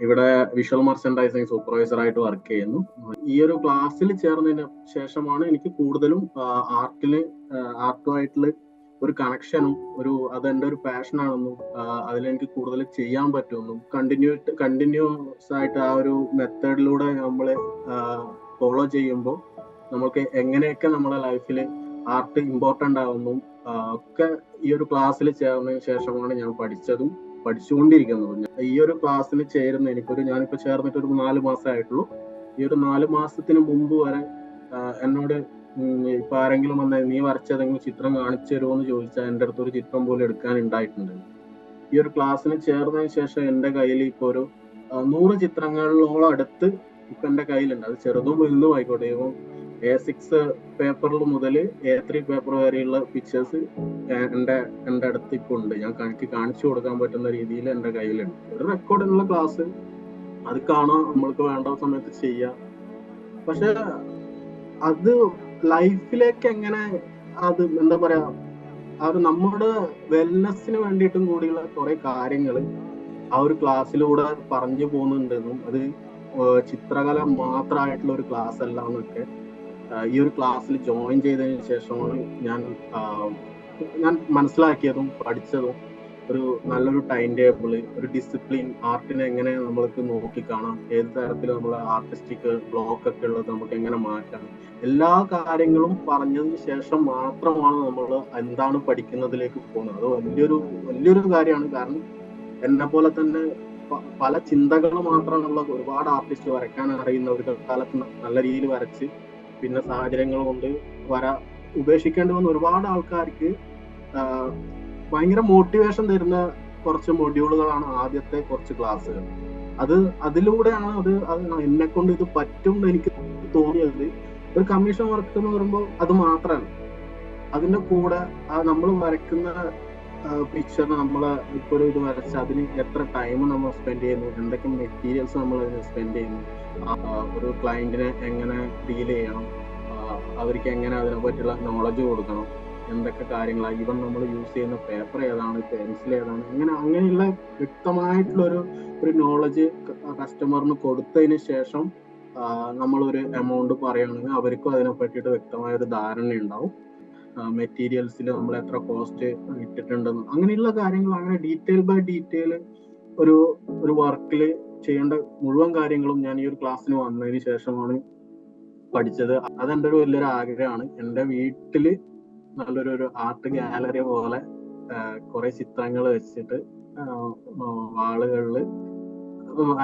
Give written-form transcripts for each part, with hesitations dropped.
ഇവിടെ visual merchandising supervisor ആയിട്ട് work ചെയ്യുന്നു. ഈ ഒരു ക്ലാസ്സിൽ ചേർന്നതിന് ശേഷമാണ് എനിക്ക് കൂടുതലും ആർട്ടുമായിട്ടുള്ള ഒരു കണക്ഷനും അതെന്റെ ഒരു പാഷനാണെന്നും അതിലെനിക്ക് കൂടുതൽ ചെയ്യാൻ പറ്റുമെന്നും കണ്ടിന്യൂസ് ആയിട്ട് ആ ഒരു മെത്തേഡിലൂടെ നമ്മൾ ഫോളോ ചെയ്യുമ്പോൾ നമുക്ക് എങ്ങനെയൊക്കെ നമ്മുടെ ലൈഫിൽ ആർട്ട് ഇമ്പോർട്ടൻ്റ് ആവുന്നു ഒക്കെ ഈ ഒരു ക്ലാസ്സിൽ ചേർന്നതിന് ശേഷമാണ് ഞാൻ പഠിച്ചുകൊണ്ടിരിക്കുന്നത്. ഈ ഒരു ക്ലാസ്സിൽ ഞാനിപ്പോ ചേർന്നിട്ട് ഒരു 4 മാസമായിട്ടുള്ളൂ. ഈ ഒരു 4 മാസത്തിന് മുമ്പ് വരെ എന്നോട് ഇപ്പൊ ആരെങ്കിലും വന്നാൽ നീ വരച്ചതെങ്കിലും ചിത്രം കാണിച്ചു തരുമോ എന്ന് ചോദിച്ചാൽ എൻ്റെ അടുത്ത് ഒരു ചിത്രം പോലും എടുക്കാൻ ഉണ്ടായിട്ടുണ്ട്. ഈ ഒരു ക്ലാസ്സിന് ചേർന്നതിന് ശേഷം എൻ്റെ കയ്യിൽ ഇപ്പൊ ഒരു 100 ചിത്രങ്ങളോളം അടുത്ത് ഇപ്പൊ എൻ്റെ കയ്യിലുണ്ട്. അത് ചെറുതും വലുതും ആയിക്കോട്ടെ. ഇപ്പം A6 പേപ്പറിൽ മുതൽ A3 പേപ്പർ വരെയുള്ള പിക്ചേഴ്സ് എൻ്റെ അടുത്ത് ഇപ്പൊ ഉണ്ട്. എനിക്ക് കാണിച്ചു കൊടുക്കാൻ പറ്റുന്ന രീതിയിൽ എൻ്റെ കയ്യിലുണ്ട്. ഒരു റെക്കോർഡിനുള്ള ക്ലാസ് അത് കാണാൻ നമ്മൾക്ക് വേണ്ട സമയത്ത് ചെയ്യാം. പക്ഷെ അത് ലൈഫിലേക്ക് എങ്ങനെ അത് എന്താ പറയാ നമ്മുടെ വെൽനെസ്സിന് വേണ്ടിയിട്ടും കൂടിയുള്ള കുറെ കാര്യങ്ങൾ ആ ഒരു ക്ലാസ്സിലൂടെ പറഞ്ഞു പോകുന്നുണ്ടെന്നും അത് ചിത്രകല മാത്രമായിട്ടുള്ള ഒരു ക്ലാസ് അല്ല എന്നൊക്കെ ഈ ഒരു ക്ലാസ്സിൽ ജോയിൻ ചെയ്തതിന് ശേഷമാണ് ഞാൻ മനസ്സിലാക്കിയതും പഠിച്ചതും. നല്ലൊരു ടൈം ടേബിള്, ഒരു ഡിസിപ്ലിൻ, ആർട്ടിനെ എങ്ങനെ നമ്മൾക്ക് നോക്കിക്കാണാം, ഏത് തരത്തിൽ നമ്മൾ ആർട്ടിസ്റ്റിക് ബ്ലോക്ക് ഒക്കെ ഉള്ളത് നമുക്ക് എങ്ങനെ മാറ്റാം, എല്ലാ കാര്യങ്ങളും പറഞ്ഞതിന് ശേഷം മാത്രമാണ് നമ്മൾ എന്താണ് പഠിക്കുന്നതിലേക്ക് പോകുന്നത്. അത് വലിയൊരു കാര്യമാണ്. കാരണം എന്നെ പോലെ തന്നെ പല ചിന്തകൾ മാത്രമുള്ള ഒരുപാട് ആർട്ടിസ്റ്റ് വരയ്ക്കാൻ അറിയുന്ന ഒരു കാലത്ത് നല്ല രീതിയിൽ വരച്ച് പിന്നെ സാഹചര്യങ്ങൾ കൊണ്ട് ഉപേക്ഷിക്കേണ്ടി വന്ന ഒരുപാട് ആൾക്കാർക്ക് ഭയങ്കര മോട്ടിവേഷൻ തരുന്ന കുറച്ച് മൊഡ്യൂളുകളാണ് ആദ്യത്തെ കുറച്ച് ക്ലാസ്സുകൾ. അതിലൂടെയാണ് അത് എന്നെ കൊണ്ട് ഇത് പറ്റും എന്ന് എനിക്ക് തോന്നിയത്. ഒരു കമ്മീഷൻ വർക്ക് എന്ന് പറയുമ്പോൾ അത് മാത്രമല്ല, അതിന്റെ കൂടെ നമ്മൾ വരയ്ക്കുന്ന പിക്ചറിന് നമ്മൾ ഇപ്പോൾ ഇത് വരച്ച് അതിന് എത്ര ടൈം നമ്മൾ സ്പെൻഡ് ചെയ്യുന്നു, എന്തൊക്കെ മെറ്റീരിയൽസ് നമ്മൾ അതിന് സ്പെൻഡ് ചെയ്യുന്നു, ഒരു ക്ലയന്റിനെ എങ്ങനെ ഡീൽ ചെയ്യണം, അവർക്ക് എങ്ങനെ അതിനെ പറ്റിയുള്ള നോളജ് കൊടുക്കണം, എന്തൊക്കെ കാര്യങ്ങളാണ്, ഈവൻ നമ്മൾ യൂസ് ചെയ്യുന്ന പേപ്പർ ഏതാണ്, പെൻസിൽ ഏതാണ്, അങ്ങനെയുള്ള വ്യക്തമായിട്ടുള്ള ഒരു നോളജ് കസ്റ്റമറിന് കൊടുത്തതിന് ശേഷം നമ്മളൊരു എമൗണ്ട് പറയുകയാണെങ്കിൽ അവർക്കും അതിനെ പറ്റിയിട്ട് വ്യക്തമായ ഒരു ധാരണ ഉണ്ടാവും. മെറ്റീരിയൽസിൽ നമ്മൾ എത്ര കോസ്റ്റ് ഇട്ടിട്ടുണ്ടെന്ന്, അങ്ങനെയുള്ള കാര്യങ്ങൾ, അങ്ങനെ ഡീറ്റെയിൽ ബൈ ഡീറ്റെയിൽ ഒരു വർക്കിൽ ചെയ്യേണ്ട മുഴുവൻ കാര്യങ്ങളും ഞാൻ ഈ ഒരു ക്ലാസ്സിന് വന്നതിന് ശേഷമാണ് പഠിച്ചത്. അതെന്റെ ഒരു വലിയൊരു ആഗ്രഹമാണ്. എൻ്റെ വീട്ടില് നല്ലൊരു ആർട്ട് ഗാലറി പോലെ കുറെ ചിത്രങ്ങൾ വെച്ചിട്ട് വാളുകളിൽ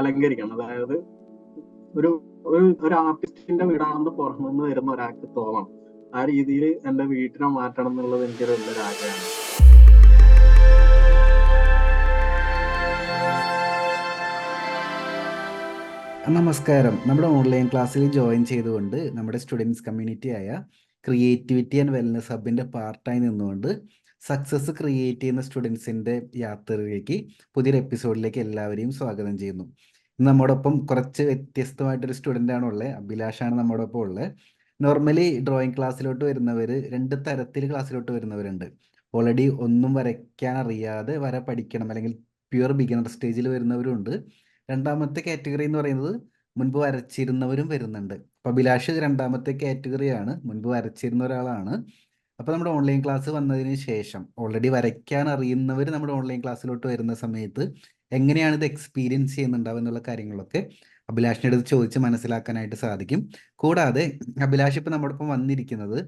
അലങ്കരിക്കണം. അതായത് ഒരു ആർട്ടിസ്റ്റിന്റെ വീടാണെന്ന് പുറത്തുനിന്ന് വരുന്ന ഒരാൾക്ക് തോന്നണം. ആ രീതിയിൽ എൻ്റെ വീട്ടിനെ മാറ്റണം എന്നുള്ളത് എനിക്കൊരു വലിയൊരു ആഗ്രഹമാണ്. നമസ്കാരം. നമ്മുടെ ഓൺലൈൻ ക്ലാസ്സിൽ ജോയിൻ ചെയ്തുകൊണ്ട് നമ്മുടെ സ്റ്റുഡൻസ് കമ്മ്യൂണിറ്റി ആയ ക്രിയേറ്റിവിറ്റി ആൻഡ് വെൽനസ് ഹബിൻ്റെ പാർട്ടായി നിന്നുകൊണ്ട് സക്സസ് ക്രിയേറ്റ് ചെയ്യുന്ന സ്റ്റുഡൻസിൻ്റെ യാത്രയിലേക്ക് പുതിയൊരു എപ്പിസോഡിലേക്ക് എല്ലാവരെയും സ്വാഗതം ചെയ്യുന്നു. ഇന്ന് നമ്മോടൊപ്പം കുറച്ച് വ്യത്യസ്തമായിട്ടൊരു സ്റ്റുഡൻ്റാണ് ഉള്ളത്. അഭിലാഷാണ് നമ്മോടൊപ്പം ഉള്ളത്. നോർമലി ഡ്രോയിങ് ക്ലാസ്സിലോട്ട് വരുന്നവർ 2 തരത്തിൽ ക്ലാസ്സിലോട്ട് വരുന്നവരുണ്ട്. ഓൾറെഡി ഒന്നും വരയ്ക്കാൻ അറിയാതെ പഠിക്കണം, അല്ലെങ്കിൽ പ്യുവർ ബിഗിനർ സ്റ്റേജിൽ വരുന്നവരുണ്ട്. രണ്ടാമത്തെ കാറ്റഗറി എന്ന് പറയുന്നത് മുൻപ് വരച്ചിരുന്നവരും വരുന്നുണ്ട്. അപ്പോൾ അഭിലാഷ് രണ്ടാമത്തെ കാറ്റഗറിയാണ്, മുൻപ് വരച്ചിരുന്ന ഒരാളാണ്. അപ്പോൾ നമ്മുടെ ഓൺലൈൻ ക്ലാസ് വന്നതിന് ശേഷം ഓൾറെഡി വരയ്ക്കാൻ അറിയുന്നവർ നമ്മുടെ ഓൺലൈൻ ക്ലാസ്സിലോട്ട് വരുന്ന സമയത്ത് എങ്ങനെയാണ് ഇത് എക്സ്പീരിയൻസ് ചെയ്യുന്നുണ്ടാവുക എന്നുള്ള കാര്യങ്ങളൊക്കെ അഭിലാഷിൻ്റെ അടുത്ത് ചോദിച്ച് മനസ്സിലാക്കാനായിട്ട് സാധിക്കും. കൂടാതെ അഭിലാഷ് ഇപ്പോൾ നമ്മോടൊപ്പം വന്നിരിക്കുന്നത്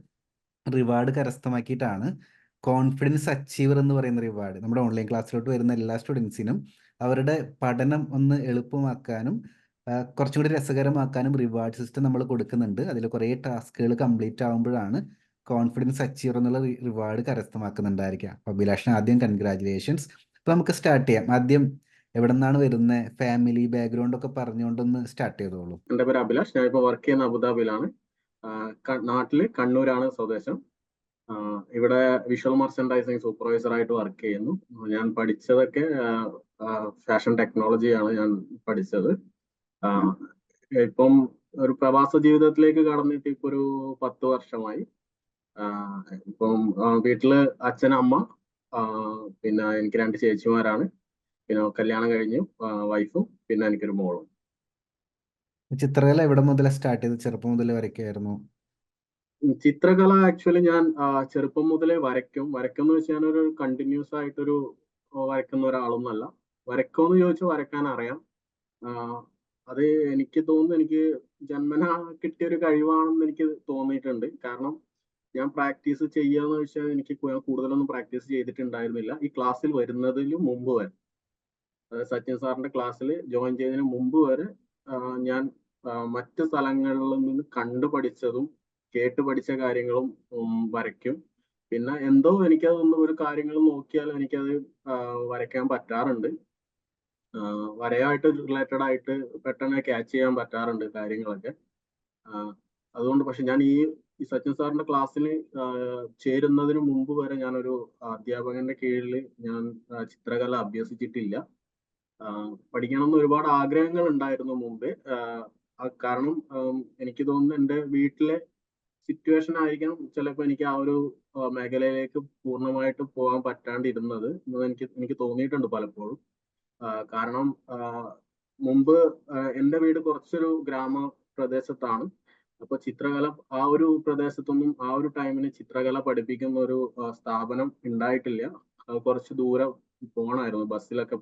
റിവാർഡ് കരസ്ഥമാക്കിയിട്ടാണ്. കോൺഫിഡൻസ് അച്ചീവർ എന്ന് പറയുന്ന റിവാർഡ് നമ്മുടെ ഓൺലൈൻ ക്ലാസ്സിലോട്ട് വരുന്ന എല്ലാ സ്റ്റുഡൻസിനും അവരുടെ പഠനം ഒന്ന് എളുപ്പമാക്കാനും കുറച്ചും കൂടി രസകരമാക്കാനും റിവാർഡ് സിസ്റ്റം നമ്മൾ കൊടുക്കുന്നുണ്ട്. അതിൽ കുറേ ടാസ്കുകൾ കംപ്ലീറ്റ് ആകുമ്പോഴാണ് കോൺഫിഡൻസ് അച്ചീവർ എന്നുള്ള റിവാർഡ് കരസ്ഥമാക്കുന്നുണ്ടായിരിക്കുക. അപ്പോൾ അഭിലാഷിന് ആദ്യം കൺഗ്രാജുലേഷൻസ്. അപ്പോൾ നമുക്ക് സ്റ്റാർട്ട് ചെയ്യാം. ആദ്യം എവിടെ നിന്നാണ് വരുന്നത്, ഫാമിലി ബാക്ക്ഗ്രൗണ്ട് ഒക്കെ പറഞ്ഞുകൊണ്ടൊന്ന് സ്റ്റാർട്ട് ചെയ്തോളൂ. എൻ്റെ പേര് അഭിലാഷ്. ഞാൻ ഇപ്പോൾ വർക്ക് ചെയ്യുന്ന അബുദാബിയിലാണ്. നാട്ടില് കണ്ണൂരാണ് സ്വദേശം. ഇവിടെ വിഷ്വൽ മെർച്ചൻഡൈസിങ് സൂപ്പർവൈസർ ആയിട്ട് വർക്ക് ചെയ്യുന്നു. ഞാൻ പഠിച്ചതൊക്കെ ഫാഷൻ ടെക്നോളജിയാണ് ഞാൻ പഠിച്ചത്. ഇപ്പം ഒരു പ്രവാസ ജീവിതത്തിലേക്ക് കടന്നിട്ട് ഇപ്പൊ ഒരു 10 വർഷമായി. ഇപ്പം വീട്ടില് അച്ഛൻ, അമ്മ, പിന്നെ എനിക്ക് 2 ചേച്ചിമാരാണ്. പിന്നെ കല്യാണം കഴിഞ്ഞു, വൈഫും, പിന്നെ എനിക്കൊരു മോളും. ചിത്രകല എവിടെ മുതലേ സ്റ്റാർട്ട് ചെയ്ത്? ചെറുപ്പം മുതലേ വരയ്ക്കുമായിരുന്നു? ചിത്രകല ആക്ച്വലി ഞാൻ ചെറുപ്പം മുതലേ വരയ്ക്കുമെന്ന് വെച്ചാൽ ഞാനൊരു കണ്ടിന്യൂസ് ആയിട്ടൊരു വരയ്ക്കുന്ന ഒരാളൊന്നുമല്ല. വരയ്ക്കുമെന്ന് ചോദിച്ചാൽ വരയ്ക്കാൻ അറിയാം. അത് എനിക്ക് തോന്നുന്നു എനിക്ക് ജന്മനാ കിട്ടിയൊരു കഴിവാണെന്ന് എനിക്ക് തോന്നിയിട്ടുണ്ട്. കാരണം ഞാൻ പ്രാക്ടീസ് ചെയ്യാന്ന് വെച്ചാൽ എനിക്ക് കൂടുതലൊന്നും പ്രാക്ടീസ് ചെയ്തിട്ടുണ്ടായിരുന്നില്ല ഈ ക്ലാസ്സിൽ വരുന്നതിന് മുമ്പ് വരെ. സച്ചിൻ സാറിന്റെ ക്ലാസ്സിൽ ജോയിൻ ചെയ്തതിന് മുമ്പ് വരെ ഞാൻ മറ്റ് സ്ഥലങ്ങളിൽ നിന്ന് കണ്ടു പഠിച്ചതും കേട്ട് പഠിച്ച കാര്യങ്ങളും വരയ്ക്കും. പിന്നെ എന്തോ എനിക്കതൊന്നും ഒരു കാര്യങ്ങൾ നോക്കിയാൽ എനിക്കത് വരയ്ക്കാൻ പറ്റാറുണ്ട്. വരയായിട്ട് റിലേറ്റഡ് ആയിട്ട് പെട്ടെന്ന് ക്യാച്ച് ചെയ്യാൻ പറ്റാറുണ്ട് കാര്യങ്ങളൊക്കെ. അതുകൊണ്ട് പക്ഷെ ഞാൻ ഈ സച്ചിൻ സാറിന്റെ ക്ലാസ്സിൽ ചേരുന്നതിന് മുമ്പ് വരെ ഞാനൊരു അധ്യാപകന്റെ കീഴിൽ ഞാൻ ചിത്രകല അഭ്യസിച്ചിട്ടില്ല. പഠിക്കണമെന്ന് ഒരുപാട് ആഗ്രഹങ്ങൾ ഉണ്ടായിരുന്നു മുമ്പേ. കാരണം എനിക്ക് തോന്നുന്നു എൻ്റെ വീട്ടിലെ സിറ്റുവേഷൻ ആയിരിക്കാം ചിലപ്പോൾ എനിക്ക് ആ ഒരു മേഖലയിലേക്ക് പൂർണ്ണമായിട്ട് പോകാൻ പറ്റാണ്ടിരുന്നത് എന്ന് എനിക്ക് തോന്നിയിട്ടുണ്ട് പലപ്പോഴും. കാരണം മുമ്പ് എൻ്റെ വീട് കുറച്ചൊരു പ്രദേശത്താണ്. അപ്പൊ ചിത്രകല ആ ഒരു പ്രദേശത്തൊന്നും ആ ഒരു ടൈമിന് ചിത്രകല പഠിപ്പിക്കുന്ന ഒരു സ്ഥാപനം ഉണ്ടായിട്ടില്ല. കുറച്ച് ദൂരം പോകണമായിരുന്നു, ബസ്സിലൊക്കെ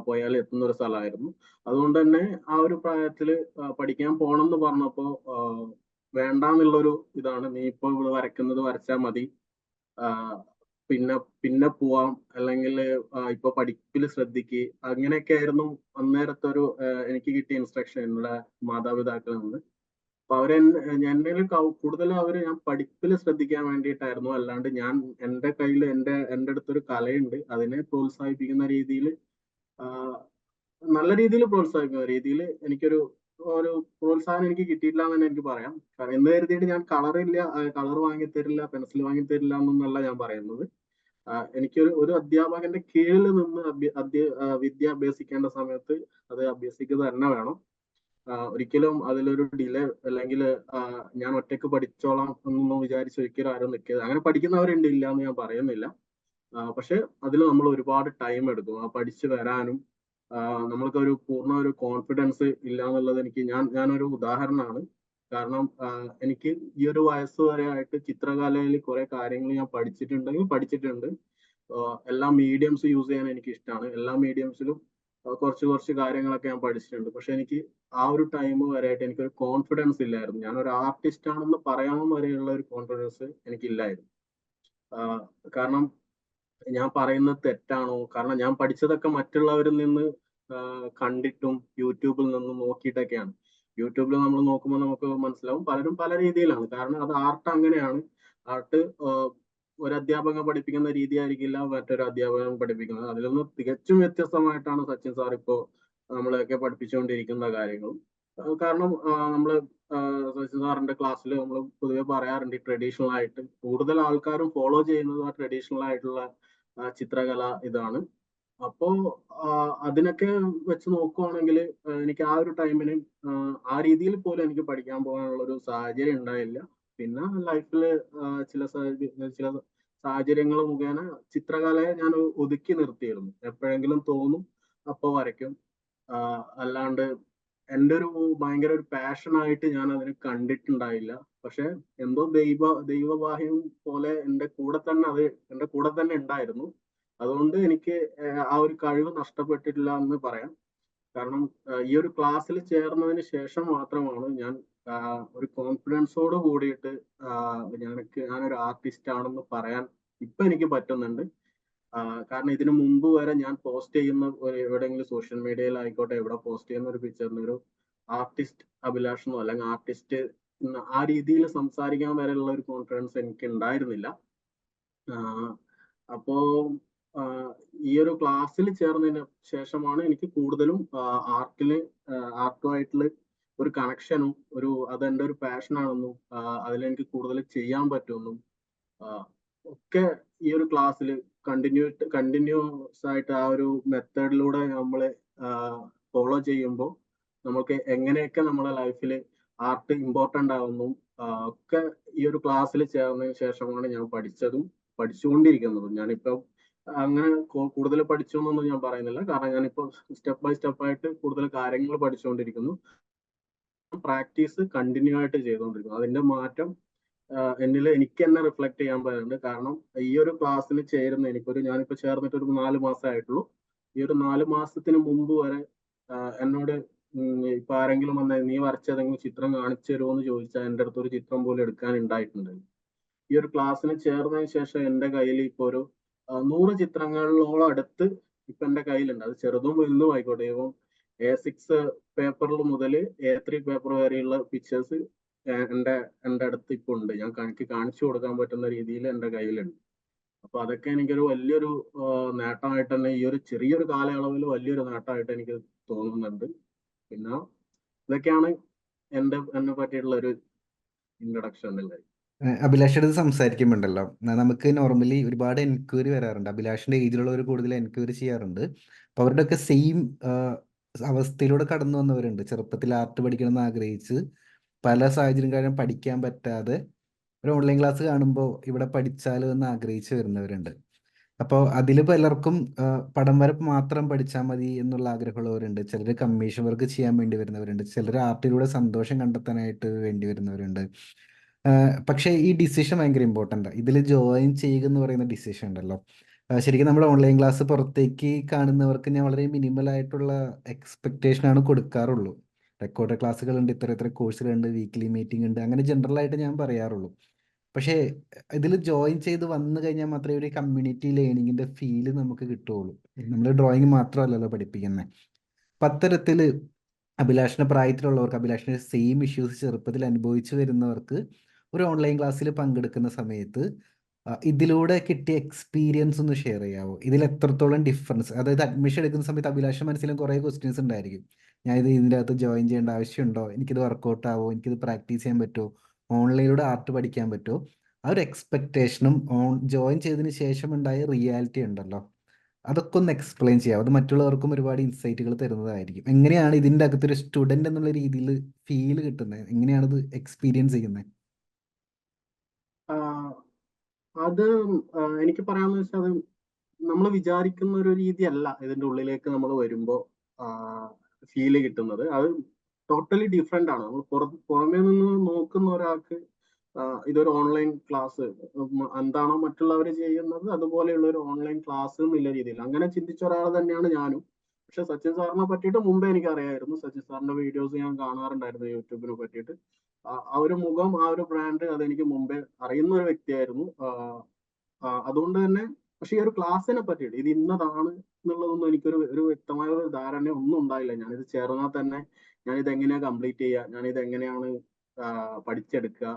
പോയാൽ എത്തുന്ന ഒരു സ്ഥലമായിരുന്നു. അതുകൊണ്ട് തന്നെ ആ ഒരു പ്രായത്തില് പഠിക്കാൻ പോകണം എന്ന് പറഞ്ഞപ്പോ വേണ്ടാന്നുള്ളൊരു ഇതാണ്, നീ ഇപ്പൊ ഇവിടെ വരയ്ക്കുന്നത് വരച്ചാൽ മതി, പിന്നെ പിന്നെ പോവാം, അല്ലെങ്കിൽ ഇപ്പൊ പഠിപ്പിൽ ശ്രദ്ധിക്ക്, അങ്ങനെയൊക്കെ ആയിരുന്നു അന്നേരത്തെ ഒരു എനിക്ക് കിട്ടിയ ഇൻസ്ട്രക്ഷൻ എൻ്റെ മാതാപിതാക്കളിൽ നിന്ന്. അപ്പൊ എന്നെ കൂടുതലും ഞാൻ പഠിപ്പിൽ ശ്രദ്ധിക്കാൻ വേണ്ടിയിട്ടായിരുന്നു. അല്ലാണ്ട് ഞാൻ എൻ്റെ കയ്യിൽ എൻ്റെ അടുത്തൊരു കലയുണ്ട്, അതിനെ പ്രോത്സാഹിപ്പിക്കുന്ന രീതിയിൽ, നല്ല രീതിയിൽ പ്രോത്സാഹിപ്പിക്കുന്ന രീതിയിൽ എനിക്കൊരു പ്രോത്സാഹനം എനിക്ക് കിട്ടിയിട്ടില്ല എന്ന് തന്നെ എനിക്ക് പറയാം. കാരണം എന്ന് കരുതിയിട്ട് ഞാൻ കളർ വാങ്ങിത്തരില്ല, പെൻസിൽ വാങ്ങിത്തരില്ല എന്നല്ല ഞാൻ പറയുന്നത്. എനിക്കൊരു അധ്യാപകന്റെ കീഴിൽ നിന്ന് വിദ്യ അഭ്യസിക്കേണ്ട സമയത്ത് അത് അഭ്യസിക്കുക തന്നെ വേണം. ഒരിക്കലും അതിലൊരു ഡിലേ അല്ലെങ്കിൽ ഞാൻ ഒറ്റയ്ക്ക് പഠിച്ചോളാം എന്നൊന്നും വിചാരിച്ച് ഒരിക്കലും ആരും നിൽക്കരുത്. അങ്ങനെ പഠിക്കുന്നവരുണ്ട്, ഇല്ല എന്ന് ഞാൻ പറയുന്നില്ല. പക്ഷെ അതിൽ നമ്മൾ ഒരുപാട് ടൈം എടുക്കും ആ പഠിച്ചു വരാനും. നമ്മൾക്ക് ഒരു പൂർണ്ണ ഒരു കോൺഫിഡൻസ് ഇല്ല എന്നുള്ളത് ഞാനൊരു ഉദാഹരണമാണ്. കാരണം എനിക്ക് ഈ ഒരു വയസ്സ് വരെ ആയിട്ട് ചിത്രകലയിൽ കുറെ കാര്യങ്ങൾ ഞാൻ പഠിച്ചിട്ടുണ്ട്. എല്ലാ മീഡിയംസ് യൂസ് ചെയ്യാൻ എനിക്ക് ഇഷ്ടമാണ്. എല്ലാ മീഡിയംസിലും കുറച്ച് കാര്യങ്ങളൊക്കെ ഞാൻ പഠിച്ചിട്ടുണ്ട്. പക്ഷെ എനിക്ക് ആ ഒരു ടൈം വരെയായിട്ട് എനിക്കൊരു കോൺഫിഡൻസ് ഇല്ലായിരുന്നു. ഞാനൊരു ആർട്ടിസ്റ്റ് ആണെന്ന് പറയാമെന്ന് വരെയുള്ള ഒരു കോൺഫിഡൻസ് എനിക്കില്ലായിരുന്നു. കാരണം ഞാൻ പറയുന്നത് തെറ്റാണോ, കാരണം ഞാൻ പഠിച്ചതൊക്കെ മറ്റുള്ളവരിൽ നിന്ന് കണ്ടിട്ടും യൂട്യൂബിൽ നിന്നും നോക്കിയിട്ടൊക്കെയാണ്. യൂട്യൂബിൽ നമ്മൾ നോക്കുമ്പോൾ നമുക്ക് മനസ്സിലാവും പലരും പല രീതിയിലാണ്. കാരണം അത് ആർട്ട് അങ്ങനെയാണ്. ആർട്ട് ഒരു അധ്യാപകൻ പഠിപ്പിക്കുന്ന രീതി ആയിരിക്കില്ല മറ്റൊരു അധ്യാപകൻ പഠിപ്പിക്കുന്നത്. അതിലൊന്ന് തികച്ചും വ്യത്യസ്തമായിട്ടാണ് സച്ചിൻ സാർ ഇപ്പോൾ നമ്മളെയൊക്കെ പഠിപ്പിച്ചുകൊണ്ടിരിക്കുന്ന കാര്യങ്ങളും. കാരണം നമ്മള് സച്ചിൻ സാറിന്റെ ക്ലാസ്സിൽ നമ്മൾ പൊതുവെ പറയാറുണ്ട്, ട്രഡീഷണൽ ആയിട്ട് കൂടുതൽ ആൾക്കാരും ഫോളോ ചെയ്യുന്നത് ആ ട്രഡീഷണൽ ആയിട്ടുള്ള ചിത്രകല ഇതാണ്. അപ്പോ അതിനൊക്കെ വെച്ച് നോക്കുവാണെങ്കിൽ എനിക്ക് ആ ഒരു ടൈമിന് ആ രീതിയിൽ പോലും എനിക്ക് പഠിക്കാൻ പോകാനുള്ള ഒരു സാഹചര്യം ഉണ്ടായില്ല. പിന്നെ ലൈഫിൽ ചില സാഹചര്യങ്ങൾ മുഖേന ചിത്രകലയെ ഞാൻ ഒതുക്കി നിർത്തിയിരുന്നു. എപ്പോഴെങ്കിലും തോന്നും അപ്പൊ വരയ്ക്കും. അല്ലാണ്ട് എൻ്റെ ഒരു ഭയങ്കര ഒരു പാഷനായിട്ട് ഞാൻ അതിനെ കണ്ടിട്ടുണ്ടായില്ല. പക്ഷെ എന്തോ ദൈവവാഹ്യം പോലെ എൻ്റെ കൂടെ തന്നെ ഉണ്ടായിരുന്നു. അതുകൊണ്ട് എനിക്ക് ആ ഒരു കഴിവ് നഷ്ടപ്പെട്ടിട്ടില്ല എന്ന് പറയാം. കാരണം ഈ ഒരു ക്ലാസ്സിൽ ചേർന്നതിന് ശേഷം മാത്രമാണ് ഞാൻ ഒരു കോൺഫിഡൻസോട് കൂടിയിട്ട് ഞാനൊരു ആർട്ടിസ്റ്റ് ആണെന്ന് പറയാൻ ഇപ്പൊ എനിക്ക് പറ്റുന്നുണ്ട്. കാരണം ഇതിനു മുമ്പ് വരെ ഞാൻ പോസ്റ്റ് ചെയ്യുന്ന എവിടെയെങ്കിലും സോഷ്യൽ മീഡിയയിൽ ആയിക്കോട്ടെ, എവിടെ പോസ്റ്റ് ചെയ്യുന്ന ഒരു പിക്ചറിന് ഒരു ആർട്ടിസ്റ്റ് അഭിലാഷമോ അല്ലെങ്കിൽ ആർട്ടിസ്റ്റ് ആ രീതിയിൽ സംസാരിക്കാൻ വരെയുള്ള ഒരു കോൺഫിഡൻസ് എനിക്ക് ഉണ്ടായിരുന്നില്ല. അപ്പോ ഈ ഒരു ക്ലാസ്സിൽ ചേർന്നതിന് ശേഷമാണ് എനിക്ക് കൂടുതലും ആർട്ടുമായിട്ടുള്ള ഒരു കണക്ഷനും അതെന്റെ ഒരു പാഷനാണെന്നും അതിലെനിക്ക് കൂടുതൽ ചെയ്യാൻ പറ്റുമെന്നും ഒക്കെ ഈ ഒരു ക്ലാസ്സിൽ കണ്ടിന്യൂസ് ആയിട്ട് ആ ഒരു മെത്തേഡിലൂടെ നമ്മൾ ഫോളോ ചെയ്യുമ്പോൾ നമുക്ക് എങ്ങനെയൊക്കെ നമ്മളെ ലൈഫിൽ ആർട്ട് ഇമ്പോർട്ടൻ്റ് ആവുന്നു ഒക്കെ ഈ ഒരു ക്ലാസ്സിൽ ചേർന്നതിന് ശേഷമാണ് ഞാൻ പഠിച്ചതും പഠിച്ചുകൊണ്ടിരിക്കുന്നതും. ഞാനിപ്പം അങ്ങനെ കൂടുതൽ പഠിച്ചു എന്നൊന്നും ഞാൻ പറയുന്നില്ല. കാരണം ഞാനിപ്പോൾ സ്റ്റെപ്പ് ബൈ സ്റ്റെപ്പ് ആയിട്ട് കൂടുതൽ കാര്യങ്ങൾ പഠിച്ചുകൊണ്ടിരിക്കുന്നു. പ്രാക്ടീസ് കണ്ടിന്യൂ ആയിട്ട് ചെയ്തുകൊണ്ടിരിക്കുന്നു. അതിന്റെ മാറ്റം എന്നിൽ എനിക്ക് തന്നെ റിഫ്ലക്ട് ചെയ്യാൻ പറ്റുന്നുണ്ട്. കാരണം ഈ ഒരു ക്ലാസ്സിൽ ചേരുന്ന ഞാനിപ്പോ ചേർന്നിട്ട് ഒരു 4 മാസമായിട്ടുള്ളൂ. ഈ ഒരു 4 മാസത്തിന് മുമ്പ് വരെ എന്നോട് ഇപ്പൊ ആരെങ്കിലും വന്ന നീ വരച്ച ഏതെങ്കിലും ചിത്രം കാണിച്ചു തരുമോ എന്ന് ചോദിച്ചാൽ എൻ്റെ അടുത്ത് ഒരു ചിത്രം പോലും എടുക്കാൻ ഉണ്ടായിട്ടുണ്ട്. ഈ ഒരു ക്ലാസ്സിന് ചേർന്നതിന് ശേഷം എൻ്റെ കയ്യിൽ ഇപ്പൊ ഒരു 100 ചിത്രങ്ങളോളം അടുത്ത് ഇപ്പൊ എൻ്റെ കയ്യിലുണ്ട്. അത് ചെറുതും വലുതും ആയിക്കോട്ടെ. ഇപ്പം A6 പേപ്പറിൽ മുതൽ A3 പേപ്പർ വരെയുള്ള പിക്ചേഴ്സ് എൻ്റെ എൻ്റെ അടുത്ത് ഇപ്പൊ ഉണ്ട്. എനിക്ക് കാണിച്ചു കൊടുക്കാൻ പറ്റുന്ന രീതിയിൽ എൻ്റെ കയ്യിലുണ്ട്. അപ്പൊ അതൊക്കെ എനിക്കൊരു വലിയൊരു നേട്ടമായിട്ട് തന്നെ ഈ ഒരു ചെറിയൊരു കാലയളവിൽ വലിയൊരു നേട്ടമായിട്ട് എനിക്ക് തോന്നുന്നുണ്ട്. പിന്നെ ഇതൊക്കെയാണ് എന്നെ പറ്റിയിട്ടുള്ള ഒരു ഇൻട്രൊഡക്ഷൻ ഉള്ളത്. അഭിലാഷ് അടുത്ത് സംസാരിക്കുമ്പോണ്ടല്ലോ നമുക്ക് നോർമലി ഒരുപാട് എൻക്വയറി വരാറുണ്ട്. അഭിലാഷിന്റെ ഏജിലുള്ളവർ കൂടുതൽ എൻക്വയറി ചെയ്യാറുണ്ട്. അപ്പൊ അവരുടെയൊക്കെ സെയിം അവസ്ഥയിലൂടെ കടന്നു വന്നവരുണ്ട്. ചെറുപ്പത്തിൽ ആർട്ട് പഠിക്കണമെന്ന് ആഗ്രഹിച്ച് പല സാഹചര്യം കാരണം പഠിക്കാൻ പറ്റാതെ ഒരു ഓൺലൈൻ ക്ലാസ് കാണുമ്പോൾ ഇവിടെ പഠിച്ചാലോ എന്ന് ആഗ്രഹിച്ച് വരുന്നവരുണ്ട്. അപ്പോൾ അതിൽ പലർക്കും പടം വര മാത്രം പഠിച്ചാൽ മതി എന്നുള്ള ആഗ്രഹമുള്ളവരുണ്ട്. ചിലർ കമ്മീഷൻ വർക്ക് ചെയ്യാൻ വേണ്ടി വരുന്നവരുണ്ട്. ചിലർ ആർട്ടിലൂടെ സന്തോഷം കണ്ടെത്താനായിട്ട് വേണ്ടി വരുന്നവരുണ്ട്. പക്ഷേ ഈ ഡിസിഷൻ ഭയങ്കര ഇമ്പോർട്ടൻ്റ് ആണ്. ഇതിൽ ജോയിൻ ചെയ്യുക എന്ന് പറയുന്ന ഡിസിഷൻ ഉണ്ടല്ലോ, ശരിക്കും നമ്മുടെ ഓൺലൈൻ ക്ലാസ് പുറത്തേക്ക് കാണുന്നവർക്ക് ഞാൻ വളരെ മിനിമൽ ആയിട്ടുള്ള എക്സ്പെക്റ്റേഷനാണ് കൊടുക്കാറുള്ളൂ. റെക്കോർഡ് ക്ലാസ്സുകളുണ്ട്, ഇത്ര ഇത്ര കോഴ്സുകളുണ്ട്, വീക്ക്ലി മീറ്റിംഗ് ഉണ്ട്, അങ്ങനെ ജനറൽ ആയിട്ട് ഞാൻ പറയാറുള്ളൂ. പക്ഷേ ഇതിൽ ജോയിൻ ചെയ്ത് വന്നു കഴിഞ്ഞാൽ മാത്രമേ ഒരു കമ്മ്യൂണിറ്റി ലേണിങ്ങിൻ്റെ ഫീല് നമുക്ക് കിട്ടുകയുള്ളൂ. നമ്മൾ ഡ്രോയിങ് മാത്രമല്ലല്ലോ പഠിപ്പിക്കുന്നത്. അപ്പം അത്തരത്തിൽ അഭിലാഷിൻ്റെ പ്രായത്തിലുള്ളവർക്ക്, അഭിലാഷിൻ്റെ സെയിം ഇഷ്യൂസ് ചെറുപ്പത്തിൽ അനുഭവിച്ചു വരുന്നവർക്ക് ഒരു ഓൺലൈൻ ക്ലാസ്സിൽ പങ്കെടുക്കുന്ന സമയത്ത് ഇതിലൂടെ കിട്ടിയ എക്സ്പീരിയൻസ് ഒന്ന് ഷെയർ ചെയ്യാവോ? ഇതിൽ എത്രത്തോളം ഡിഫറൻസ്, അതായത് അഡ്മിഷൻ എടുക്കുന്ന സമയത്ത് അഭിലാഷ് മനസ്സിലും കുറേ ക്വസ്റ്റ്യൻസ് ഉണ്ടായിരിക്കും. ഇതിൻ്റെ അകത്ത് ജോയിൻ ചെയ്യേണ്ട ആവശ്യമുണ്ടോ, എനിക്കിത് വർക്കൗട്ട് ആവോ, എനിക്കിത് പ്രാക്ടീസ് ചെയ്യാൻ പറ്റുമോ, ഓൺലൈനിലൂടെ ആർട്ട് പഠിക്കാൻ പറ്റുമോ? ആ ഒരു എക്സ്പെക്റ്റേഷനും ജോയിൻ ചെയ്തതിന് ശേഷം ഉണ്ടായ റിയാലിറ്റി ഉണ്ടല്ലോ, അതൊക്കെ ഒന്ന് എക്സ്പ്ലെയിൻ ചെയ്യാം. അത് മറ്റുള്ളവർക്കും ഒരുപാട് ഇൻസൈറ്റുകൾ തരുന്നതായിരിക്കും. എങ്ങനെയാണ് ഇതിൻ്റെ അകത്തൊരു സ്റ്റുഡൻ്റ് എന്നുള്ള രീതിയിൽ ഫീൽ കിട്ടുന്നത്? എങ്ങനെയാണത് എക്സ്പീരിയൻസ് ചെയ്യുന്നത്? അത് എനിക്ക് പറയാമെന്ന് വെച്ചാൽ അത് നമ്മൾ വിചാരിക്കുന്ന ഒരു രീതിയല്ല ഇതിന്റെ ഉള്ളിലേക്ക് നമ്മൾ വരുമ്പോൾ ഫീല് കിട്ടുന്നത്. അത് ടോട്ടലി ഡിഫറെന്റ് ആണ്. നമ്മൾ പുറമേ നിന്ന് നോക്കുന്ന ഒരാൾക്ക് ഇതൊരു ഓൺലൈൻ ക്ലാസ് എന്താണോ മറ്റുള്ളവർ ചെയ്യുന്നത് അതുപോലെയുള്ള ഒരു ഓൺലൈൻ ക്ലാസ് എന്നുള്ള രീതിയിൽ അങ്ങനെ ചിന്തിച്ച ഒരാൾ തന്നെയാണ് ഞാനും. പക്ഷെ സച്ചിൻ സാറിനെ പറ്റിയിട്ട് മുമ്പേ എനിക്ക് അറിയായിരുന്നു. സച്ചിൻ സാറിന്റെ വീഡിയോസ് ഞാൻ കാണാറുണ്ടായിരുന്നു യൂട്യൂബിനെ പറ്റിയിട്ട്. ആ ഒരു മുഖം, ആ ഒരു ബ്രാൻഡ് അതെനിക്ക് മുമ്പേ അറിയുന്ന ഒരു വ്യക്തിയായിരുന്നു. അതുകൊണ്ട് തന്നെ പക്ഷെ ഈ ഒരു ക്ലാസ്സിനെ പറ്റിയിട്ട് ഇത് ഇന്നതാണ് എന്നുള്ളതൊന്നും എനിക്കൊരു വ്യക്തമായ ഒരു ധാരണ ഒന്നും ഉണ്ടായില്ല. ഞാനിത് ചേർന്നാൽ തന്നെ ഞാനിത് എങ്ങനെയാണ് കംപ്ലീറ്റ് ചെയ്യുക, ഞാനിത് എങ്ങനെയാണ് പഠിച്ചെടുക്കുക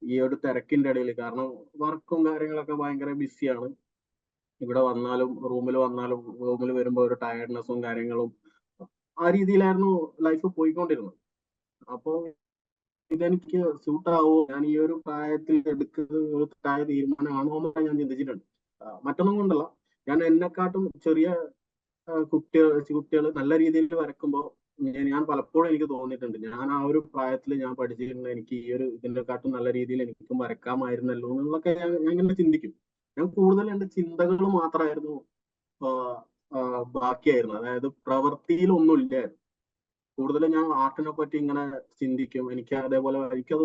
ഈ ഒരു തിരക്കിന്റെ ഇടയിൽ. കാരണം വർക്കും കാര്യങ്ങളൊക്കെ ഭയങ്കര ബിസിയാണ്. ഇവിടെ വന്നാലും റൂമിൽ വരുമ്പോൾ ഒരു ടയർഡ്നെസ്സും കാര്യങ്ങളും ആ രീതിയിലായിരുന്നു ലൈഫ് പോയിക്കൊണ്ടിരുന്നത്. അപ്പോൾ ഇതെനിക്ക് സൂട്ടാവോ, ഞാൻ ഈ ഒരു പ്രായത്തിൽ എടുക്കുന്ന ഒരു തീരുമാനമാണോ എന്നൊക്കെ ഞാൻ ചിന്തിച്ചിട്ടുണ്ട്. മറ്റൊന്നും കൊണ്ടല്ല, ഞാൻ എന്നെക്കാട്ടും ചെറിയ കുട്ടികൾ നല്ല രീതിയിൽ വരക്കുമ്പോൾ ഞാൻ പലപ്പോഴും എനിക്ക് തോന്നിയിട്ടുണ്ട്, ഞാൻ ആ ഒരു പ്രായത്തിൽ ഞാൻ പഠിച്ചിരുന്ന എനിക്ക് ഈ ഒരു ഇതിനെക്കാട്ടും നല്ല രീതിയിൽ എനിക്കും വരക്കാമായിരുന്നല്ലോ എന്നുള്ളതൊക്കെ ഞാൻ ഇങ്ങനെ ചിന്തിക്കും. ഞാൻ കൂടുതൽ എൻ്റെ ചിന്തകൾ മാത്രമായിരുന്നു ബാക്കിയായിരുന്നു. അതായത് പ്രവൃത്തിയിൽ ഒന്നും ഇല്ലായിരുന്നു. കൂടുതലും ഞാൻ ആർട്ടിനെ പറ്റി ഇങ്ങനെ ചിന്തിക്കും. എനിക്കത്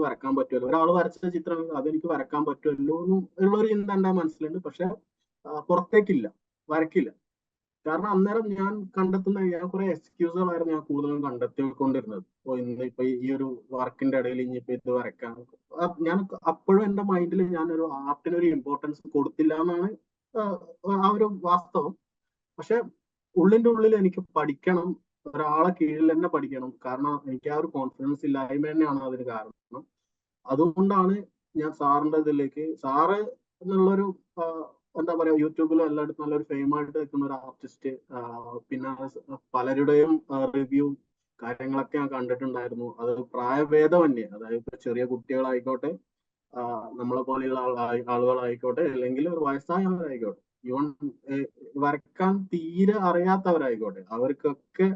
വരക്കാൻ പറ്റുമല്ലോ, ഒരാൾ വരച്ച ചിത്രം അതെനിക്ക് വരക്കാൻ പറ്റുമല്ലോ എന്നുള്ളൊരു ചിന്ത എൻ്റെ മനസ്സിലുണ്ട്. പക്ഷെ പുറത്തേക്കില്ല, വരക്കില്ല. കാരണം അന്നേരം ഞാൻ കുറെ എക്സ്ക്യൂസുകളായിരുന്നു ഞാൻ കൂടുതലും കണ്ടെത്തിക്കൊണ്ടിരുന്നത്. ഇന്നിപ്പോ ഈ ഒരു വർക്കിന്റെ ഇടയിൽ ഇനിയിപ്പോ ഇത് വരക്കാൻ ഞാൻ അപ്പോഴും എൻ്റെ മൈൻഡിൽ ഞാനൊരു ആർട്ടിനൊരു ഇമ്പോർട്ടൻസ് കൊടുത്തില്ല എന്നാണ് ആ ഒരു വാസ്തവം. പക്ഷെ ഉള്ളിന്റെ ഉള്ളിൽ എനിക്ക് പഠിക്കണം, ഒരാളെ കീഴിൽ തന്നെ പഠിക്കണം. കാരണം എനിക്ക് ആ ഒരു കോൺഫിഡൻസ് ഇല്ലായ്മ തന്നെയാണ് അതിന് കാരണം. അതുകൊണ്ടാണ് ഞാൻ സാറിന്റെ ഇതിലേക്ക്, സാറ് എന്നുള്ളൊരു എന്താ പറയാ, യൂട്യൂബിലും എല്ലായിടത്തും നല്ലൊരു ഫെയിമായിട്ട് നിൽക്കുന്ന ഒരു ആർട്ടിസ്റ്റ്. പിന്നെ പലരുടെയും റിവ്യൂ കാര്യങ്ങളൊക്കെ ഞാൻ കണ്ടിട്ടുണ്ടായിരുന്നു. അത് പ്രായഭേദമന്യേ, അതായത് ചെറിയ കുട്ടികളായിക്കോട്ടെ, നമ്മളെ പോലെയുള്ള ആളുകളായിക്കോട്ടെ, അല്ലെങ്കിൽ ഒരു വയസ്സായവരായിക്കോട്ടെ, ഈവൻ വരക്കാൻ തീരെ അറിയാത്തവരായിക്കോട്ടെ, അവർക്കൊക്കെ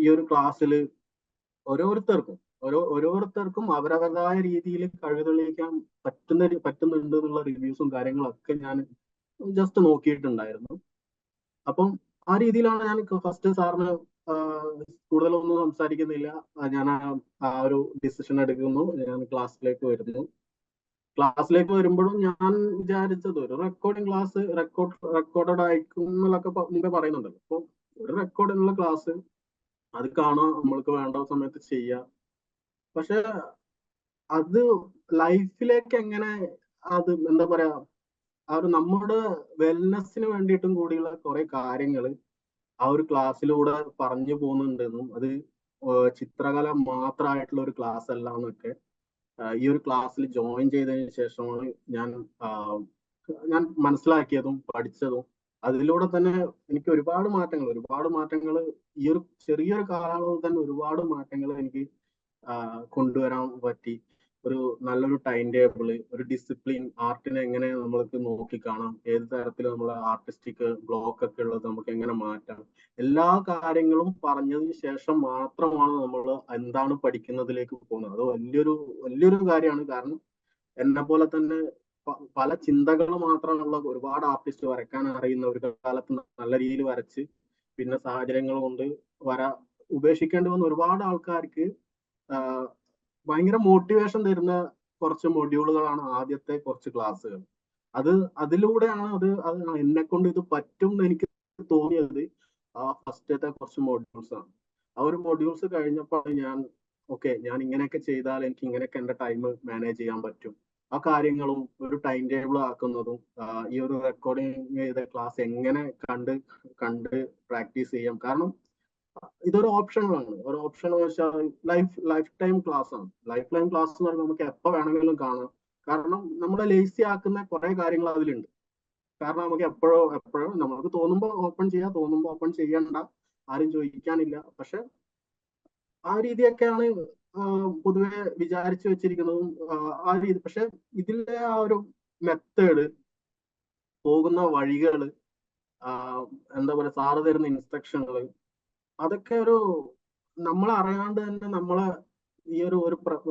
ഈ ഒരു ക്ലാസ്സിൽ ഓരോരുത്തർക്കും അവരവരുടേതായ രീതിയിൽ കഴിവ് തെളിയിക്കാൻ പറ്റുന്നുണ്ട് എന്നുള്ള റിവ്യൂസും കാര്യങ്ങളൊക്കെ ഞാൻ ജസ്റ്റ് നോക്കിയിട്ടുണ്ടായിരുന്നു. അപ്പം ആ രീതിയിലാണ് ഞാൻ ഫസ്റ്റ് സാറിന് കൂടുതലൊന്നും സംസാരിക്കുന്നില്ല. ഞാൻ ആ ഒരു ഡിസിഷൻ എടുക്കുന്നു, ഞാൻ ക്ലാസ്സിലേക്ക് വരുന്നു. ക്ലാസ്സിലേക്ക് വരുമ്പോഴും ഞാൻ വിചാരിച്ചത് ഒരു റെക്കോർഡിംഗ് ക്ലാസ് റെക്കോർഡഡ് ആയിരിക്കും എന്നൊക്കെ മുമ്പേ പറയുന്നുണ്ടല്ലോ. അപ്പോൾ ഒരു റെക്കോർഡിനുള്ള ക്ലാസ് അത് കാണാം, നമ്മൾക്ക് വേണ്ട സമയത്ത് ചെയ്യാം. പക്ഷെ അത് ലൈഫിലേക്ക് എങ്ങനെ, അത് എന്താ പറയാ, ആ ഒരു നമ്മുടെ വെൽനെസ്സിന് വേണ്ടിയിട്ടും കൂടിയുള്ള കുറെ കാര്യങ്ങൾ ആ ഒരു ക്ലാസ്സിലൂടെ പറഞ്ഞു പോകുന്നുണ്ടെന്നും അത് ചിത്രകല മാത്രമായിട്ടുള്ള ഒരു ക്ലാസ് അല്ല എന്നൊക്കെ ഈ ഒരു ക്ലാസ്സിൽ ജോയിൻ ചെയ്തതിന് ശേഷമാണ് ഞാൻ ഞാൻ മനസ്സിലാക്കിയതും പഠിച്ചതും. അതിലൂടെ തന്നെ എനിക്ക് ഒരുപാട് മാറ്റങ്ങൾ ഈ ഒരു ചെറിയൊരു കാലയളവിൽ തന്നെ ഒരുപാട് മാറ്റങ്ങൾ എനിക്ക് കൊണ്ടുവരാൻ പറ്റി. ഒരു നല്ലൊരു ടൈം ടേബിള്, ഒരു ഡിസിപ്ലിൻ, ആർട്ടിനെ എങ്ങനെ നമ്മൾക്ക് നോക്കിക്കാണാം, ഏത് തരത്തിൽ നമ്മൾ ആർട്ടിസ്റ്റിക് ബ്ലോക്ക് ഒക്കെ ഉള്ളത് നമുക്ക് എങ്ങനെ മാറ്റാം, എല്ലാ കാര്യങ്ങളും പറഞ്ഞതിന് ശേഷം മാത്രമാണ് നമ്മൾ എന്താണ് പഠിക്കുന്നതിലേക്ക് പോകുന്നത്. അത് വലിയൊരു കാര്യമാണ്. കാരണം എന്നെ പോലെ തന്നെ പല ചിന്തകൾ മാത്രമുള്ള ഒരുപാട് ആർട്ടിസ്റ്റ്, വരയ്ക്കാൻ അറിയുന്ന, ഒരു കാലത്ത് നല്ല രീതിയിൽ വരച്ച് പിന്നെ സാഹചര്യങ്ങൾ കൊണ്ട് ഉപേക്ഷിക്കേണ്ടി വന്ന ഒരുപാട് ആൾക്കാർക്ക് ഭയങ്കര മോട്ടിവേഷൻ തരുന്ന കുറച്ച് മൊഡ്യൂളുകളാണ് ആദ്യത്തെ കുറച്ച് ക്ലാസ്സുകൾ. അതിലൂടെയാണ് അത് എന്നെ കൊണ്ട് ഇത് പറ്റും എന്ന് എനിക്ക് തോന്നിയത് ആ ഫസ്റ്റത്തെ കുറച്ച് മൊഡ്യൂൾസ് ആണ്. ആ ഒരു മൊഡ്യൂൾസ് കഴിഞ്ഞപ്പോൾ ഞാൻ ഇങ്ങനെയൊക്കെ ചെയ്താൽ എനിക്ക് ഇങ്ങനെയൊക്കെ എന്റെ ടൈം മാനേജ് ചെയ്യാൻ പറ്റും. ആ കാര്യങ്ങളും ഒരു ടൈം ടേബിൾ ആക്കുന്നതും ഈ ഒരു റെക്കോർഡിംഗ് ചെയ്ത ക്ലാസ് എങ്ങനെ കണ്ട് പ്രാക്ടീസ് ചെയ്യാം. കാരണം ഇതൊരു ഓപ്ഷനാണ്. ഒരു ഓപ്ഷൻ വെച്ചാൽ ലൈഫ് ടൈം ക്ലാസ് ആണ്. ലൈഫ് ടൈം ക്ലാസ് എന്ന് പറഞ്ഞാൽ നമുക്ക് എപ്പോൾ വേണമെങ്കിലും കാണാം. കാരണം നമ്മളെ ലേസി ആക്കുന്ന കുറെ കാര്യങ്ങൾ അതിലുണ്ട്. കാരണം നമുക്ക് എപ്പോഴോ നമുക്ക് തോന്നുമ്പോൾ ഓപ്പൺ ചെയ്യാം, തോന്നുമ്പോൾ ഓപ്പൺ ചെയ്യണ്ട, ആരും ചോദിക്കാനില്ല. പക്ഷെ ആ രീതിയൊക്കെയാണ് പൊതുവെ വിചാരിച്ചു വെച്ചിരിക്കുന്നതും ആ രീതി. പക്ഷെ ഇതിലെ ആ ഒരു മെത്തേഡ്, പോകുന്ന വഴികള്, എന്താ പറയുക, സാറ് തരുന്ന ഇൻസ്ട്രക്ഷനുകൾ, അതൊക്കെ നമ്മളറിയാണ്ട് തന്നെ നമ്മളെ ഈ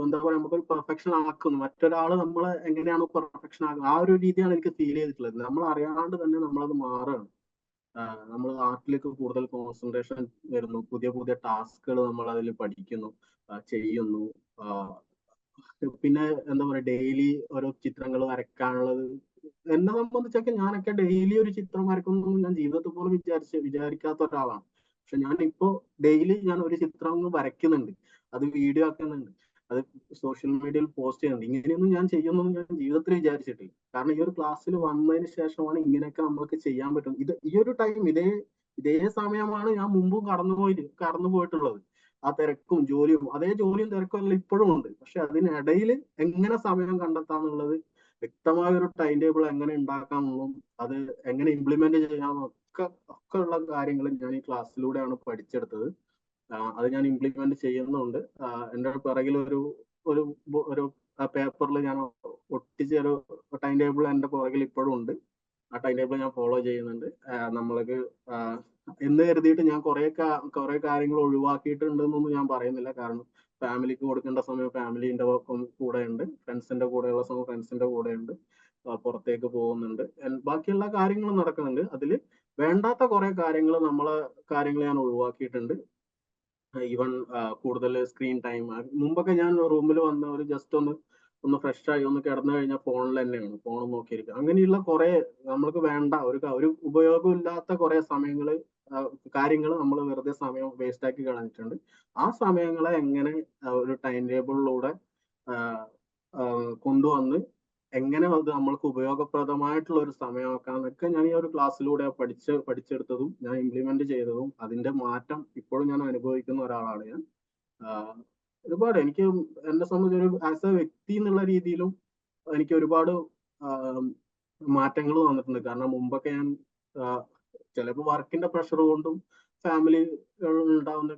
എന്താ പറയാ, നമുക്കൊരു പെർഫെക്ഷൻ ആക്കുന്നു. മറ്റൊരാൾ നമ്മളെ എങ്ങനെയാണ് പെർഫെക്ഷൻ ആക്കുന്നത്, ആ ഒരു രീതിയാണ് എനിക്ക് ഫീൽ ചെയ്തിട്ടുള്ളത്. നമ്മൾ അറിയാണ്ട് തന്നെ നമ്മളത് മാറുകയാണ്. നമ്മൾ ആർട്ടിലേക്ക് കൂടുതൽ കോൺസെൻട്രേഷൻ വരുന്നു, പുതിയ പുതിയ ടാസ്കുകൾ നമ്മൾ അതിൽ പഠിക്കുന്നു, ചെയ്യുന്നു. പിന്നെ എന്താ പറയാ, ഡെയിലി ഓരോ ചിത്രങ്ങൾ വരയ്ക്കാനുള്ളത് എന്നെ സംബന്ധിച്ചൊക്കെ, ഞാനൊക്കെ ഡെയിലി ഒരു ചിത്രം വരക്കുന്നൊന്നും ഞാൻ ജീവിതത്തിൽ പോലും വിചാരിക്കാത്ത ഒരാളാണ്. പക്ഷെ ഞാനിപ്പോ ഡെയിലി ഞാൻ ഒരു ചിത്രം വരയ്ക്കുന്നുണ്ട്, അത് വീഡിയോ ആക്കുന്നുണ്ട്, അത് സോഷ്യൽ മീഡിയയിൽ പോസ്റ്റ് ചെയ്യുന്നുണ്ട്. ഇങ്ങനെയൊന്നും ഞാൻ ചെയ്യുന്നൊന്നും ഞാൻ ജീവിതത്തിൽ വിചാരിച്ചിട്ടില്ല. കാരണം ഈ ഒരു ക്ലാസ്സിൽ വന്നതിന് ശേഷമാണ് ഇങ്ങനെയൊക്കെ നമ്മൾക്ക് ചെയ്യാൻ പറ്റും. ഈ ഒരു ടൈം, ഇതേ സമയമാണ് ഞാൻ മുമ്പും കടന്നു പോയിട്ടുള്ളത്. ആ തിരക്കും ജോലിയും, അതേ ജോലിയും തിരക്കും എല്ലാം ഇപ്പോഴും ഉണ്ട്. പക്ഷെ അതിനിടയിൽ എങ്ങനെ സമയം കണ്ടെത്താന്നുള്ളത്, വ്യക്തമായ ഒരു ടൈം ടേബിൾ എങ്ങനെ ഉണ്ടാക്കാമെന്നും അത് എങ്ങനെ ഇംപ്ലിമെന്റ് ചെയ്യാമെന്നും ഒക്കെ ഉള്ള കാര്യങ്ങൾ ഞാൻ ഈ ക്ലാസ്സിലൂടെയാണ് പഠിച്ചെടുത്തത്. അത് ഞാൻ ഇംപ്ലിമെന്റ് ചെയ്യുന്നുണ്ട്. എൻ്റെ പിറകിൽ ഒരു ഒരു പേപ്പറിൽ ഞാൻ ഒട്ടിച്ച ഒരു ടൈം ടേബിൾ എൻ്റെ പുറകിൽ ഇപ്പോഴും ഉണ്ട്. ആ ടൈം ടേബിൾ ഞാൻ ഫോളോ ചെയ്യുന്നുണ്ട്. നമ്മൾക്ക് എന്ന് കരുതിയിട്ട് ഞാൻ കുറെ കാര്യങ്ങൾ ഒഴിവാക്കിയിട്ടുണ്ടെന്നൊന്നും ഞാൻ പറയുന്നില്ല. കാരണം ഫാമിലിക്ക് കൊടുക്കേണ്ട സമയം ഫാമിലിന്റെ കൂടെ ഉണ്ട്, ഫ്രണ്ട്സിന്റെ കൂടെയുള്ള സമയം ഫ്രണ്ട്സിന്റെ കൂടെ ഉണ്ട്, പുറത്തേക്ക് പോകുന്നുണ്ട്, ബാക്കിയുള്ള കാര്യങ്ങൾ നടക്കുന്നുണ്ട്. അതിൽ വേണ്ടാത്ത കുറെ കാര്യങ്ങൾ ഞാൻ ഒഴിവാക്കിയിട്ടുണ്ട്. ഈവൻ കൂടുതൽ സ്ക്രീൻ ടൈം. മുമ്പൊക്കെ ഞാൻ റൂമിൽ വന്ന ജസ്റ്റ് ഒന്ന് ഫ്രഷ് ആയി ഒന്ന് കിടന്നു കഴിഞ്ഞാൽ ഫോണിൽ തന്നെയാണ്, ഫോൺ നോക്കിയിരിക്കുക. അങ്ങനെയുള്ള കുറെ നമ്മൾക്ക് വേണ്ട ഒരു ഉപയോഗമില്ലാത്ത കുറെ കാര്യങ്ങൾ നമ്മൾ വെറുതെ സമയം വേസ്റ്റ് ആക്കി കളഞ്ഞിട്ടുണ്ട്. ആ സമയങ്ങളെ എങ്ങനെ ഒരു ടൈം ടേബിളിലൂടെ കൊണ്ടുവന്ന് എങ്ങനെ അത് നമ്മൾക്ക് ഉപയോഗപ്രദമായിട്ടുള്ള ഒരു സമയമാക്കാന്നൊക്കെ ഞാൻ ഈ ഒരു ക്ലാസ്സിലൂടെ പഠിച്ചെടുത്തതും ഞാൻ ഇംപ്ലിമെന്റ് ചെയ്തതും അതിന്റെ മാറ്റം ഇപ്പോഴും ഞാൻ അനുഭവിക്കുന്ന ഒരാളാണ് ഞാൻ. ഒരുപാട് എനിക്ക് എന്നെ സംബന്ധിച്ച് ആസ് എ വ്യക്തി എന്നുള്ള രീതിയിലും എനിക്ക് ഒരുപാട് മാറ്റങ്ങൾ വന്നിട്ടുണ്ട്. കാരണം മുമ്പൊക്കെ ഞാൻ ചിലപ്പോൾ വർക്കിന്റെ പ്രഷർ കൊണ്ടും ഫാമിലി ഉണ്ടാവുന്ന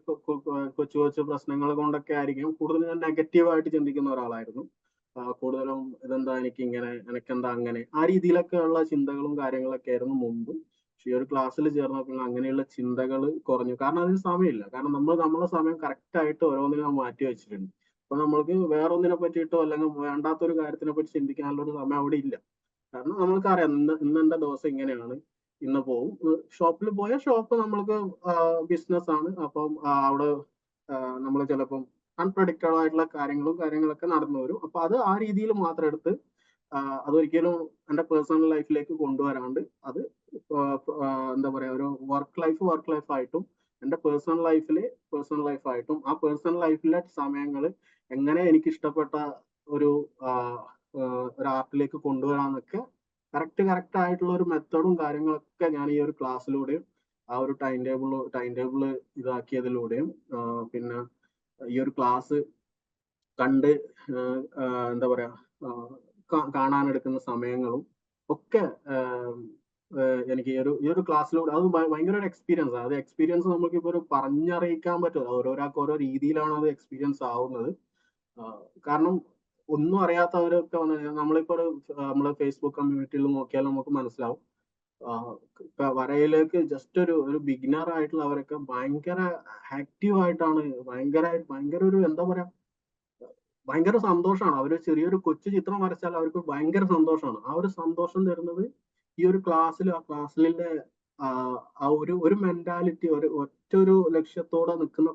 കൊച്ചു പ്രശ്നങ്ങൾ കൊണ്ടൊക്കെ ആയിരിക്കും കൂടുതൽ ഞാൻ നെഗറ്റീവായിട്ട് ചിന്തിക്കുന്ന ഒരാളായിരുന്നു. കൂടുതലും ഇതെന്താ എനിക്കെന്താ അങ്ങനെ, ആ രീതിയിലൊക്കെ ഉള്ള ചിന്തകളും കാര്യങ്ങളൊക്കെ ആയിരുന്നു മുമ്പ്. പക്ഷെ ഈ ഒരു ക്ലാസ്സിൽ ചേർന്നപ്പോൾ അങ്ങനെയുള്ള ചിന്തകൾ കുറഞ്ഞു. കാരണം അതിന് സമയമില്ല. കാരണം നമ്മളെ സമയം കറക്റ്റ് ആയിട്ട് ഓരോന്നിനും മാറ്റി വെച്ചിട്ടുണ്ട്. അപ്പൊ നമ്മൾക്ക് വേറൊന്നിനെ പറ്റിയിട്ടോ അല്ലെങ്കിൽ വേണ്ടാത്തൊരു കാര്യത്തിനെ പറ്റി ചിന്തിക്കാനുള്ള ഒരു സമയം അവിടെ ഇല്ല. കാരണം നമ്മൾക്കറിയാം ഇന്ന് എന്റെ ദിവസം ഇങ്ങനെയാണ്, ഇന്ന് പോവും. ഷോപ്പിൽ പോയാൽ ഷോപ്പ് നമ്മൾക്ക് ബിസിനസ് ആണ്. അപ്പം അവിടെ നമ്മൾ ചിലപ്പം അൺപ്രഡിക്റ്റബിൾ ആയിട്ടുള്ള കാര്യങ്ങളൊക്കെ നടന്നു വരും. അപ്പൊ അത് ആ രീതിയിൽ മാത്രം എടുത്ത് അതൊരിക്കലും എൻ്റെ പേഴ്സണൽ ലൈഫിലേക്ക് കൊണ്ടുവരാണ്ട് അത് എന്താ പറയാ, ഒരു വർക്ക് ലൈഫ് ആയിട്ടും എൻ്റെ പേഴ്സണൽ ലൈഫായിട്ടും ആ പേഴ്സണൽ ലൈഫിലെ സമയങ്ങൾ എങ്ങനെ എനിക്ക് ഇഷ്ടപ്പെട്ട ഒരു ഒരു ആർട്ടിലേക്ക് കൊണ്ടുവരാന്നൊക്കെ കറക്റ്റ് ആയിട്ടുള്ള ഒരു മെത്തഡും കാര്യങ്ങളൊക്കെ ഞാൻ ഈ ഒരു ക്ലാസ്സിലൂടെയും ആ ഒരു ടൈം ടേബിള് ഇതാക്കിയതിലൂടെയും പിന്നെ ഈ ഒരു ക്ലാസ് കണ്ട് എന്താ പറയാ കാണാനെടുക്കുന്ന സമയങ്ങളും ഒക്കെ എനിക്ക് ഈ ഒരു ക്ലാസ്സിലൂടെ അത് ഭയങ്കര ഒരു എക്സ്പീരിയൻസ്. അത് എക്സ്പീരിയൻസ് നമുക്കിപ്പോ ഒരു പറഞ്ഞറിയിക്കാൻ പറ്റും. ഓരോരാൾക്ക് ഓരോ രീതിയിലാണ് അത് എക്സ്പീരിയൻസ് ആവുന്നത്. കാരണം ഒന്നും അറിയാത്തവരൊക്കെ നമ്മളിപ്പോ നമ്മളെ ഫേസ്ബുക്ക് കമ്മ്യൂണിറ്റിയിൽ നോക്കിയാൽ നമുക്ക് മനസ്സിലാവും. വരയിലേക്ക് ജസ്റ്റ് ഒരു ബിഗിനർ ആയിട്ടുള്ളവരൊക്കെ ഭയങ്കര ആക്റ്റീവ് ആയിട്ടാണ്, ഭയങ്കര ഒരു എന്താ പറയാ, ഭയങ്കര സന്തോഷമാണ്. അവർ ചെറിയൊരു കൊച്ചു ചിത്രം വരച്ചാൽ അവർക്ക് ഭയങ്കര സന്തോഷമാണ്. ആ ഒരു സന്തോഷം തരുന്നത് ഈ ഒരു ക്ലാസ്സിലെ ആ ഒരു മെന്റാലിറ്റി, ഒറ്റൊരു ലക്ഷ്യത്തോടെ നിൽക്കുന്ന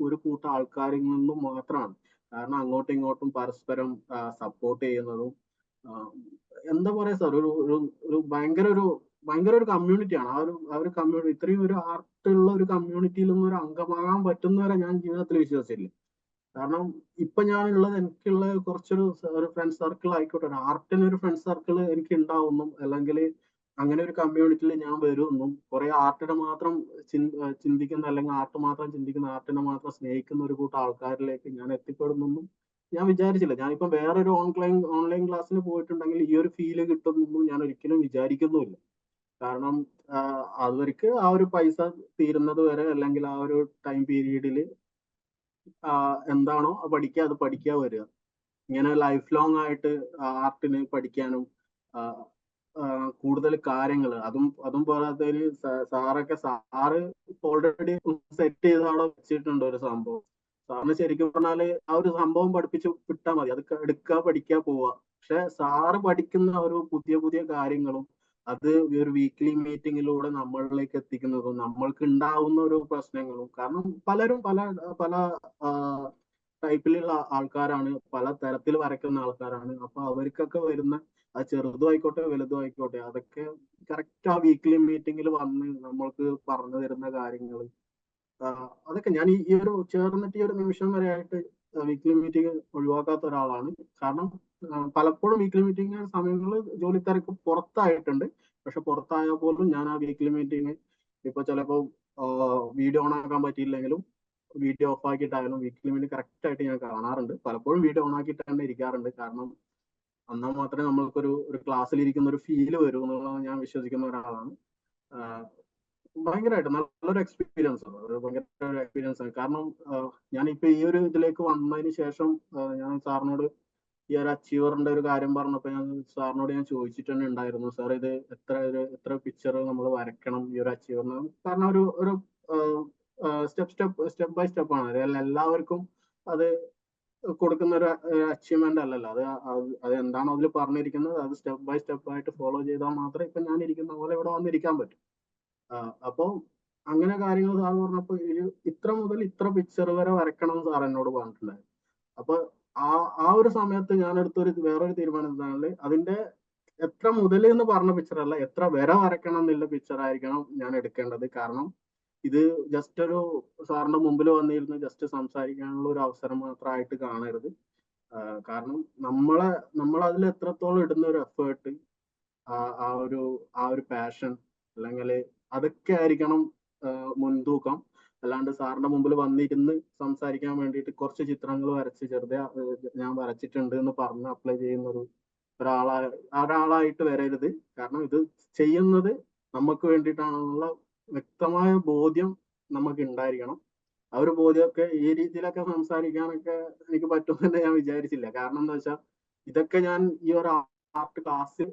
ഒരു കൂട്ടം ആൾക്കാരിൽ നിന്നും മാത്രമാണ്. കാരണം അങ്ങോട്ടും ഇങ്ങോട്ടും പരസ്പരം സപ്പോർട്ട് ചെയ്യുന്നതും എന്താ പറയാ സാർ, ഒരു ഭയങ്കര ഒരു കമ്മ്യൂണിറ്റിയാണ്. ആ ഒരു കമ്മ്യൂണിറ്റി, ഇത്രയും ഒരു ആർട്ടുള്ള ഒരു കമ്മ്യൂണിറ്റിയിൽ നിന്ന് ഒരു അംഗമാകാൻ പറ്റുന്നവരെ ഞാൻ ജീവിതത്തിൽ വിശ്വസിച്ചില്ല. കാരണം ഇപ്പൊ ഞാനുള്ളത്, എനിക്കുള്ള കുറച്ചൊരു ഫ്രണ്ട് സർക്കിൾ ആയിക്കോട്ടെ, ആർട്ടിന് ഒരു ഫ്രണ്ട് സർക്കിൾ എനിക്ക് ഉണ്ടാവുന്നു, അല്ലെങ്കിൽ അങ്ങനെ ഒരു കമ്മ്യൂണിറ്റിയിൽ ഞാൻ വരുമെന്നും കുറെ ആർട്ടിനെ മാത്രം ചിന്തിക്കുന്ന, അല്ലെങ്കിൽ ആർട്ട് മാത്രം ചിന്തിക്കുന്ന, ആർട്ടിനെ മാത്രം സ്നേഹിക്കുന്ന ഒരു കൂട്ടം ആൾക്കാരിലേക്ക് ഞാൻ എത്തിപ്പെടുന്നൊന്നും ഞാൻ വിചാരിച്ചില്ല. ഞാനിപ്പോ വേറൊരു ഓൺലൈൻ ക്ലാസ്സിന് പോയിട്ടുണ്ടെങ്കിൽ ഈ ഒരു ഫീല് കിട്ടുന്നൊന്നും ഞാൻ ഒരിക്കലും വിചാരിക്കുന്നുമില്ല. കാരണം അവർക്ക് ആ ഒരു പൈസ തീരുന്നത് വരെ, അല്ലെങ്കിൽ ആ ഒരു ടൈം പീരീഡിൽ എന്താണോ അത് പഠിക്കുക വരിക. ഇങ്ങനെ ലൈഫ് ലോങ് ആയിട്ട് ആർട്ടിന് പഠിക്കാനും കൂടുതൽ കാര്യങ്ങൾ അതും പോരാത്തതിന് സാറ് ഓൾറെഡി സെറ്റ് ചെയ്ത് അവിടെ വെച്ചിട്ടുണ്ട് ഒരു സംഭവം. സാറിന് ശരിക്കും പറഞ്ഞാല് ആ ഒരു സംഭവം പഠിപ്പിച്ച് വിട്ടാൽ മതി, അത് എടുക്കുക, പഠിക്കുക, പോവുക. പക്ഷെ സാറ് പഠിക്കുന്ന ഒരു പുതിയ കാര്യങ്ങളും അത് ഒരു വീക്ക്ലി മീറ്റിങ്ങിലൂടെ നമ്മളിലേക്ക് എത്തിക്കുന്നതും നമ്മൾക്ക് ഉണ്ടാവുന്ന ഒരു പ്രശ്നങ്ങളും, കാരണം പലരും പല ടൈപ്പിലുള്ള ആൾക്കാരാണ്, പല തരത്തിൽ വരയ്ക്കുന്ന ആൾക്കാരാണ്. അപ്പൊ അവർക്കൊക്കെ വരുന്ന അത് ചെറുതും ആയിക്കോട്ടെ വലുതും ആയിക്കോട്ടെ, അതൊക്കെ കറക്റ്റ് ആ വീക്ക്ലി മീറ്റിങ്ങിൽ വന്ന് നമ്മൾക്ക് പറഞ്ഞു തരുന്ന കാര്യങ്ങൾ, അതൊക്കെ ഞാൻ ഈ ഒരു ചേർന്നിട്ട് ഈ ഒരു നിമിഷം വരെ ആയിട്ട് വീക്ക്ലി മീറ്റിംഗ് ഒഴിവാക്കാത്ത ഒരാളാണ്. കാരണം പലപ്പോഴും വീക്ക്ലി മീറ്റിംഗ് സമയങ്ങളിൽ ജോലി തിരക്ക് പുറത്തായിട്ടുണ്ട്. പക്ഷെ പുറത്തായാൽ പോലും ഞാൻ ആ വീക്ക്ലി മീറ്റിംഗ് ഇപ്പൊ ചിലപ്പോൾ വീഡിയോ ഓൺ ആക്കാൻ പറ്റിയില്ലെങ്കിലും വീഡിയോ ഓഫ് ആക്കിയിട്ടായാലും വീക്ക്ലി മീറ്റിംഗ് കറക്റ്റ് ആയിട്ട് ഞാൻ കാണാറുണ്ട്. പലപ്പോഴും വീഡിയോ ഓൺ ആക്കിയിട്ട് തന്നെ ഇരിക്കാറുണ്ട്. കാരണം എന്നാൽ മാത്രമേ നമ്മൾക്കൊരു ക്ലാസ്സിൽ ഇരിക്കുന്ന ഒരു ഫീല് വരൂ എന്നുള്ളത് ഞാൻ വിശ്വസിക്കുന്ന ഒരാളാണ്. ഭയങ്കരമായിട്ട് നല്ലൊരു എക്സ്പീരിയൻസ് ആണ്, ഭയങ്കര എക്സ്പീരിയൻസ് ആണ്. കാരണം ഞാനിപ്പോ ഈ ഒരു ഇതിലേക്ക് വന്നതിന് ശേഷം ഞാൻ സാറിനോട് ഈ ഒരു അച്ചീവറിന്റെ ഒരു കാര്യം പറഞ്ഞപ്പോൾ സാറിനോട് ഞാൻ ചോദിച്ചിട്ട് തന്നെ ഉണ്ടായിരുന്നു, സാർ ഇത് എത്ര പിക്ചർ നമ്മൾ വരയ്ക്കണം ഈ ഒരു അച്ചീവറിന്. കാരണം ഒരു സ്റ്റെപ്പ് ബൈ സ്റ്റെപ്പ് ആണ്. എല്ലാവർക്കും അത് കൊടുക്കുന്ന ഒരു അച്ചീവ്മെന്റ് അല്ലല്ലോ. അത് എന്താണോ അതിൽ പറഞ്ഞിരിക്കുന്നത് അത് സ്റ്റെപ്പ് ബൈ സ്റ്റെപ്പ് ആയിട്ട് ഫോളോ ചെയ്താൽ മാത്രമേ ഇപ്പൊ ഞാൻ ഇരിക്കുന്ന പോലെ ഇവിടെ വന്നിരിക്കാൻ പറ്റും. അപ്പൊ അങ്ങനെ കാര്യങ്ങൾ സാർ പറഞ്ഞപ്പോ ഇത്ര മുതൽ ഇത്ര പിക്ചർ വരെ വരയ്ക്കണം എന്ന് സാർ എന്നോട് പറഞ്ഞിട്ടുണ്ടായിരുന്നു. അപ്പൊ ആ ഒരു സമയത്ത് ഞാൻ വേറൊരു തീരുമാനം എന്താണ്, അതിന്റെ എത്ര മുതൽ എന്ന് പറഞ്ഞ പിക്ചർ അല്ല, എത്ര വരെ വരയ്ക്കണം എന്നുള്ള പിക്ചർ ആയിരിക്കണം ഞാൻ എടുക്കേണ്ടത്. കാരണം ഇത് ജസ്റ്റ് ഒരു സാറിന്റെ മുമ്പിൽ വന്നിരുന്ന് ജസ്റ്റ് സംസാരിക്കാനുള്ള ഒരു അവസരം മാത്രമായിട്ട് കാണരുത്. കാരണം നമ്മൾ അതിൽ എത്രത്തോളം ഇടുന്ന ഒരു എഫേർട്ട്, ആ ഒരു പാഷൻ, അല്ലെങ്കിൽ അതൊക്കെ ആയിരിക്കണം മുൻതൂക്കം. അല്ലാണ്ട് സാറിന്റെ മുമ്പിൽ വന്നിരുന്ന് സംസാരിക്കാൻ വേണ്ടിയിട്ട് കുറച്ച് ചിത്രങ്ങൾ വരച്ച് ചെറുതെ ഞാൻ വരച്ചിട്ടുണ്ട് എന്ന് പറഞ്ഞ് അപ്ലൈ ചെയ്യുന്ന ഒരാളായിട്ട് വരരുത്. കാരണം ഇത് ചെയ്യുന്നത് നമുക്ക് വേണ്ടിയിട്ടാണെന്നുള്ള വ്യക്തമായ ബോധ്യം നമുക്ക് ഉണ്ടായിരിക്കണം. ആ ഒരു ബോധ്യമൊക്കെ ഈ രീതിയിലൊക്കെ സംസാരിക്കാനൊക്കെ എനിക്ക് പറ്റുമെന്ന് ഞാൻ വിചാരിച്ചില്ല. കാരണം എന്താ വെച്ചാൽ ഇതൊക്കെ ഞാൻ ഈ ഒരു ആർട്ട് ക്ലാസ്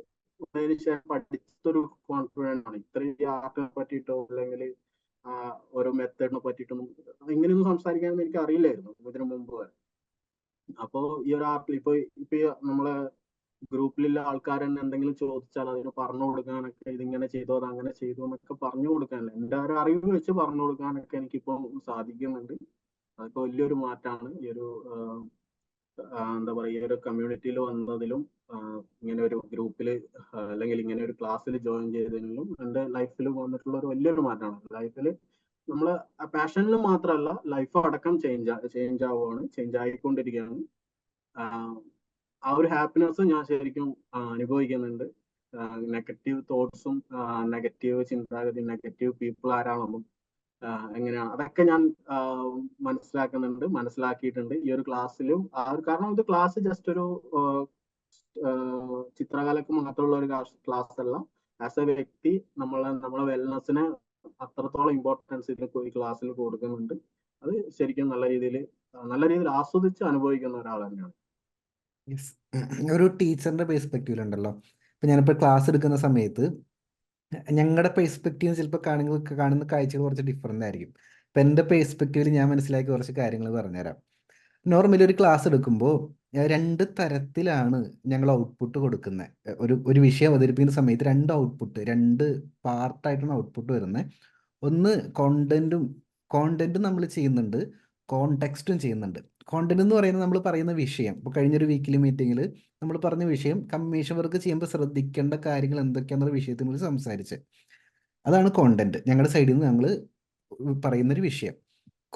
പഠിച്ചൊരു കോൺഫിഡൻസ് ആണ്. ഇത്രയും ആർട്ടിനെ പറ്റിയിട്ടോ അല്ലെങ്കിൽ ഓരോ മെത്തേഡിനെ പറ്റിയിട്ടൊന്നും ഇങ്ങനെയൊന്നും സംസാരിക്കാനൊന്നും എനിക്ക് അറിയില്ലായിരുന്നു ഇതിനു മുമ്പ് വരെ. അപ്പോ ഈ ഒരു ആർട്ടിൽ ഇപ്പൊ നമ്മളെ ഗ്രൂപ്പിലുള്ള ആൾക്കാർ തന്നെ എന്തെങ്കിലും ചോദിച്ചാൽ അതിന് പറഞ്ഞു കൊടുക്കാനൊക്കെ, ഇതിങ്ങനെ ചെയ്തോ അത് അങ്ങനെ ചെയ്തു എന്നൊക്കെ പറഞ്ഞു കൊടുക്കാനല്ല, എൻ്റെ ഒരു അറിവ് വെച്ച് പറഞ്ഞു കൊടുക്കാനൊക്കെ എനിക്കിപ്പം സാധിക്കുന്നുണ്ട്. അതൊക്കെ വലിയൊരു മാറ്റമാണ് ഈ ഒരു എന്താ പറയുക, ഈ ഒരു കമ്മ്യൂണിറ്റിയിൽ വന്നതിലും ഇങ്ങനെ ഒരു ഗ്രൂപ്പിൽ അല്ലെങ്കിൽ ഇങ്ങനെ ഒരു ക്ലാസ്സിൽ ജോയിൻ ചെയ്തതിലും എൻ്റെ ലൈഫിൽ വന്നിട്ടുള്ള ഒരു വലിയൊരു മാറ്റമാണ്. ലൈഫിൽ നമ്മൾ പാഷനിൽ മാത്രമല്ല, ലൈഫ് അടക്കം ചേഞ്ച് ആവുകയാണ്, ചേഞ്ച് ആയിക്കൊണ്ടിരിക്കുകയാണ്. ആ ഒരു ഹാപ്പിനെസ് ഞാൻ ശരിക്കും അനുഭവിക്കുന്നുണ്ട്. നെഗറ്റീവ് തോട്ട്സും നെഗറ്റീവ് ചിന്താഗതി, നെഗറ്റീവ് പീപ്പിൾ ആരാണെന്നും എങ്ങനെയാണ്, അതൊക്കെ ഞാൻ മനസ്സിലാക്കിയിട്ടുണ്ട് ഈ ഒരു ക്ലാസ്സിലും. കാരണം ഇത് ക്ലാസ് ജസ്റ്റ് ഒരു ചിത്രകലക്ക് മാത്രമുള്ള ഒരു ക്ലാസ് അല്ല. ആസ് എ വ്യക്തി നമ്മളെ വെൽനെസ്സിന് അത്രത്തോളം ഇമ്പോർട്ടൻസ് ഇതിൽ ഈ ക്ലാസ്സിൽ കൊടുക്കുന്നുണ്ട്. അത് ശരിക്കും നല്ല രീതിയിൽ ആസ്വദിച്ച് അനുഭവിക്കുന്ന ഒരാൾ തന്നെയാണ്. ഒരു ടീച്ചറിന്റെ പെർസ്പെക്റ്റീവിൽ ഉണ്ടല്ലോ, ഇപ്പൊ ഞാനിപ്പോൾ ക്ലാസ് എടുക്കുന്ന സമയത്ത് ഞങ്ങളുടെ പെർസ്പെക്റ്റീവ് ചിലപ്പോൾ കാണുന്ന കാഴ്ചകൾ കുറച്ച് ഡിഫറെൻ്റ് ആയിരിക്കും. ഇപ്പം എൻ്റെ പെർസ്പെക്റ്റീവിൽ ഞാൻ മനസ്സിലാക്കിയ കുറച്ച് കാര്യങ്ങൾ പറഞ്ഞുതരാം. നോർമലി ഒരു ക്ലാസ് എടുക്കുമ്പോൾ രണ്ട് തരത്തിലാണ് ഞങ്ങൾ ഔട്ട്പുട്ട് കൊടുക്കുന്നത്. ഒരു വിഷയം അവതരിപ്പിക്കുന്ന സമയത്ത് രണ്ട് പാർട്ടായിട്ടാണ് ഔട്ട്പുട്ട് വരുന്നത്. ഒന്ന് കോണ്ടന്റും നമ്മൾ ചെയ്യുന്നുണ്ട്, കോണ്ടെക്സ്റ്റും ചെയ്യുന്നുണ്ട്. കോണ്ടന്റ് എന്ന് പറയുന്നത് നമ്മൾ പറയുന്ന വിഷയം. ഇപ്പോൾ കഴിഞ്ഞൊരു വീക്കിലി മീറ്റിങ്ങിൽ നമ്മൾ പറഞ്ഞ വിഷയം കമ്മീഷൻ വർക്ക് ചെയ്യുമ്പോൾ ശ്രദ്ധിക്കേണ്ട കാര്യങ്ങൾ എന്തൊക്കെയാണെന്നുള്ള വിഷയത്തെ കുറിച്ച് സംസാരിച്ച്, അതാണ് കോണ്ടന്റ്. ഞങ്ങളുടെ സൈഡിൽ നിന്ന് ഞങ്ങൾ പറയുന്നൊരു വിഷയം.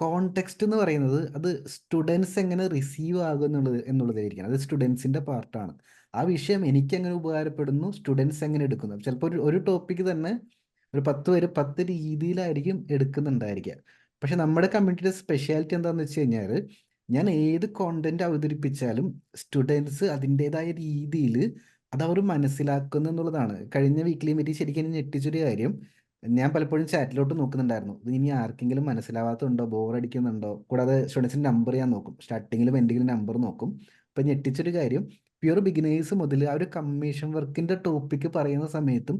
കോണ്ടെക്സ്റ്റ് എന്ന് പറയുന്നത് അത് സ്റ്റുഡൻസ് എങ്ങനെ റിസീവ് ആകും എന്നുള്ളതായിരിക്കണം. അത് സ്റ്റുഡൻസിൻ്റെ പാർട്ടാണ്. ആ വിഷയം എനിക്ക് എങ്ങനെ ഉപകാരപ്പെടുന്നു, സ്റ്റുഡൻസ് എങ്ങനെ എടുക്കുന്നു. ചിലപ്പോൾ ഒരു ടോപ്പിക്ക് തന്നെ ഒരു 10 പേര് 10 രീതിയിലായിരിക്കും എടുക്കുന്നുണ്ടായിരിക്കുക. പക്ഷെ നമ്മുടെ കമ്മ്യൂണിറ്റിയുടെ സ്പെഷ്യാലിറ്റി എന്താണെന്ന് വെച്ച് കഴിഞ്ഞാൽ, ഞാൻ ഏത് കോണ്ടന്റ് അവതരിപ്പിച്ചാലും സ്റ്റുഡൻസ് അതിൻ്റെതായ രീതിയിൽ അതവർ മനസ്സിലാക്കുന്നു എന്നുള്ളതാണ്. കഴിഞ്ഞ വീക്കിലി മീറ്റിംഗ് ശരിക്കും എന്നെ ഞെട്ടിച്ചൊരു കാര്യം, ഞാൻ പലപ്പോഴും ചാറ്റിലോട്ട് നോക്കുന്നുണ്ടായിരുന്നു, ഇത് ഇനി ആർക്കെങ്കിലും മനസ്സിലാവാത്തതുണ്ടോ, ബോറടിക്കുന്നുണ്ടോ. കൂടാതെ സ്റ്റുഡൻസിൻ്റെ നമ്പർ ഞാൻ നോക്കും, സ്റ്റാർട്ടിങ്ങിലും എന്തെങ്കിലും നമ്പർ നോക്കും. അപ്പം ഞെട്ടിച്ചൊരു കാര്യം, പ്യുവർ ബിഗിനേഴ്സ് മുതൽ ആ ഒരു കമ്മീഷൻ വർക്കിൻ്റെ ടോപ്പിക്ക് പറയുന്ന സമയത്തും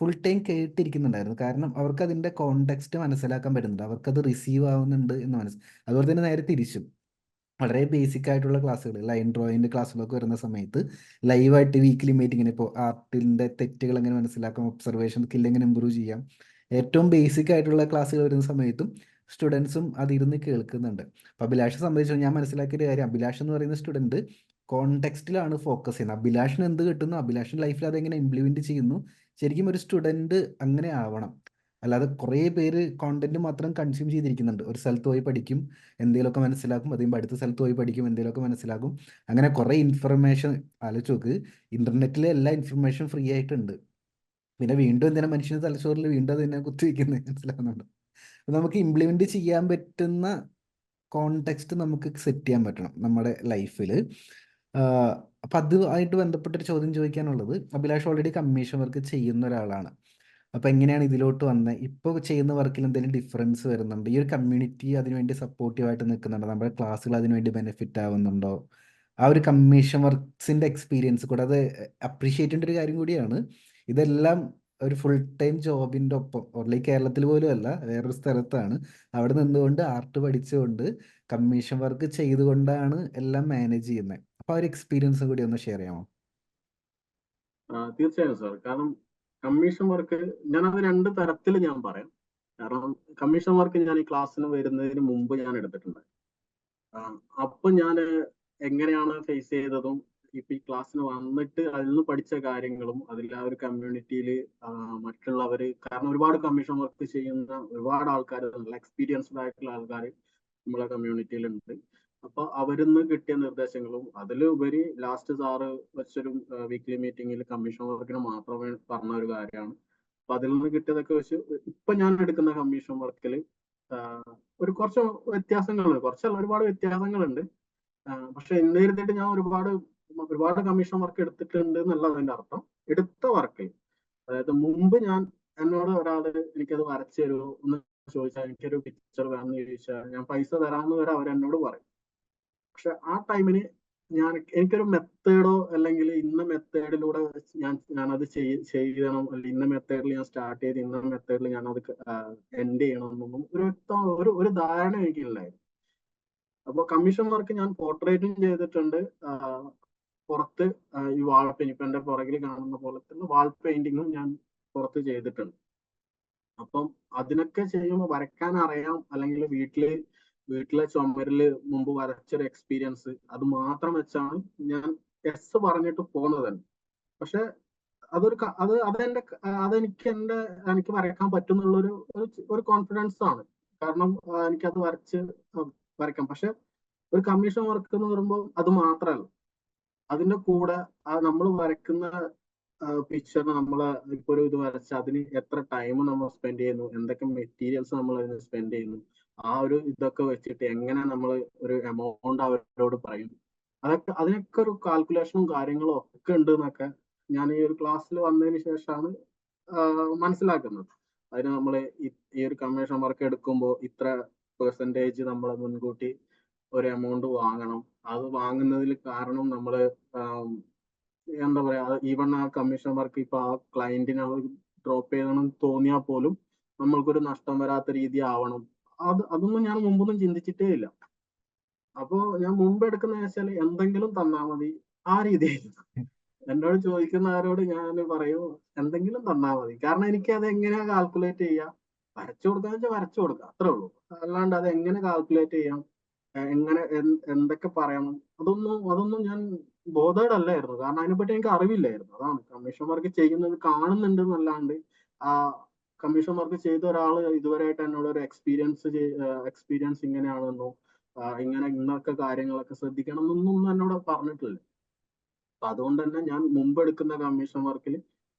ഫുൾ ടൈം കേട്ടിരിക്കുന്നുണ്ടായിരുന്നു. കാരണം അവർക്ക് അതിൻ്റെ കോണ്ടെക്സ്റ്റ് മനസ്സിലാക്കാൻ പറ്റുന്നുണ്ട്, അവർക്കത് റിസീവ് ആവുന്നുണ്ട് എന്ന് അതുപോലെ തന്നെ നേരെ തിരിച്ചും വളരെ ബേസിക് ആയിട്ടുള്ള ക്ലാസ്സുകൾ, ലൈൻ ഡ്രോയിൻ്റെ ക്ലാസ്സുകളൊക്കെ വരുന്ന സമയത്ത് ലൈവായിട്ട് വീക്കിലി മീറ്റിങ്ങിന് ഇപ്പോൾ ആർട്ടിൻ്റെ തെറ്റുകൾ എങ്ങനെ മനസ്സിലാക്കാം, ഒബ്സർവേഷൻ സ്കിൽ എങ്ങനെ ഇമ്പ്രൂവ് ചെയ്യാം, ഏറ്റവും ബേസിക് ആയിട്ടുള്ള ക്ലാസ്സുകൾ വരുന്ന സമയത്തും സ്റ്റുഡൻസും അതിരുന്ന് കേൾക്കുന്നുണ്ട്. അപ്പോൾ അഭിലാഷെ സംബന്ധിച്ച് ഞാൻ മനസ്സിലാക്കിയ ഒരു കാര്യം, അഭിലാഷ് എന്ന് പറയുന്ന സ്റ്റുഡൻറ്റ് കോണ്ടെക്സ്റ്റിലാണ് ഫോക്കസ് ചെയ്യുന്നത്. അഭിലാഷിന് എന്ത് കിട്ടുന്നു, അഭിലാഷിൻ്റെ ലൈഫിൽ അതെങ്ങനെ ഇംപ്ലിമെൻറ്റ് ചെയ്യുന്നു. ശരിക്കും ഒരു സ്റ്റുഡൻറ്റ് അങ്ങനെ ആവണം. അല്ലാതെ കുറേ പേര് കോണ്ടന്റ് മാത്രം കൺസ്യൂം ചെയ്തിരിക്കുന്നുണ്ട്. ഒരു സ്ഥലത്ത് പോയി പഠിക്കും, എന്തെങ്കിലുമൊക്കെ മനസ്സിലാക്കും, അതുമ്പോൾ അടുത്ത സ്ഥലത്ത് പോയി പഠിക്കും, എന്തെങ്കിലുമൊക്കെ മനസ്സിലാക്കും. അങ്ങനെ കുറേ ഇൻഫർമേഷൻ ആലോചിച്ച് നോക്ക്, ഇൻ്റർനെറ്റിലെ എല്ലാ ഇൻഫർമേഷൻ ഫ്രീ ആയിട്ടുണ്ട്. പിന്നെ വീണ്ടും എന്തിനാ മനുഷ്യന് തലച്ചോറിൽ വീണ്ടും അത് തന്നെ കുത്തിവെക്കുന്നത്, മനസ്സിലാകുന്നുണ്ട്. അപ്പം നമുക്ക് ഇംപ്ലിമെൻറ്റ് ചെയ്യാൻ പറ്റുന്ന കോണ്ടെക്സ്റ്റ് നമുക്ക് സെറ്റ് ചെയ്യാൻ പറ്റണം നമ്മുടെ ലൈഫിൽ. അപ്പം അതുമായിട്ട് ബന്ധപ്പെട്ടൊരു ചോദ്യം ചോദിക്കാനുള്ളത്, അഭിലാഷ് ഓൾറെഡി കമ്മീഷൻ വർക്ക് ചെയ്യുന്ന ഒരാളാണ്. അപ്പോൾ എങ്ങനെയാണ് ഇതിലോട്ട് വന്നത്? ഇപ്പോൾ ചെയ്യുന്ന വർക്കിൽ എന്തെങ്കിലും ഡിഫറൻസ് വരുന്നുണ്ട്? ഈ ഒരു കമ്മ്യൂണിറ്റി അതിനുവേണ്ടി സപ്പോർട്ടീവായിട്ട് നിൽക്കുന്നുണ്ടോ? നമ്മുടെ ക്ലാസ്സുകൾ അതിനുവേണ്ടി ബെനിഫിറ്റ് ആവുന്നുണ്ടോ? ആ ഒരു കമ്മീഷൻ വർക്ക്സിൻ്റെ എക്സ്പീരിയൻസ് കൂടാതെ അപ്രീഷിയേറ്റ് ചെയ്യേണ്ട ഒരു കാര്യം കൂടിയാണ്, ഇതെല്ലാം ഒരു ഫുൾ ടൈം ജോബിൻ്റെ ഒപ്പം, ഓൺലി കേരളത്തിൽ പോലും അല്ല, വേറൊരു സ്ഥലത്താണ്. അവിടെ നിന്നുകൊണ്ട് ആർട്ട് പഠിച്ചുകൊണ്ട് കമ്മീഷൻ വർക്ക് ചെയ്തുകൊണ്ടാണ് എല്ലാം മാനേജ് ചെയ്യുന്നത്. അപ്പോൾ ആ ഒരു എക്സ്പീരിയൻസ് കൂടി ഒന്ന് ഷെയർ ചെയ്യാമോ? തീർച്ചയായും സാർ. കാരണം കമ്മീഷൻ വർക്ക് ഞാനത് രണ്ട് തരത്തിൽ ഞാൻ പറയാം. കാരണം കമ്മീഷൻ വർക്ക് ഞാൻ ഈ ക്ലാസ്സിന് വരുന്നതിന് മുമ്പ് ഞാൻ എടുത്തിട്ടുണ്ട്. അപ്പൊ ഞാൻ എങ്ങനെയാണ് ഫേസ് ചെയ്തതും ഇപ്പൊ ഈ ക്ലാസ്സിന് വന്നിട്ട് അതിൽ നിന്ന് പഠിച്ച കാര്യങ്ങളും അതിൽ ആ ഒരു കമ്മ്യൂണിറ്റിയിൽ മറ്റുള്ളവര്, കാരണം ഒരുപാട് കമ്മീഷൻ വർക്ക് ചെയ്യുന്ന ഒരുപാട് ആൾക്കാർ, നല്ല എക്സ്പീരിയൻസ്ഡ് ആയിട്ടുള്ള ആൾക്കാർ നമ്മളെ കമ്മ്യൂണിറ്റിയിലുണ്ട്. അപ്പൊ അവരിന്ന് കിട്ടിയ നിർദ്ദേശങ്ങളും അതിലുപരി ലാസ്റ്റ് സാറ് വെച്ചൊരു വീക്ക്ലി മീറ്റിംഗിൽ കമ്മീഷൻ വർക്കിന് മാത്രമേ പറഞ്ഞ ഒരു കാര്യമാണ്. അപ്പൊ അതിൽ നിന്ന് കിട്ടിയതൊക്കെ വെച്ച് ഇപ്പൊ ഞാൻ എടുക്കുന്ന കമ്മീഷൻ വർക്കിൽ ഒരു കുറച്ച് വ്യത്യാസങ്ങളുണ്ട്, കുറച്ചല്ല ഒരുപാട് വ്യത്യാസങ്ങളുണ്ട്. പക്ഷെ എന്നിരുന്നിട്ട് ഞാൻ ഒരുപാട് കമ്മീഷൻ വർക്ക് എടുത്തിട്ടുണ്ട് എന്നല്ല അതിന്റെ അർത്ഥം. എടുത്ത വർക്ക്, അതായത് മുമ്പ് എന്നോട് ഒരാള് എനിക്കത് വരച്ചു തരുമോ എന്ന് ചോദിച്ചാൽ, എനിക്കൊരു പിക്ചർ വേണമെന്ന് ചോദിച്ചാൽ ഞാൻ പൈസ തരാമെന്ന് വരെ അവരെന്നോട് പറയും. പക്ഷെ ആ ടൈമിന് എനിക്കൊരു മെത്തേഡോ അല്ലെങ്കിൽ ഇന്ന മെത്തേഡിലൂടെ ഞാനത് ചെയ്യണം, അല്ലെങ്കിൽ ഇന്ന മെത്തേഡിൽ ഞാൻ സ്റ്റാർട്ട് ചെയ്ത് ഇന്ന മെത്തേഡിൽ ഞാൻ അത് എൻഡ് ചെയ്യണം എന്നൊന്നും ഒരു ധാരണ എനിക്കില്ലായിരുന്നു. അപ്പോൾ കമ്മീഷൻ വർക്ക് ഞാൻ പോർട്രേറ്റും ചെയ്തിട്ടുണ്ട്, പുറത്ത് ഈ വാൾ പെയിന്റ് ഇപ്പൊ എന്റെ പുറകിൽ കാണുന്ന പോലെ തന്നെ വാൾ പെയിന്റിങ്ങും ഞാൻ പുറത്ത് ചെയ്തിട്ടുണ്ട്. അപ്പം അതിനൊക്കെ ചെയ്യുമ്പോൾ വരയ്ക്കാൻ അറിയാം, അല്ലെങ്കിൽ വീട്ടിലെ ചുമരില് മുമ്പ് വരച്ചൊരു എക്സ്പീരിയൻസ് അത് മാത്രം വെച്ചാണ് ഞാൻ എസ് പറഞ്ഞിട്ട് പോകുന്നത് തന്നെ. പക്ഷെ എനിക്ക് വരയ്ക്കാൻ പറ്റുന്നുള്ളൊരു ഒരു കോൺഫിഡൻസ് ആണ്. കാരണം എനിക്കത് വരയ്ക്കാം. പക്ഷെ ഒരു കമ്മീഷൻ വർക്ക് എന്ന് പറയുമ്പോൾ അത് മാത്രമല്ല, അതിന്റെ കൂടെ നമ്മൾ വരയ്ക്കുന്ന പിക്ചറിന് നമ്മള് ഇപ്പൊ ഒരു ഇത് വരച്ച് അതിന് എത്ര ടൈം നമ്മൾ സ്പെൻഡ് ചെയ്യുന്നു, എന്തൊക്കെ മെറ്റീരിയൽസ് നമ്മൾ അതിന് സ്പെൻഡ് ചെയ്യുന്നു, ആ ഒരു ഇതൊക്കെ വെച്ചിട്ട് എങ്ങനെ നമ്മൾ ഒരു എമൗണ്ട് അവരോട് പറയും, അതിനൊക്കെ ഒരു കാൽക്കുലേഷനും കാര്യങ്ങളും ഒക്കെ ഉണ്ട് എന്നൊക്കെ ഞാൻ ഈ ഒരു ക്ലാസ്സിൽ വന്നതിന് ശേഷമാണ് മനസ്സിലാക്കുന്നത്. അതിന് നമ്മൾ ഈ ഒരു കമ്മീഷൻ വർക്ക് എടുക്കുമ്പോൾ ഇത്ര പെർസെൻറ്റേജ് നമ്മൾ മുൻകൂട്ടി ഒരു എമൗണ്ട് വാങ്ങണം. അത് വാങ്ങുന്നതിൽ കാരണം നമ്മൾ എന്താ പറയാ, ഈവൺ ആ കമ്മീഷൻ വർക്ക് ഇപ്പൊ ആ ക്ലയന്റിന് ഡ്രോപ്പ് ചെയ്യണമെന്ന് തോന്നിയാൽ പോലും നമ്മൾക്കൊരു നഷ്ടം വരാത്ത രീതി ആവണം. അതൊന്നും ഞാൻ മുമ്പൊന്നും ചിന്തിച്ചിട്ടേ ഇല്ല. അപ്പോ ഞാൻ മുമ്പ് എടുക്കുന്ന വെച്ചാൽ എന്തെങ്കിലും തന്നാൽ മതി, ആ രീതിയിൽ എന്നോട് ചോദിക്കുന്നവരോട് ഞാൻ പറയും എന്തെങ്കിലും തന്നാൽ മതി. കാരണം എനിക്ക് അത് എങ്ങനെ കാൽക്കുലേറ്റ് ചെയ്യാം, വരച്ചു കൊടുക്കാന്ന് വെച്ചാൽ വരച്ചു കൊടുക്കാം, അത്രേ ഉള്ളൂ. അല്ലാണ്ട് അത് എങ്ങനെ കാൽക്കുലേറ്റ് ചെയ്യാം, എങ്ങനെ എന്തൊക്കെ പറയണം, അതൊന്നും ഞാൻ ബോധേഡ് അല്ലായിരുന്നു. കാരണം അതിനെപ്പറ്റി എനിക്ക് അറിവില്ലായിരുന്നു. അതാണ് കമ്മീഷൻ വർക്ക് ചെയ്യുന്നത് കാണുന്നുണ്ട് എന്നല്ലാണ്ട് ആ കമ്മീഷൻ വർക്ക് ചെയ്ത ഒരാൾ ഇതുവരെയായിട്ട് എന്നോട് ഒരു എക്സ്പീരിയൻസ് ഇങ്ങനെയാണെന്നോ ഇന്നൊക്കെ കാര്യങ്ങളൊക്കെ ശ്രദ്ധിക്കണം എന്നൊന്നും എന്നോട് പറഞ്ഞിട്ടില്ല. അപ്പൊ അതുകൊണ്ട് തന്നെ ഞാൻ മുമ്പ് എടുക്കുന്ന കമ്മീഷൻ വർക്കിൽ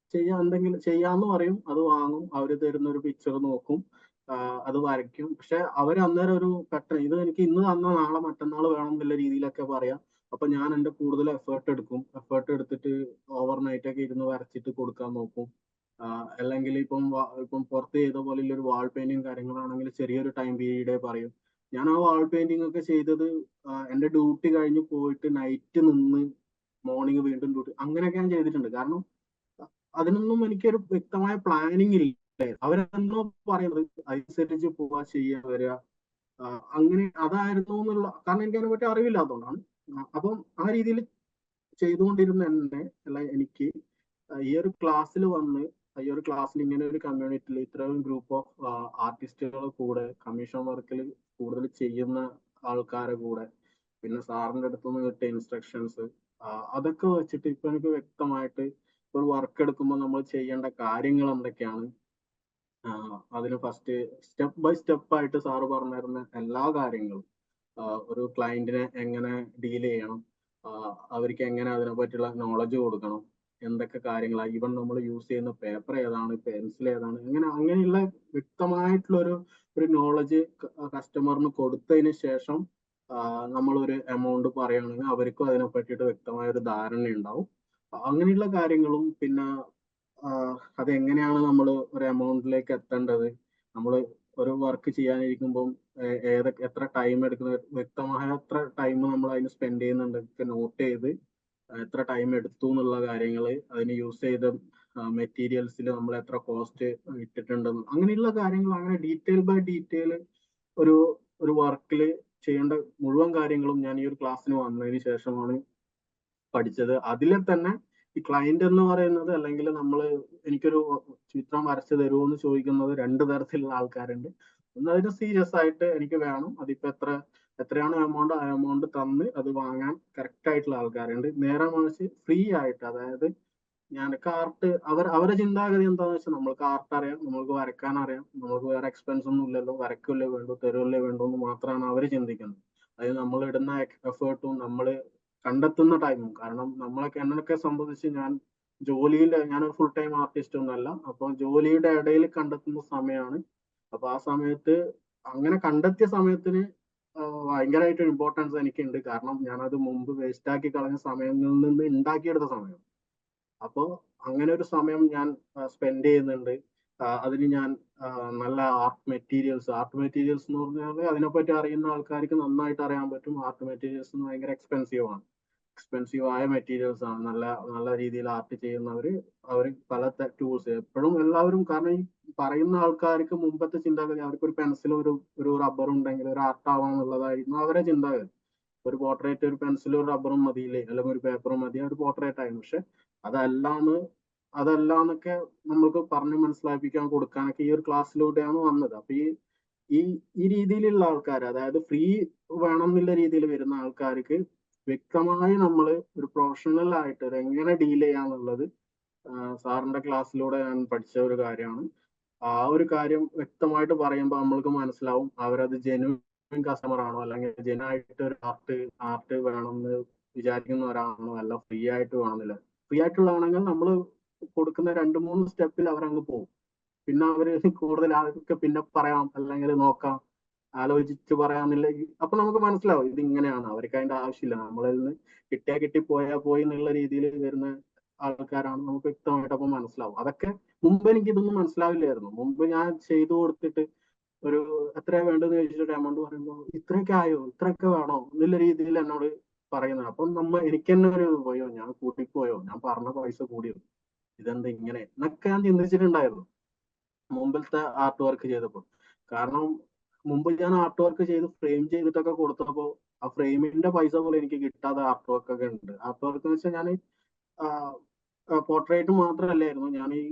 എന്തെങ്കിലും ചെയ്യാന്ന് പറയും, അത് വാങ്ങും, അവര് തരുന്ന ഒരു പിക്ചർ നോക്കും, അത് വരയ്ക്കും. പക്ഷെ അവർ അന്നേരം ഒരു പെട്ടെന്ന് ഇത് എനിക്ക് ഇന്ന് തന്ന നാളെ മറ്റന്നാൾ വേണം എന്നുള്ള രീതിയിലൊക്കെ പറയാം. അപ്പൊ ഞാൻ എന്റെ കൂടുതൽ എഫേർട്ട് എടുത്തിട്ട് ഓവർനൈറ്റ് ഒക്കെ ഇരുന്ന് വരച്ചിട്ട് കൊടുക്കാൻ നോക്കും. അല്ലെങ്കിൽ ഇപ്പം പുറത്ത് ചെയ്ത പോലെ ഒരു വാൾ പെയിന്റിങ് കാര്യങ്ങളാണെങ്കിൽ ചെറിയൊരു ടൈം പീരീഡേ പറയും. ഞാൻ ആ വാൾ പെയിന്റിംഗ് ഒക്കെ ചെയ്തത് എന്റെ ഡ്യൂട്ടി കഴിഞ്ഞ് പോയിട്ട് നൈറ്റ് നിന്ന് മോർണിംഗ് വീണ്ടും ഡ്യൂട്ടി അങ്ങനെയൊക്കെ ഞാൻ ചെയ്തിട്ടുണ്ട്. കാരണം അതിനൊന്നും എനിക്കൊരു വ്യക്തമായ പ്ലാനിങ് ഇല്ല. അവരെന്നോ പറയുന്നത് അനുസരിച്ച് പോവാ, ചെയ്യുക, വരിക, അങ്ങനെ അതായിരുന്നു എന്നുള്ള. കാരണം എനിക്ക് അതിനെ പറ്റി അറിവില്ലാത്തതുകൊണ്ടാണ്. അപ്പം ആ രീതിയിൽ ചെയ്തുകൊണ്ടിരുന്ന എന്നെ അല്ല എനിക്ക് ഈ ഒരു ക്ലാസ്സിൽ ഇങ്ങനെ ഒരു കമ്മ്യൂണിറ്റിയിൽ ഇത്രയും ഗ്രൂപ്പ് ഓഫ് ആർട്ടിസ്റ്റുകൾ കൂടെ കമ്മീഷൻ വർക്കിൽ കൂടുതൽ ചെയ്യുന്ന ആൾക്കാരെ കൂടെ പിന്നെ സാറിന്റെ അടുത്തുനിന്ന് കിട്ടിയ ഇൻസ്ട്രക്ഷൻസ് അതൊക്കെ വെച്ചിട്ട് ഇപ്പൊ എനിക്ക് വ്യക്തമായിട്ട് ഒരു വർക്ക് എടുക്കുമ്പോൾ നമ്മൾ ചെയ്യേണ്ട കാര്യങ്ങൾ എന്തൊക്കെയാണ്, അതിന് ഫസ്റ്റ് സ്റ്റെപ്പ് ബൈ സ്റ്റെപ്പ് ആയിട്ട് സാറ് പറഞ്ഞു തരുന്ന എല്ലാ കാര്യങ്ങളും, ഒരു ക്ലയന്റിനെ എങ്ങനെ ഡീൽ ചെയ്യണം, അവർക്ക് എങ്ങനെ അതിനെ പറ്റിയുള്ള നോളജ് കൊടുക്കണം, എന്തൊക്കെ കാര്യങ്ങളാണ്, ഈവൻ നമ്മൾ യൂസ് ചെയ്യുന്ന പേപ്പർ ഏതാണ്, പെൻസിൽ ഏതാണ്, അങ്ങനെയുള്ള വ്യക്തമായിട്ടുള്ള ഒരു നോളജ് കസ്റ്റമറിന് കൊടുത്തതിന് ശേഷം നമ്മൾ ഒരു എമൗണ്ട് പറയുകയാണെങ്കിൽ അവർക്കും അതിനെ പറ്റിയിട്ട് വ്യക്തമായ ഒരു ധാരണ ഉണ്ടാവും. അങ്ങനെയുള്ള കാര്യങ്ങളും പിന്നെ അതെങ്ങനെയാണ് നമ്മൾ ഒരു എമൗണ്ടിലേക്ക് എത്തേണ്ടത്, നമ്മൾ ഒരു വർക്ക് ചെയ്യാനിരിക്കുമ്പം എത്ര ടൈം എടുക്കുന്നത്, വ്യക്തമായ എത്ര ടൈം നമ്മൾ അതിന് സ്പെൻഡ് ചെയ്യുന്നുണ്ട് നോട്ട് ചെയ്ത് എത്ര ടൈം എടുത്തു എന്നുള്ള കാര്യങ്ങൾ, അതിന് യൂസ് ചെയ്ത മെറ്റീരിയൽസിൽ നമ്മൾ എത്ര കോസ്റ്റ് ഇട്ടിട്ടുണ്ടെന്ന്, അങ്ങനെയുള്ള കാര്യങ്ങൾ, അങ്ങനെ ഡീറ്റെയിൽ ബൈ ഡീറ്റെയിൽ ഒരു ഒരു വർക്കിൽ ചെയ്യേണ്ട മുഴുവൻ കാര്യങ്ങളും ഞാൻ ഈ ഒരു ക്ലാസ്സിന് വന്നതിന് ശേഷമാണ് പഠിച്ചത്. അതിലെ തന്നെ ഈ ക്ലയന്റ് എന്ന് പറയുന്നത്, അല്ലെങ്കിൽ എനിക്കൊരു ചിത്രം വരച്ചു തരുമോ എന്ന് ചോദിക്കുന്നത് രണ്ട് തരത്തിലുള്ള ആൾക്കാരുണ്ട്. ഒന്ന് അതിന് സീരിയസ് ആയിട്ട് എനിക്ക് വേണം, അതിപ്പോ എത്രയാണോ എമൗണ്ട് ആ എമൗണ്ട് തന്ന് അത് വാങ്ങാൻ കറക്റ്റ് ആയിട്ടുള്ള ആൾക്കാരുണ്ട്. നേരെ മറിച്ച് ഫ്രീ ആയിട്ട്, അതായത് അവരെ ചിന്താഗതി എന്താണെന്ന് വെച്ചാൽ നമ്മൾക്ക് ആർട്ട് അറിയാം, നമ്മൾക്ക് വരയ്ക്കാൻ അറിയാം, നമുക്ക് വേറെ എക്സ്പെൻസ് ഒന്നും ഇല്ലല്ലോ, വരയ്ക്കല്ലേ വേണ്ടു, തരുവല്ലേ വേണ്ടു എന്ന് മാത്രമാണ് അവർ ചിന്തിക്കുന്നത്. അതായത് നമ്മൾ ഇടുന്ന എഫേർട്ടും നമ്മൾ കണ്ടെത്തുന്ന ടൈമും. കാരണം എന്നൊക്കെ സംബന്ധിച്ച് ഞാനൊരു ഫുൾ ടൈം ആർട്ടിസ്റ്റ് ഒന്നല്ല. അപ്പൊ ജോലിയുടെ ഇടയിൽ കണ്ടെത്തുന്ന സമയമാണ്. അപ്പൊ ആ സമയത്ത് അങ്ങനെ കണ്ടെത്തിയ സമയത്തിന് ഭയങ്കരമായിട്ട് ഇമ്പോർട്ടൻസ് എനിക്കുണ്ട്. കാരണം ഞാനത് മുമ്പ് വേസ്റ്റ് ആക്കി കളഞ്ഞ സമയങ്ങളിൽ നിന്ന് ഉണ്ടാക്കിയെടുത്ത സമയം. അപ്പോൾ അങ്ങനെ ഒരു സമയം ഞാൻ സ്പെൻഡ് ചെയ്യുന്നുണ്ട്. അതിന് ഞാൻ നല്ല ആർട്ട് മെറ്റീരിയൽസ് എന്ന് പറഞ്ഞാൽ അതിനെപ്പറ്റി അറിയുന്ന ആൾക്കാർക്ക് നന്നായിട്ട് അറിയാൻ പറ്റും. ആർട്ട് മെറ്റീരിയൽസ് ഭയങ്കര എക്സ്പെൻസീവ് ആയ മെറ്റീരിയൽസ് ആണ്. നല്ല നല്ല രീതിയിൽ ആർട്ട് ചെയ്യുന്നവര് പല ടൂൾസ് എപ്പോഴും എല്ലാവരും, കാരണം ഈ പറയുന്ന ആൾക്കാർക്ക് മുമ്പത്തെ ചിന്താഗതി അവർക്ക് ഒരു പെൻസിലും ഒരു റബ്ബറും ഉണ്ടെങ്കിൽ ഒരു ആർട്ട് ആവാന്നുള്ളതായിരുന്നു അവരെ ചിന്താഗതി. ഒരു പോർട്രേറ്റ് ഒരു പെൻസിലും റബ്ബറും മതിയില്ലേ, അല്ലെങ്കിൽ ഒരു പേപ്പറും മതി, ഒരു പോർട്രേറ്റ് ആയിരുന്നു. പക്ഷെ അതല്ലാന്ന് അതല്ലാന്നൊക്കെ നമ്മൾക്ക് പറഞ്ഞ് മനസ്സിലാക്കിക്കാൻ കൊടുക്കാനൊക്കെ ഈ ഒരു ക്ലാസ്സിലൂടെയാണ് വന്നത്. അപ്പൊ ഈ ഈ രീതിയിലുള്ള ആൾക്കാർ, അതായത് ഫ്രീ വേണം എന്നുള്ള രീതിയിൽ വരുന്ന ആൾക്കാർക്ക് വ്യക്തമായി നമ്മൾ ഒരു പ്രൊഫഷണൽ ആയിട്ട് ഇത് എങ്ങനെ ഡീൽ ചെയ്യാന്നുള്ളത് സാറിന്റെ ക്ലാസ്സിലൂടെ ഞാൻ പഠിച്ച ഒരു കാര്യമാണ്. ആ ഒരു കാര്യം വ്യക്തമായിട്ട് പറയുമ്പോൾ നമ്മൾക്ക് മനസ്സിലാവും അവരത് ജെന്യൂൻ കസ്റ്റമർ ആണോ, അല്ലെങ്കിൽ ജെന്യൂൻ ആയിട്ട് ഒരു ആർട്ട് വേണമെന്ന് വിചാരിക്കുന്നവരാണോ, അല്ല ഫ്രീ ആയിട്ട് വേണമെന്നില്ല. ഫ്രീ ആയിട്ടുള്ളതാണെങ്കിൽ നമ്മൾ കൊടുക്കുന്ന 2-3 സ്റ്റെപ്പിൽ അവരങ്ങ് പോകും. പിന്നെ അവര് കൂടുതൽ ആൾക്ക് പിന്നെ പറയാം, അല്ലെങ്കിൽ നോക്കാം, ആലോചിച്ച് പറയാന്നില്ല. അപ്പൊ നമുക്ക് മനസ്സിലാവും ഇത് ഇങ്ങനെയാണ്, അവർക്ക് അതിന്റെ ആവശ്യമില്ല, നമ്മളിൽ നിന്ന് കിട്ടിയാ കിട്ടി പോയാ പോയി എന്നുള്ള രീതിയിൽ വരുന്ന ആൾക്കാരാണ്, നമുക്ക് വ്യക്തമായിട്ട് അപ്പൊ മനസ്സിലാവും. അതൊക്കെ മുമ്പ് എനിക്ക് ഇതൊന്നും മനസ്സിലാവില്ലായിരുന്നു. മുമ്പ് ഞാൻ ചെയ്തു കൊടുത്തിട്ട് ഒരു എത്രയാ വേണ്ടതെന്ന് ചോദിച്ചിട്ട് എമൗണ്ട് പറയുമ്പോൾ ഇത്രയൊക്കെ ആയോ, ഇത്രയൊക്കെ വേണോ എന്നുള്ള രീതിയിൽ എന്നോട് പറയുന്നത്. അപ്പം എനിക്ക് തന്നെ ഒരു പോയോ, ഞാൻ കൂട്ടിപ്പോയോ, ഞാൻ പറഞ്ഞ പൈസ കൂടിയോ, ഇതെന്താ ഇങ്ങനെ എന്നൊക്കെ ഞാൻ ചിന്തിച്ചിട്ടുണ്ടായിരുന്നു മുമ്പിലത്തെ ആർട്ട് വർക്ക് ചെയ്തപ്പോൾ. കാരണം മുമ്പ് ഞാൻ ആർട്ട് വർക്ക് ചെയ്ത് ഫ്രെയിം ചെയ്തിട്ടൊക്കെ കൊടുത്തപ്പോൾ ആ ഫ്രെയിമിന്റെ പൈസ പോലും എനിക്ക് കിട്ടാതെ ആർട്ട് വർക്ക് ഒക്കെ ഉണ്ട്. ആർട്ട് വർക്ക് എന്ന് വെച്ചാൽ ഞാൻ പോർട്രേറ്റ് മാത്രമല്ലായിരുന്നു, ഞാൻ ഈ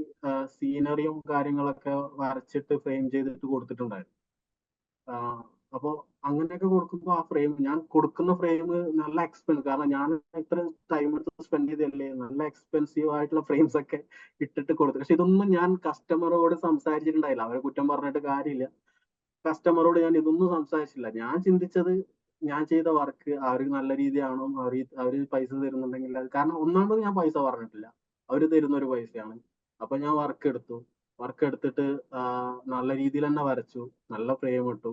സീനറിയും കാര്യങ്ങളൊക്കെ വരച്ചിട്ട് ഫ്രെയിം ചെയ്തിട്ട് കൊടുത്തിട്ടുണ്ടായിരുന്നു. അപ്പോൾ അങ്ങനെയൊക്കെ കൊടുക്കുമ്പോൾ ആ ഫ്രെയിം, ഞാൻ കൊടുക്കുന്ന ഫ്രെയിം നല്ല എക്സ്പെൻസ്, കാരണം ഞാൻ ഇത്ര ടൈം എടുത്ത് സ്പെൻഡ് ചെയ്തല്ലേ, നല്ല എക്സ്പെൻസീവ് ആയിട്ടുള്ള ഫ്രെയിംസ് ഒക്കെ ഇട്ടിട്ട് കൊടുത്തു. പക്ഷെ ഇതൊന്നും ഞാൻ കസ്റ്റമറോട് സംസാരിച്ചിട്ടുണ്ടായില്ല. അവരെ കുറ്റം പറഞ്ഞിട്ട് കാര്യമില്ല. കസ്റ്റമറോട് ഞാൻ ഇതൊന്നും സംസാരിച്ചില്ല. ഞാൻ ചിന്തിച്ചത് ഞാൻ ചെയ്ത വർക്ക് അവർക്ക് നല്ല രീതിയാണോ, അവര് പൈസ തരുന്നുണ്ടെങ്കിൽ കാരണം ഒന്നാമത് ഞാൻ പൈസ പറഞ്ഞിട്ടില്ല, അവര് തരുന്ന ഒരു പൈസയാണ്. അപ്പൊ ഞാൻ വർക്ക് എടുത്തിട്ട് നല്ല രീതിയിൽ തന്നെ വരച്ചു, നല്ല ഫ്രെയിം ഇട്ടു,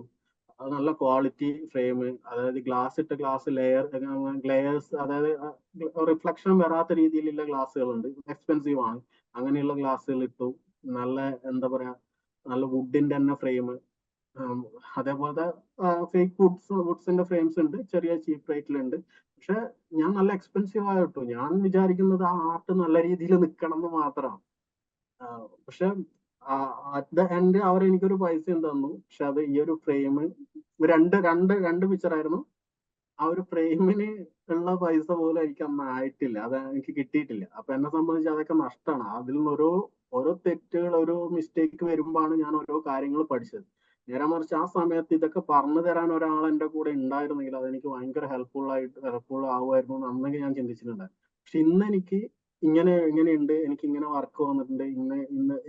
അത് നല്ല ക്വാളിറ്റി ഫ്രെയിം, അതായത് ഗ്ലാസ് ലെയേഴ്സ്, അതായത് റിഫ്ലക്ഷൻ വരാത്ത രീതിയിലുള്ള ഗ്ലാസ്സുകളുണ്ട്, എക്സ്പെൻസീവ് ആണ്. അങ്ങനെയുള്ള ഗ്ലാസ്സുകൾ ഇട്ടു. നല്ല എന്താ പറയാ, നല്ല വുഡിന്റെ തന്നെ ഫ്രെയിം, അതേപോലത്തെ ഫേക്ക് വുഡ്സിന്റെ ഫ്രെയിംസ് ഉണ്ട്, ചെറിയ ചീപ്പ് റേറ്റിലുണ്ട്. പക്ഷെ ഞാൻ നല്ല എക്സ്പെൻസീവ് ആയിട്ടു. ഞാൻ വിചാരിക്കുന്നത് ആ ആർട്ട് നല്ല രീതിയിൽ നിൽക്കണം എന്ന് മാത്രമാണ്. പക്ഷെ അറ്റ് ദ എൻഡ് അവർ എനിക്കൊരു പൈസയും തന്നു. പക്ഷെ അത് ഈ ഒരു ഫ്രെയിം രണ്ട് രണ്ട് രണ്ട് പിക്ചർ ആയിരുന്നു. ആ ഒരു ഫ്രെയിമിന് ഉള്ള പൈസ പോലും എനിക്ക് അന്ന് ആയിട്ടില്ല, അത് എനിക്ക് കിട്ടിയിട്ടില്ല. അപ്പൊ എന്നെ സംബന്ധിച്ച് അതൊക്കെ നഷ്ടമാണ്. അതിൽ നിന്ന് ഓരോ തെറ്റുകൾ, ഓരോ മിസ്റ്റേക്ക് വരുമ്പോഴാണ് ഞാൻ ഓരോ കാര്യങ്ങൾ പഠിച്ചത്. നേരെ മറിച്ച് ആ സമയത്ത് ഇതൊക്കെ പറഞ്ഞു തരാൻ ഒരാൾ എന്റെ കൂടെ ഉണ്ടായിരുന്നെങ്കിൽ അതെനിക്ക് ഭയങ്കര ഹെൽപ്ഫുൾ ആവുമായിരുന്നു എന്ന് അന്നൊക്കെ ഞാൻ ചിന്തിച്ചിട്ടുണ്ടായിരുന്നു. പക്ഷെ ഇന്ന് എനിക്ക് ഇങ്ങനെയുണ്ട്, എനിക്ക് ഇങ്ങനെ വർക്ക് വന്നിട്ടുണ്ട്, ഇന്ന്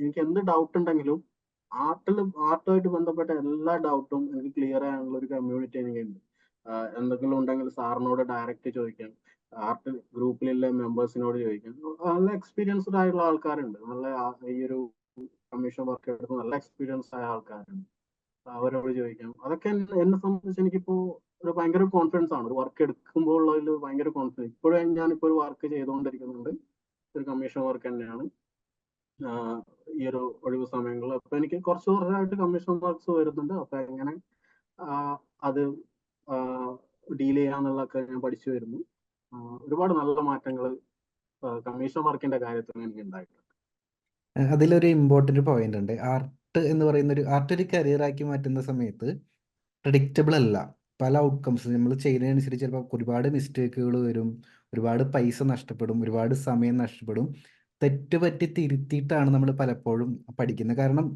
എനിക്ക് എന്ത് ഡൗട്ട് ഉണ്ടെങ്കിലും ആർട്ടുമായിട്ട് ബന്ധപ്പെട്ട എല്ലാ ഡൗട്ടും എനിക്ക് ക്ലിയർ ചെയ്യാനുള്ള ഒരു കമ്മ്യൂണിറ്റി എനിക്കുണ്ട്. എന്തെങ്കിലും ഉണ്ടെങ്കിൽ സാറിനോട് ഡയറക്റ്റ് ചോദിക്കാം, ആർട്ട് ഗ്രൂപ്പിലുള്ള മെമ്പേഴ്സിനോട് ചോദിക്കാം. നല്ല എക്സ്പീരിയൻസ്ഡ് ആയിട്ടുള്ള ആൾക്കാരുണ്ട്, ഈ ഒരു കമ്മീഷൻ വർക്ക് എടുത്ത് നല്ല എക്സ്പീരിയൻസ് ആയ ആൾക്കാരുണ്ട്, അവരോട് ചോദിക്കാം. അതൊക്കെ എന്നെ സംബന്ധിച്ച് എനിക്കിപ്പോ ഒരു ഭയങ്കര കോൺഫിഡൻസ് ആണ്. ഒരു വർക്ക് എടുക്കുമ്പോൾ ഉള്ളതിൽ ഭയങ്കര കോൺഫിഡൻസ്. ഇപ്പോഴും ഞാനിപ്പോൾ ഒരു വർക്ക് ചെയ്തുകൊണ്ടിരിക്കുന്നുണ്ട്, ഒരു കമ്മീഷൻ വർക്ക് തന്നെയാണ്. ഈ ഒരു ഒഴിവ് സമയങ്ങളിൽ അപ്പൊ എനിക്ക് കുറച്ച് കുറച്ചായിട്ട് കമ്മീഷൻ വർക്ക്സ് വരുന്നുണ്ട്. അപ്പൊ എങ്ങനെ അത് ഡീൽ ചെയ്യാന്നുള്ളതൊക്കെ ഞാൻ പഠിച്ചു വരുന്നു. ഒരുപാട് നല്ല മാറ്റങ്ങൾ കമ്മീഷൻ വർക്കിന്റെ കാര്യത്തിൽ എനിക്ക് ഉണ്ടായിട്ടുണ്ട്. അതിലൊരു ഇമ്പോർട്ടൻ്റ് പോയിന്റ് ഉണ്ട്. ആർട്ട് എന്ന് പറയുന്ന ആർട്ട് ഒരു കരിയറാക്കി മാറ്റുന്ന സമയത്ത് പ്രഡിക്റ്റബിൾ അല്ല. പല ഔട്ട്കംസ് നമ്മൾ ചെയ്യുന്നതിനനുസരിച്ച് ചിലപ്പോൾ ഒരുപാട് മിസ്റ്റേക്കുകൾ വരും, ഒരുപാട് പൈസ നഷ്ടപ്പെടും, ഒരുപാട് സമയം നഷ്ടപ്പെടും. തെറ്റ് പറ്റി തിരുത്തിയിട്ടാണ് നമ്മൾ പലപ്പോഴും പഠിക്കുന്നത്. കാരണം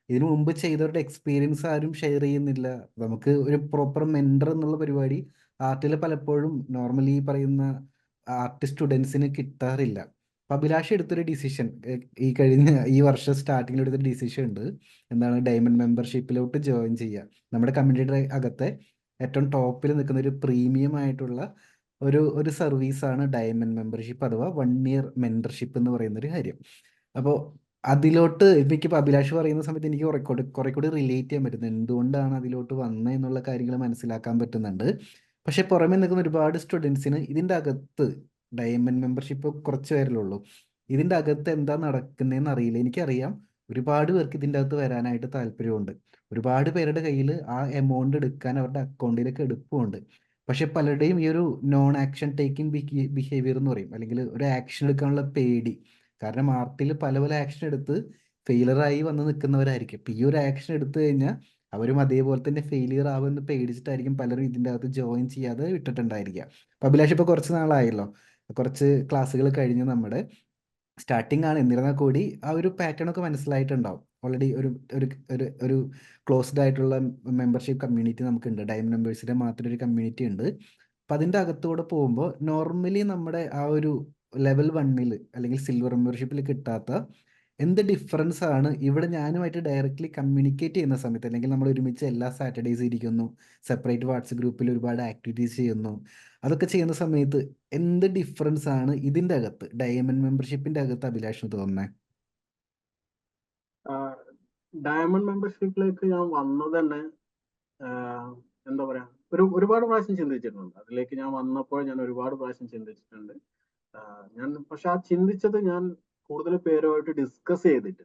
ഇതിനു മുമ്പ് ചെയ്തവരുടെ എക്സ്പീരിയൻസ് ആരും ഷെയർ ചെയ്യുന്നില്ല. നമുക്ക് ഒരു പ്രോപ്പർ മെൻറ്റർ എന്നുള്ള പരിപാടി ആർട്ടിൽ പലപ്പോഴും നോർമലി പറയുന്ന ആർട്ട് സ്റ്റുഡൻസിന് കിട്ടാറില്ല. അപ്പം അഭിലാഷ് എടുത്തൊരു ഡിസിഷൻ, ഈ വർഷം സ്റ്റാർട്ടിങ്ങിൽ എടുത്തൊരു ഡിസിഷൻ ഉണ്ട്. എന്താണ്? ഡയമണ്ട് മെമ്പർഷിപ്പിലോട്ട് ജോയിൻ ചെയ്യുക. നമ്മുടെ കമ്മ്യൂണിറ്റിയുടെ അകത്തെ ഏറ്റവും ടോപ്പിൽ നിൽക്കുന്ന ഒരു പ്രീമിയം ആയിട്ടുള്ള ഒരു സർവീസാണ് ഡയമണ്ട് മെമ്പർഷിപ്പ്, അഥവാ 1 ഇയർ മെൻറ്റർഷിപ്പ് എന്ന് പറയുന്ന ഒരു കാര്യം. അപ്പോൾ അതിലോട്ട് ഇപ്പോൾ അഭിലാഷ് പറയുന്ന സമയത്ത് എനിക്ക് കുറെ കൂടി റിലേറ്റ് ചെയ്യാൻ പറ്റുന്നു, എന്തുകൊണ്ടാണ് അതിലോട്ട് വന്നത് എന്നുള്ള കാര്യങ്ങൾ മനസ്സിലാക്കാൻ പറ്റുന്നുണ്ട്. പക്ഷെ പുറമെ നിൽക്കുന്ന ഒരുപാട് സ്റ്റുഡൻസിന് ഇതിൻ്റെ അകത്ത് ഡയമണ്ട് മെമ്പർഷിപ്പ് കുറച്ച് പേരിലുള്ളൂ, ഇതിൻ്റെ അകത്ത് എന്താ നടക്കുന്നതെന്ന് അറിയില്ല. എനിക്കറിയാം ഒരുപാട് പേർക്ക് ഇതിൻ്റെ അകത്ത് വരാനായിട്ട് താല്പര്യമുണ്ട്. ഒരുപാട് പേരുടെ കയ്യിൽ ആ എമൗണ്ട് എടുക്കാൻ അവരുടെ അക്കൗണ്ടിലേക്ക് എടുപ്പുമുണ്ട്. പക്ഷെ പലരുടെയും ഈ ഒരു നോൺ ആക്ഷൻ ടേക്കിംഗ് ബിഹേവിയർ എന്ന് പറയും, അല്ലെങ്കിൽ ഒരു ആക്ഷൻ എടുക്കാനുള്ള പേടി. കാരണം ആർട്ടിൽ പല പല ആക്ഷൻ എടുത്ത് ഫെയിലറായി വന്ന് നിൽക്കുന്നവരായിരിക്കും. ഇപ്പം ഈ ഒരു ആക്ഷൻ എടുത്തു കഴിഞ്ഞാൽ അവരും അതേപോലെ തന്നെ ഫെയിലിയർ ആവുമെന്ന് പേടിച്ചിട്ടായിരിക്കും പലരും ഇതിൻ്റെ അകത്ത് ജോയിൻ ചെയ്യാതെ വിട്ടിട്ടുണ്ടായിരിക്കുക. അപ്പോൾ അഭിലാഷ് ഇപ്പോൾ കുറച്ച് നാളായല്ലോ, കുറച്ച് ക്ലാസ്സുകൾ കഴിഞ്ഞ് നമ്മുടെ സ്റ്റാർട്ടിംഗ് ആണ്, എന്നിരുന്നാൽ കൂടി ആ ഒരു പാറ്റേൺ ഒക്കെ മനസ്സിലായിട്ടുണ്ടാവും. ഓൾറെഡി ഒരു ഒരു ഒരു ഒരു ക്ലോസ്ഡ് ആയിട്ടുള്ള മെമ്പർഷിപ്പ് കമ്മ്യൂണിറ്റി നമുക്കുണ്ട്, ഡയമണ്ട് മെമ്പേഴ്സിൻ്റെ മാത്രം ഒരു കമ്മ്യൂണിറ്റി ഉണ്ട്. അപ്പം അതിൻ്റെ അകത്തൂടെ പോകുമ്പോൾ നോർമലി നമ്മുടെ ആ ഒരു ലെവൽ 1 അല്ലെങ്കിൽ സിൽവർ മെമ്പർഷിപ്പിൽ കിട്ടാത്ത എന്ത് ഡിഫറൻസ് ആണ് ഇവിടെ ഞാനുമായിട്ട് ഡയറക്റ്റ്ലി കമ്മ്യൂണിക്കേറ്റ് ചെയ്യുന്ന സമയത്ത്, അല്ലെങ്കിൽ നമ്മൾ ഒരുമിച്ച് എല്ലാ സാറ്റർഡേയ്സ് ഇരിക്കുന്നു, സെപ്പറേറ്റ് വാട്സപ്പ് ഗ്രൂപ്പിൽ ഒരുപാട് ആക്ടിവിറ്റീസ് ചെയ്യുന്നു, അതൊക്കെ ചെയ്യുന്ന സമയത്ത് എന്ത് ഡിഫറൻസ് ആണ് ഇതിൻ്റെ അകത്ത്, ഡയമണ്ട് മെമ്പർഷിപ്പിൻ്റെ അകത്ത് അഭിലാഷിന് തോന്നുന്നത്? ഡയമണ്ട് മെമ്പർഷിപ്പിലേക്ക് ഞാൻ വന്നത് തന്നെ എന്താ പറയാ, ഒരുപാട് പ്രാവശ്യം ചിന്തിച്ചിട്ടുണ്ട്. അതിലേക്ക് ഞാൻ വന്നപ്പോൾ ഞാൻ ഒരുപാട് പ്രാവശ്യം ചിന്തിച്ചിട്ടുണ്ട്. ഞാൻ പക്ഷെ ആ ചിന്തിച്ചത് ഞാൻ കൂടുതൽ പേരുമായിട്ട് ഡിസ്കസ് ചെയ്തിട്ട്.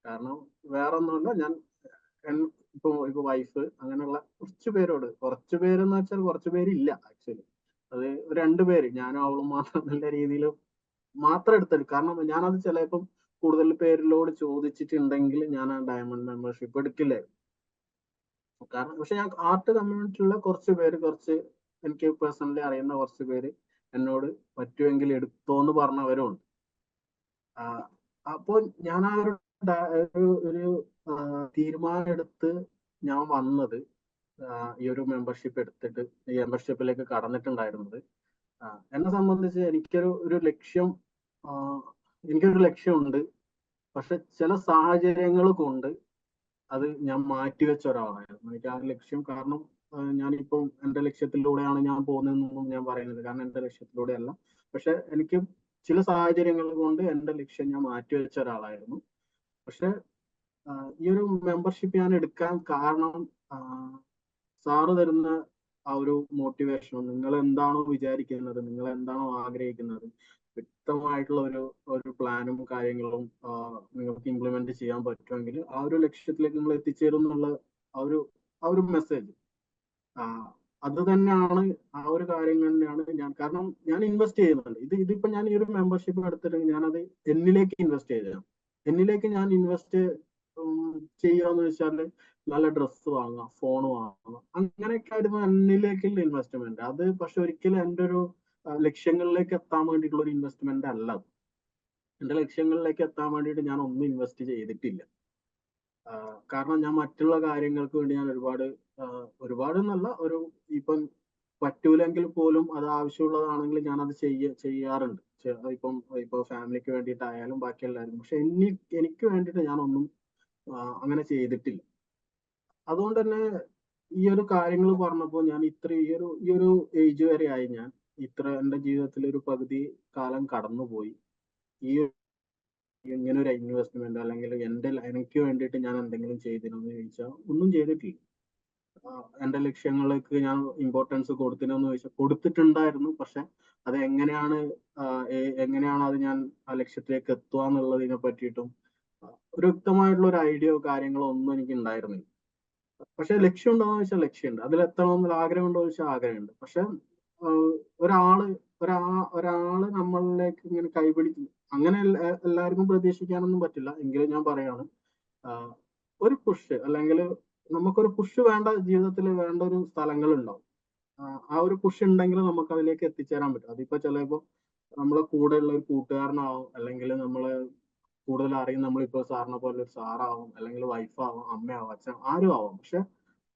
കാരണം വേറെ ഒന്നുമല്ല, ഞാൻ ഇപ്പൊ വൈഫ് അങ്ങനെയുള്ള കുറച്ച് പേരെന്ന് വെച്ചാൽ കുറച്ച് പേരില്ല ആക്ച്വലി. അത് 2 പേര്, ഞാനും അവളും മാത്രം നല്ല രീതിയിൽ മാത്രം എടുത്തത്. കാരണം ഞാനത് ചിലപ്പം കൂടുതൽ പേരിലോട് ചോദിച്ചിട്ടുണ്ടെങ്കിൽ ഞാൻ ആ ഡയമണ്ട് മെമ്പർഷിപ്പ് എടുക്കില്ലായിരുന്നു. കാരണം പക്ഷെ ഞാൻ ആർട്ട് കമ്മ്യൂണിറ്റിയിലുള്ള കുറച്ച് എനിക്ക് പേഴ്സണലി അറിയുന്ന കുറച്ച് പേര് എന്നോട് പറ്റുമെങ്കിൽ എടുത്തോന്ന് പറഞ്ഞവരുണ്ട്. അപ്പോൾ ഞാൻ ആ ഒരു തീരുമാനം എടുത്ത് ഞാൻ വന്നത് ഈ ഒരു മെമ്പർഷിപ്പ് എടുത്തിട്ട് ഈ മെമ്പർഷിപ്പിലേക്ക് കടന്നിട്ടുണ്ടായിരുന്നത്, എന്നെ സംബന്ധിച്ച് എനിക്കൊരു ലക്ഷ്യമുണ്ട്. പക്ഷെ ചില സാഹചര്യങ്ങൾ കൊണ്ട് അത് ഞാൻ മാറ്റിവെച്ച ഒരാളായിരുന്നു. എനിക്ക് ആ ലക്ഷ്യം, കാരണം ഞാനിപ്പം എന്റെ ലക്ഷ്യത്തിലൂടെയാണ് ഞാൻ പോകുന്നതെന്നൊന്നും ഞാൻ പറയുന്നത്, കാരണം എന്റെ ലക്ഷ്യത്തിലൂടെയല്ല. പക്ഷെ എനിക്ക് ചില സാഹചര്യങ്ങൾ കൊണ്ട് എന്റെ ലക്ഷ്യം ഞാൻ മാറ്റിവെച്ച ഒരാളായിരുന്നു. പക്ഷെ ഈ ഒരു മെമ്പർഷിപ്പ് ഞാൻ എടുക്കാൻ കാരണം സാറ് തരുന്ന ആ ഒരു മോട്ടിവേഷനും, നിങ്ങൾ എന്താണോ വിചാരിക്കുന്നത്, നിങ്ങൾ എന്താണോ ആഗ്രഹിക്കുന്നത്, വ്യക്തമായിട്ടുള്ള ഒരു പ്ലാനും കാര്യങ്ങളും നിങ്ങൾക്ക് ഇംപ്ലിമെന്റ് ചെയ്യാൻ പറ്റുമെങ്കിൽ ആ ഒരു ലക്ഷ്യത്തിലേക്ക് നിങ്ങൾ എത്തിച്ചേരും എന്നുള്ള ആ ഒരു മെസ്സേജ്, അത് തന്നെയാണ്, ആ ഒരു കാര്യം തന്നെയാണ് കാരണം ഞാൻ ഇൻവെസ്റ്റ് ചെയ്യുന്നുണ്ട്. ഇതിപ്പോ ഞാൻ ഈ ഒരു മെമ്പർഷിപ്പ് എടുത്തിട്ടുണ്ടെങ്കിൽ ഞാനത് എന്നിലേക്ക് ഇൻവെസ്റ്റ് ചെയ്തതാണ്. എന്നിലേക്ക് ഞാൻ ഇൻവെസ്റ്റ് ചെയ്യാന്ന് വെച്ചാൽ നല്ല ഡ്രസ്സ് വാങ്ങാം, ഫോൺ വാങ്ങാം, അങ്ങനെയൊക്കെ ആയിരുന്നു എന്നിലേക്കുള്ള ഇൻവെസ്റ്റ്മെന്റ്. അത് പക്ഷെ ഒരിക്കലും എൻ്റെ ഒരു ലക്ഷ്യങ്ങളിലേക്ക് എത്താൻ വേണ്ടിയിട്ടുള്ള ഒരു ഇൻവെസ്റ്റ്മെന്റ് അല്ല. എന്റെ ലക്ഷ്യങ്ങളിലേക്ക് എത്താൻ വേണ്ടിയിട്ട് ഞാൻ ഒന്നും ഇൻവെസ്റ്റ് ചെയ്തിട്ടില്ല. കാരണം ഞാൻ മറ്റുള്ള കാര്യങ്ങൾക്ക് വേണ്ടി ഞാൻ ഒരുപാട് എന്നല്ല, ഇപ്പം പറ്റൂലെങ്കിൽ പോലും അത് ആവശ്യമുള്ളതാണെങ്കിൽ ഞാൻ അത് ചെയ്യാറുണ്ട്. ഇപ്പൊ ഫാമിലിക്ക് വേണ്ടിയിട്ടായാലും ബാക്കി എല്ലാവരും. പക്ഷെ എനിക്ക് വേണ്ടിയിട്ട് ഞാനൊന്നും അങ്ങനെ ചെയ്തിട്ടില്ല. അതുകൊണ്ട് തന്നെ ഈ ഒരു കാര്യങ്ങൾ പറഞ്ഞപ്പോൾ ഞാൻ ഈ ഒരു ഏജ് വരെ ആയി, ഞാൻ എന്റെ ജീവിതത്തിൽ ഒരു പകുതി കാലം കടന്നുപോയി. ഈ ഇങ്ങനെ ഒരു ഇൻവെസ്റ്റ്മെന്റ് അല്ലെങ്കിൽ എനിക്ക് വേണ്ടിയിട്ട് ഞാൻ എന്തെങ്കിലും ചെയ്തിരുന്നു ചോദിച്ചാൽ ഒന്നും ചെയ്തിട്ടില്ല. എന്റെ ലക്ഷ്യങ്ങൾക്ക് ഞാൻ ഇമ്പോർട്ടൻസ് കൊടുത്തിരുന്നു ചോദിച്ചാൽ കൊടുത്തിട്ടുണ്ടായിരുന്നു. പക്ഷെ അത് എങ്ങനെയാണ് അത് ഞാൻ ആ ലക്ഷ്യത്തിലേക്ക് എത്തുക എന്നുള്ളതിനെ പറ്റിയിട്ടും ഒരു വ്യക്തമായിട്ടുള്ള ഒരു ഐഡിയോ കാര്യങ്ങളോ ഒന്നും എനിക്ക് ഉണ്ടായിരുന്നില്ല. പക്ഷെ ലക്ഷ്യം ഉണ്ടോന്ന് ചോദിച്ചാൽ ലക്ഷ്യമുണ്ട്, അതിലെത്തണമെന്നുള്ള ആഗ്രഹം ഉണ്ടോ ചോദിച്ചാൽ ആഗ്രഹമുണ്ട്. പക്ഷെ ഒരാള് നമ്മളിലേക്ക് ഇങ്ങനെ കൈപിടിക്കും, അങ്ങനെ എല്ലാവർക്കും പ്രതീക്ഷിക്കാനൊന്നും പറ്റില്ല. എങ്കിലും ഞാൻ പറയാണ്, ഒരു പുഷ്, അല്ലെങ്കിൽ നമുക്കൊരു പുഷ് വേണ്ട, ജീവിതത്തിൽ വേണ്ട ഒരു സ്ഥലങ്ങളുണ്ടാവും. ആ ഒരു പുഷ് ഉണ്ടെങ്കിൽ നമുക്ക് അതിലേക്ക് എത്തിച്ചേരാൻ പറ്റും. അതിപ്പോ ചിലപ്പോ നമ്മളെ കൂടെയുള്ള ഒരു കൂട്ടുകാരനാവും, അല്ലെങ്കിൽ നമ്മളെ കൂടുതൽ അറിയും, നമ്മളിപ്പോ സാറിനെ പോലെ ഒരു സാറാവും, അല്ലെങ്കിൽ വൈഫാവും, അമ്മയാവും, അച്ഛൻ ആരും ആവാം. പക്ഷെ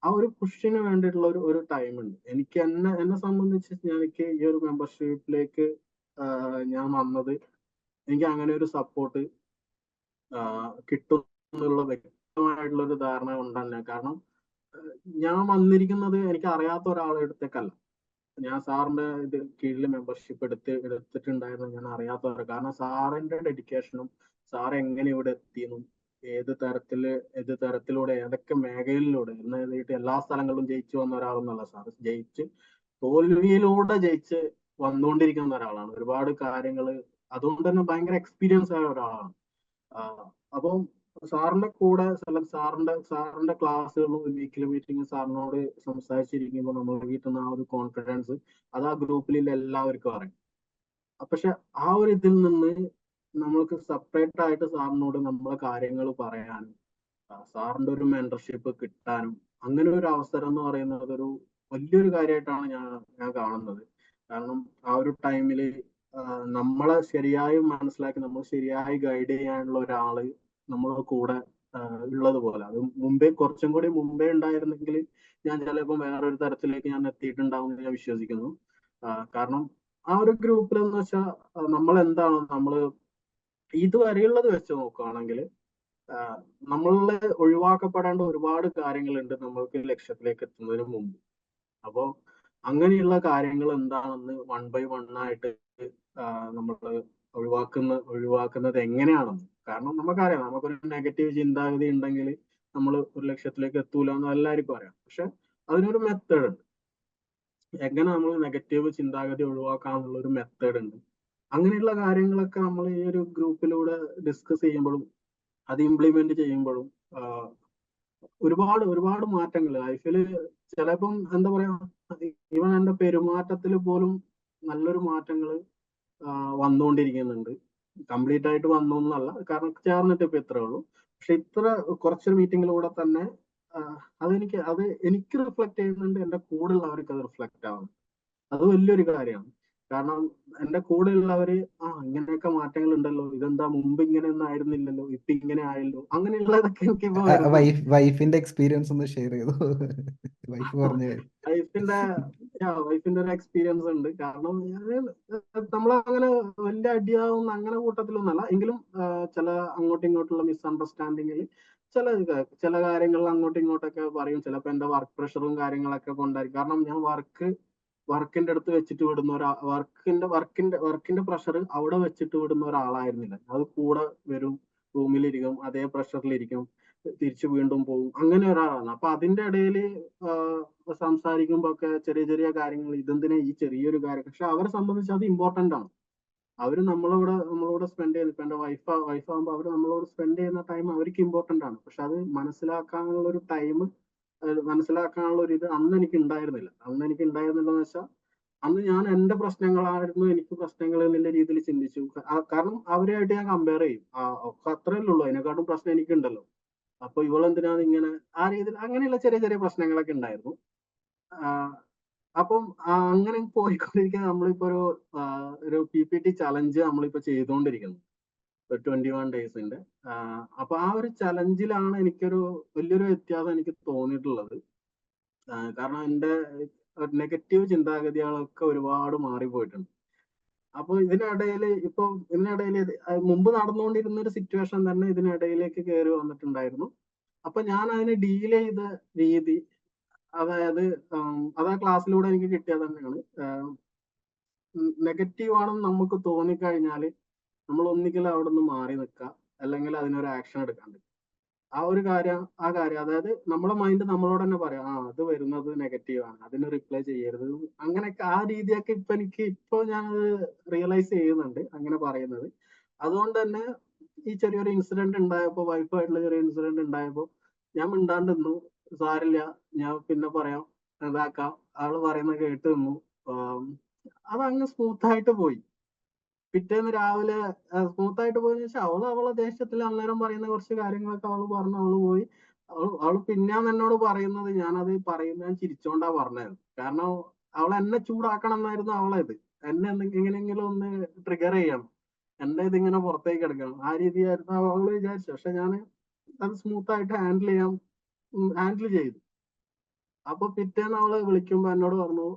ആ ഒരു പുഷിന് വേണ്ടിയിട്ടുള്ള ഒരു ടൈം ഉണ്ട്. എനിക്ക് എന്നെ സംബന്ധിച്ച് എനിക്ക് ഈ ഒരു മെമ്പർഷിപ്പിലേക്ക് ഞാൻ വന്നത്, എനിക്ക് അങ്ങനെ ഒരു സപ്പോർട്ട് കിട്ടും എന്നുള്ള വ്യക്തമായിട്ടുള്ള ഒരു ധാരണ കൊണ്ട് തന്നെ. കാരണം ഞാൻ വന്നിരിക്കുന്നത് എനിക്ക് അറിയാത്ത ഒരാളുടെ അടുത്തേക്കല്ല. ഞാൻ സാറിന്റെ കീഴിൽ മെമ്പർഷിപ്പ് എടുത്തിട്ടുണ്ടായിരുന്നു ഞാൻ അറിയാത്തവരെ. കാരണം സാറിന്റെ ഡെഡിക്കേഷനും സാർ എങ്ങനെ ഇവിടെ എത്തിയെന്നും ഏത് തരത്തിലൂടെ ഏതൊക്കെ മേഖലയിലൂടെ എന്ന് എഴുതിയിട്ട് എല്ലാ സ്ഥലങ്ങളിലും ജയിച്ചു വന്ന ഒരാളെന്നല്ല, സാർ തോൽവിയിലൂടെ ജയിച്ച് വന്നുകൊണ്ടിരിക്കുന്ന ഒരാളാണ്. ഒരുപാട് കാര്യങ്ങൾ അതുകൊണ്ട് തന്നെ ഭയങ്കര എക്സ്പീരിയൻസ് ആയ ഒരാളാണ്. അപ്പം സാറിന്റെ കൂടെ സാറിന്റെ ക്ലാസ്സുകളും വീക്കിലി മീറ്റിംഗ് സാറിനോട് സംസാരിച്ചിരിക്കുമ്പോൾ നമ്മൾ കിട്ടുന്ന ആ ഒരു കോൺഫിഡൻസ്, അത് ആ ഗ്രൂപ്പിലുള്ള എല്ലാവർക്കും അറിയാം. പക്ഷെ ആ ഒരു ഇതിൽ നിന്ന് നമ്മൾക്ക് സെപ്പറേറ്റ് ആയിട്ട് സാറിനോട് നമ്മളെ കാര്യങ്ങൾ പറയാനും സാറിന്റെ ഒരു മെന്റർഷിപ്പ് കിട്ടാനും അങ്ങനെ ഒരു അവസരം എന്ന് പറയുന്നത് ഒരു വലിയൊരു കാര്യമായിട്ടാണ് ഞാൻ കാണുന്നത്. കാരണം ആ ഒരു ടൈമില് നമ്മളെ ശരിയായി മനസ്സിലാക്കി നമ്മൾ ശരിയായി ഗൈഡ് ചെയ്യാനുള്ള ഒരാള് നമ്മളെ കൂടെ ഉള്ളത് പോലെ, അത് മുമ്പേ കുറച്ചും കൂടി മുമ്പേ ഉണ്ടായിരുന്നെങ്കിൽ ഞാൻ ചിലപ്പോൾ വേറൊരു തരത്തിലേക്ക് ഞാൻ എത്തിയിട്ടുണ്ടാവും എന്ന് ഞാൻ വിശ്വസിക്കുന്നു. കാരണം ആ ഒരു ഗ്രൂപ്പിൽ എന്ന് വെച്ചാൽ നമ്മൾ എന്താണ് നമ്മൾ ഇതുവരെയുള്ളത് വെച്ച് നോക്കുകയാണെങ്കിൽ നമ്മളിൽ ഒഴിവാക്കപ്പെടേണ്ട ഒരുപാട് കാര്യങ്ങളുണ്ട് നമ്മൾക്ക് ലക്ഷ്യത്തിലേക്ക് എത്തുന്നതിന് മുമ്പ്. അപ്പോൾ അങ്ങനെയുള്ള കാര്യങ്ങൾ എന്താണെന്ന് വൺ ബൈ വൺ ആയിട്ട് നമ്മൾ ഒഴിവാക്കുന്നത് എങ്ങനെയാണെന്ന്. കാരണം നമുക്കറിയാം, നമുക്കൊരു നെഗറ്റീവ് ചിന്താഗതി ഉണ്ടെങ്കിൽ നമ്മൾ ഒരു ലക്ഷ്യത്തിലേക്ക് എത്തൂല എന്ന് എല്ലാവർക്കും അറിയാം. പക്ഷെ അതിനൊരു മെത്തേഡ് ഉണ്ട്, എങ്ങനെ നമ്മൾ നെഗറ്റീവ് ചിന്താഗതി ഒഴിവാക്കാന്നുള്ള ഒരു മെത്തേഡ് ഉണ്ട്. അങ്ങനെയുള്ള കാര്യങ്ങളൊക്കെ നമ്മൾ ഈ ഒരു ഗ്രൂപ്പിലൂടെ ഡിസ്കസ് ചെയ്യുമ്പോഴും അത് ഇംപ്ലിമെന്റ് ചെയ്യുമ്പോഴും ഒരുപാട് ഒരുപാട് മാറ്റങ്ങൾ ലൈഫിൽ ചിലപ്പം എന്താ പറയാ, ഈവൻ എന്റെ പെരുമാറ്റത്തിൽ പോലും നല്ലൊരു മാറ്റങ്ങൾ വന്നുകൊണ്ടിരിക്കുന്നുണ്ട്. കംപ്ലീറ്റ് ആയിട്ട് വന്നു എന്നല്ല, കാരണം ചേർന്നിട്ട് ഇപ്പൊ ഇത്രേ ഉള്ളൂ. പക്ഷെ ഇത്ര കുറച്ചൊരു മീറ്റിങ്ങിലൂടെ തന്നെ എനിക്ക് റിഫ്ലക്ട് ചെയ്യുന്നുണ്ട്, എന്റെ കൂടെ ഉള്ളവർക്ക് അത് റിഫ്ലക്ട് ആവുന്നു. അത് വലിയൊരു കാര്യമാണ്. കാരണം എന്റെ കൂടെ ഉള്ളവര് ഇങ്ങനെയൊക്കെ മാറ്റങ്ങൾ ഉണ്ടല്ലോ, ഇതെന്താ മുമ്പ് ഇങ്ങനെ ഒന്നും ആയിരുന്നില്ലല്ലോ, ഇപ്പൊ ഇങ്ങനെ ആയല്ലോ, അങ്ങനെയുള്ളതൊക്കെ എനിക്ക് ഇപ്പൊ വരുന്നുണ്ട്. വൈഫിന്റെ എക്സ്പീരിയൻസ് ഒന്ന് ഷെയർ ചെയ്തു. വൈഫ് പറഞ്ഞ വൈഫിന്റെ ഒരു എക്സ്പീരിയൻസ് ഉണ്ട്. കാരണം നമ്മളങ്ങനെ വലിയ അടിയാവുന്ന അങ്ങനെ കൂട്ടത്തിലൊന്നല്ല, എങ്കിലും ചില അങ്ങോട്ടും ഇങ്ങോട്ടുള്ള മിസ്അണ്ടർസ്റ്റാൻഡിങ്ങിൽ ചില കാര്യങ്ങൾ അങ്ങോട്ടും ഇങ്ങോട്ടൊക്കെ പറയും. ചിലപ്പോ എന്റെ വർക്ക് പ്രഷറും കാര്യങ്ങളൊക്കെ കൊണ്ടായിരിക്കും. കാരണം ഞാൻ വർക്കിന്റെ അടുത്ത് വെച്ചിട്ട് വിടുന്ന വർക്കിന്റെ പ്രഷർ അവിടെ വെച്ചിട്ട് വിടുന്ന ഒരാളായിരുന്നില്ല. അത് കൂടെ വരും, റൂമിലിരിക്കും, അതേ പ്രഷറിലിരിക്കും, തിരിച്ചു വീണ്ടും പോകും, അങ്ങനെ ഒരാളാണ്. അപ്പൊ അതിന്റെ ഇടയിൽ സംസാരിക്കുമ്പോ ഒക്കെ ചെറിയ ചെറിയ കാര്യങ്ങൾ, ഇതെന്തിനാ ഈ ചെറിയൊരു കാര്യം, പക്ഷെ അവരെ സംബന്ധിച്ച് അത് ഇമ്പോർട്ടന്റ് ആണ്. അവര് നമ്മളോട് സ്പെൻഡ് ചെയ്യുന്ന, ഇപ്പൊ എന്റെ വൈഫാകുമ്പോൾ അവര് നമ്മളോട് സ്പെൻഡ് ചെയ്യുന്ന ടൈം അവർക്ക് ഇമ്പോർട്ടന്റ് ആണ്. പക്ഷെ അത് മനസ്സിലാക്കാനുള്ള ഒരു ടൈം, മനസ്സിലാക്കാനുള്ള ഒരു ഇത് അന്ന് എനിക്ക് ഉണ്ടായിരുന്നില്ല. എന്ന് വെച്ചാൽ അന്ന് ഞാൻ എന്റെ പ്രശ്നങ്ങളായിരുന്നു എനിക്ക് പ്രശ്നങ്ങൾ എന്നുള്ള രീതിയിൽ ചിന്തിച്ചു. കാരണം അവരുമായിട്ട് ഞാൻ കമ്പയർ ചെയ്യും. അത്രയല്ലേ ഉള്ളൂ, അതിനെക്കാട്ടും പ്രശ്നം എനിക്കുണ്ടല്ലോ, അപ്പൊ ഇവളെന്തിനാണ് ഇങ്ങനെ, ആ രീതിയിൽ അങ്ങനെയുള്ള ചെറിയ ചെറിയ പ്രശ്നങ്ങളൊക്കെ ഉണ്ടായിരുന്നു. അപ്പം അങ്ങനെ പോയിക്കൊണ്ടിരിക്കുന്ന നമ്മളിപ്പോ ഒരു PPT ചലഞ്ച് നമ്മളിപ്പോ ചെയ്തുകൊണ്ടിരിക്കുന്നു, 21 ഡേയ്സിന്റെ. അപ്പൊ ആ ഒരു ചലഞ്ചിലാണ് എനിക്കൊരു വലിയൊരു വ്യത്യാസം എനിക്ക് തോന്നിയിട്ടുള്ളത്. കാരണം എന്റെ നെഗറ്റീവ് ചിന്താഗതികളൊക്കെ ഒരുപാട് മാറിപ്പോയിട്ടുണ്ട്. അപ്പൊ ഇതിനിടയിൽ മുമ്പ് നടന്നുകൊണ്ടിരുന്ന ഒരു സിറ്റുവേഷൻ തന്നെ ഇതിനിടയിലേക്ക് കയറി വന്നിട്ടുണ്ടായിരുന്നു. അപ്പൊ ഞാൻ അതിനെ ഡീൽ ചെയ്ത രീതി, അതായത് അത് ആ ക്ലാസ്സിലൂടെ എനിക്ക് കിട്ടിയത് തന്നെയാണ്. നെഗറ്റീവ് ആണെന്ന് നമുക്ക് തോന്നിക്കഴിഞ്ഞാൽ നമ്മൾ ഒന്നുകിൽ അവിടെ നിന്ന് മാറി നിൽക്കുക, അല്ലെങ്കിൽ അതിനൊരു ആക്ഷൻ എടുക്കാണ്ട്. ആ കാര്യം അതായത് നമ്മുടെ മൈൻഡ് നമ്മളോട് തന്നെ പറയാം, അത് വരുന്നത് നെഗറ്റീവ് ആണ്, അതിന് റിപ്ലൈ ചെയ്യരുത്. അങ്ങനെയൊക്കെ ആ രീതിയൊക്കെ ഇപ്പൊ ഞാൻ റിയലൈസ് ചെയ്യുന്നുണ്ട് അങ്ങനെ പറയുന്നത്. അതുകൊണ്ട് തന്നെ ഈ ചെറിയൊരു ഇൻസിഡന്റ് ഉണ്ടായപ്പോ, വൈഫായിട്ടുള്ള ചെറിയ ഇൻസിഡന്റ് ഉണ്ടായപ്പോ ഞാൻ മിണ്ടാണ്ട് നിന്നു. സാരില്ല, ഞാൻ പിന്നെ പറയാം, ഇതാക്കാം, ആള് പറയുന്നത് കേട്ട് നിന്നു. അതങ്ങ് സ്മൂത്ത് ആയിട്ട് പോയി. പിറ്റേന്ന് രാവിലെ സ്മൂത്ത് ആയിട്ട് പോയെന്ന് വെച്ചാൽ അവളെ ദേഷ്യത്തിൽ അന്നേരം പറയുന്ന കുറച്ച് കാര്യങ്ങളൊക്കെ അവള് പോയി. അവള് പിന്നെയാണ് എന്നോട് പറയുന്നത്, ഞാനത് പറയുന്നത് ചിരിച്ചോണ്ടാ പറഞ്ഞത്. കാരണം അവൾ എന്നെ ചൂടാക്കണം എന്നായിരുന്നു അവളത്. എന്നെ എങ്ങനെയെങ്കിലും ഒന്ന് ട്രിഗർ ചെയ്യണം, എന്റെ ഇതിങ്ങനെ പുറത്തേക്ക് എടുക്കണം, ആ രീതിയായിരുന്നു അവള് വിചാരിച്ചു. പക്ഷെ ഞാൻ അത് സ്മൂത്ത് ആയിട്ട് ഹാൻഡിൽ ചെയ്തു. അപ്പൊ പിറ്റേന്ന് അവള് വിളിക്കുമ്പോ എന്നോട് പറഞ്ഞു,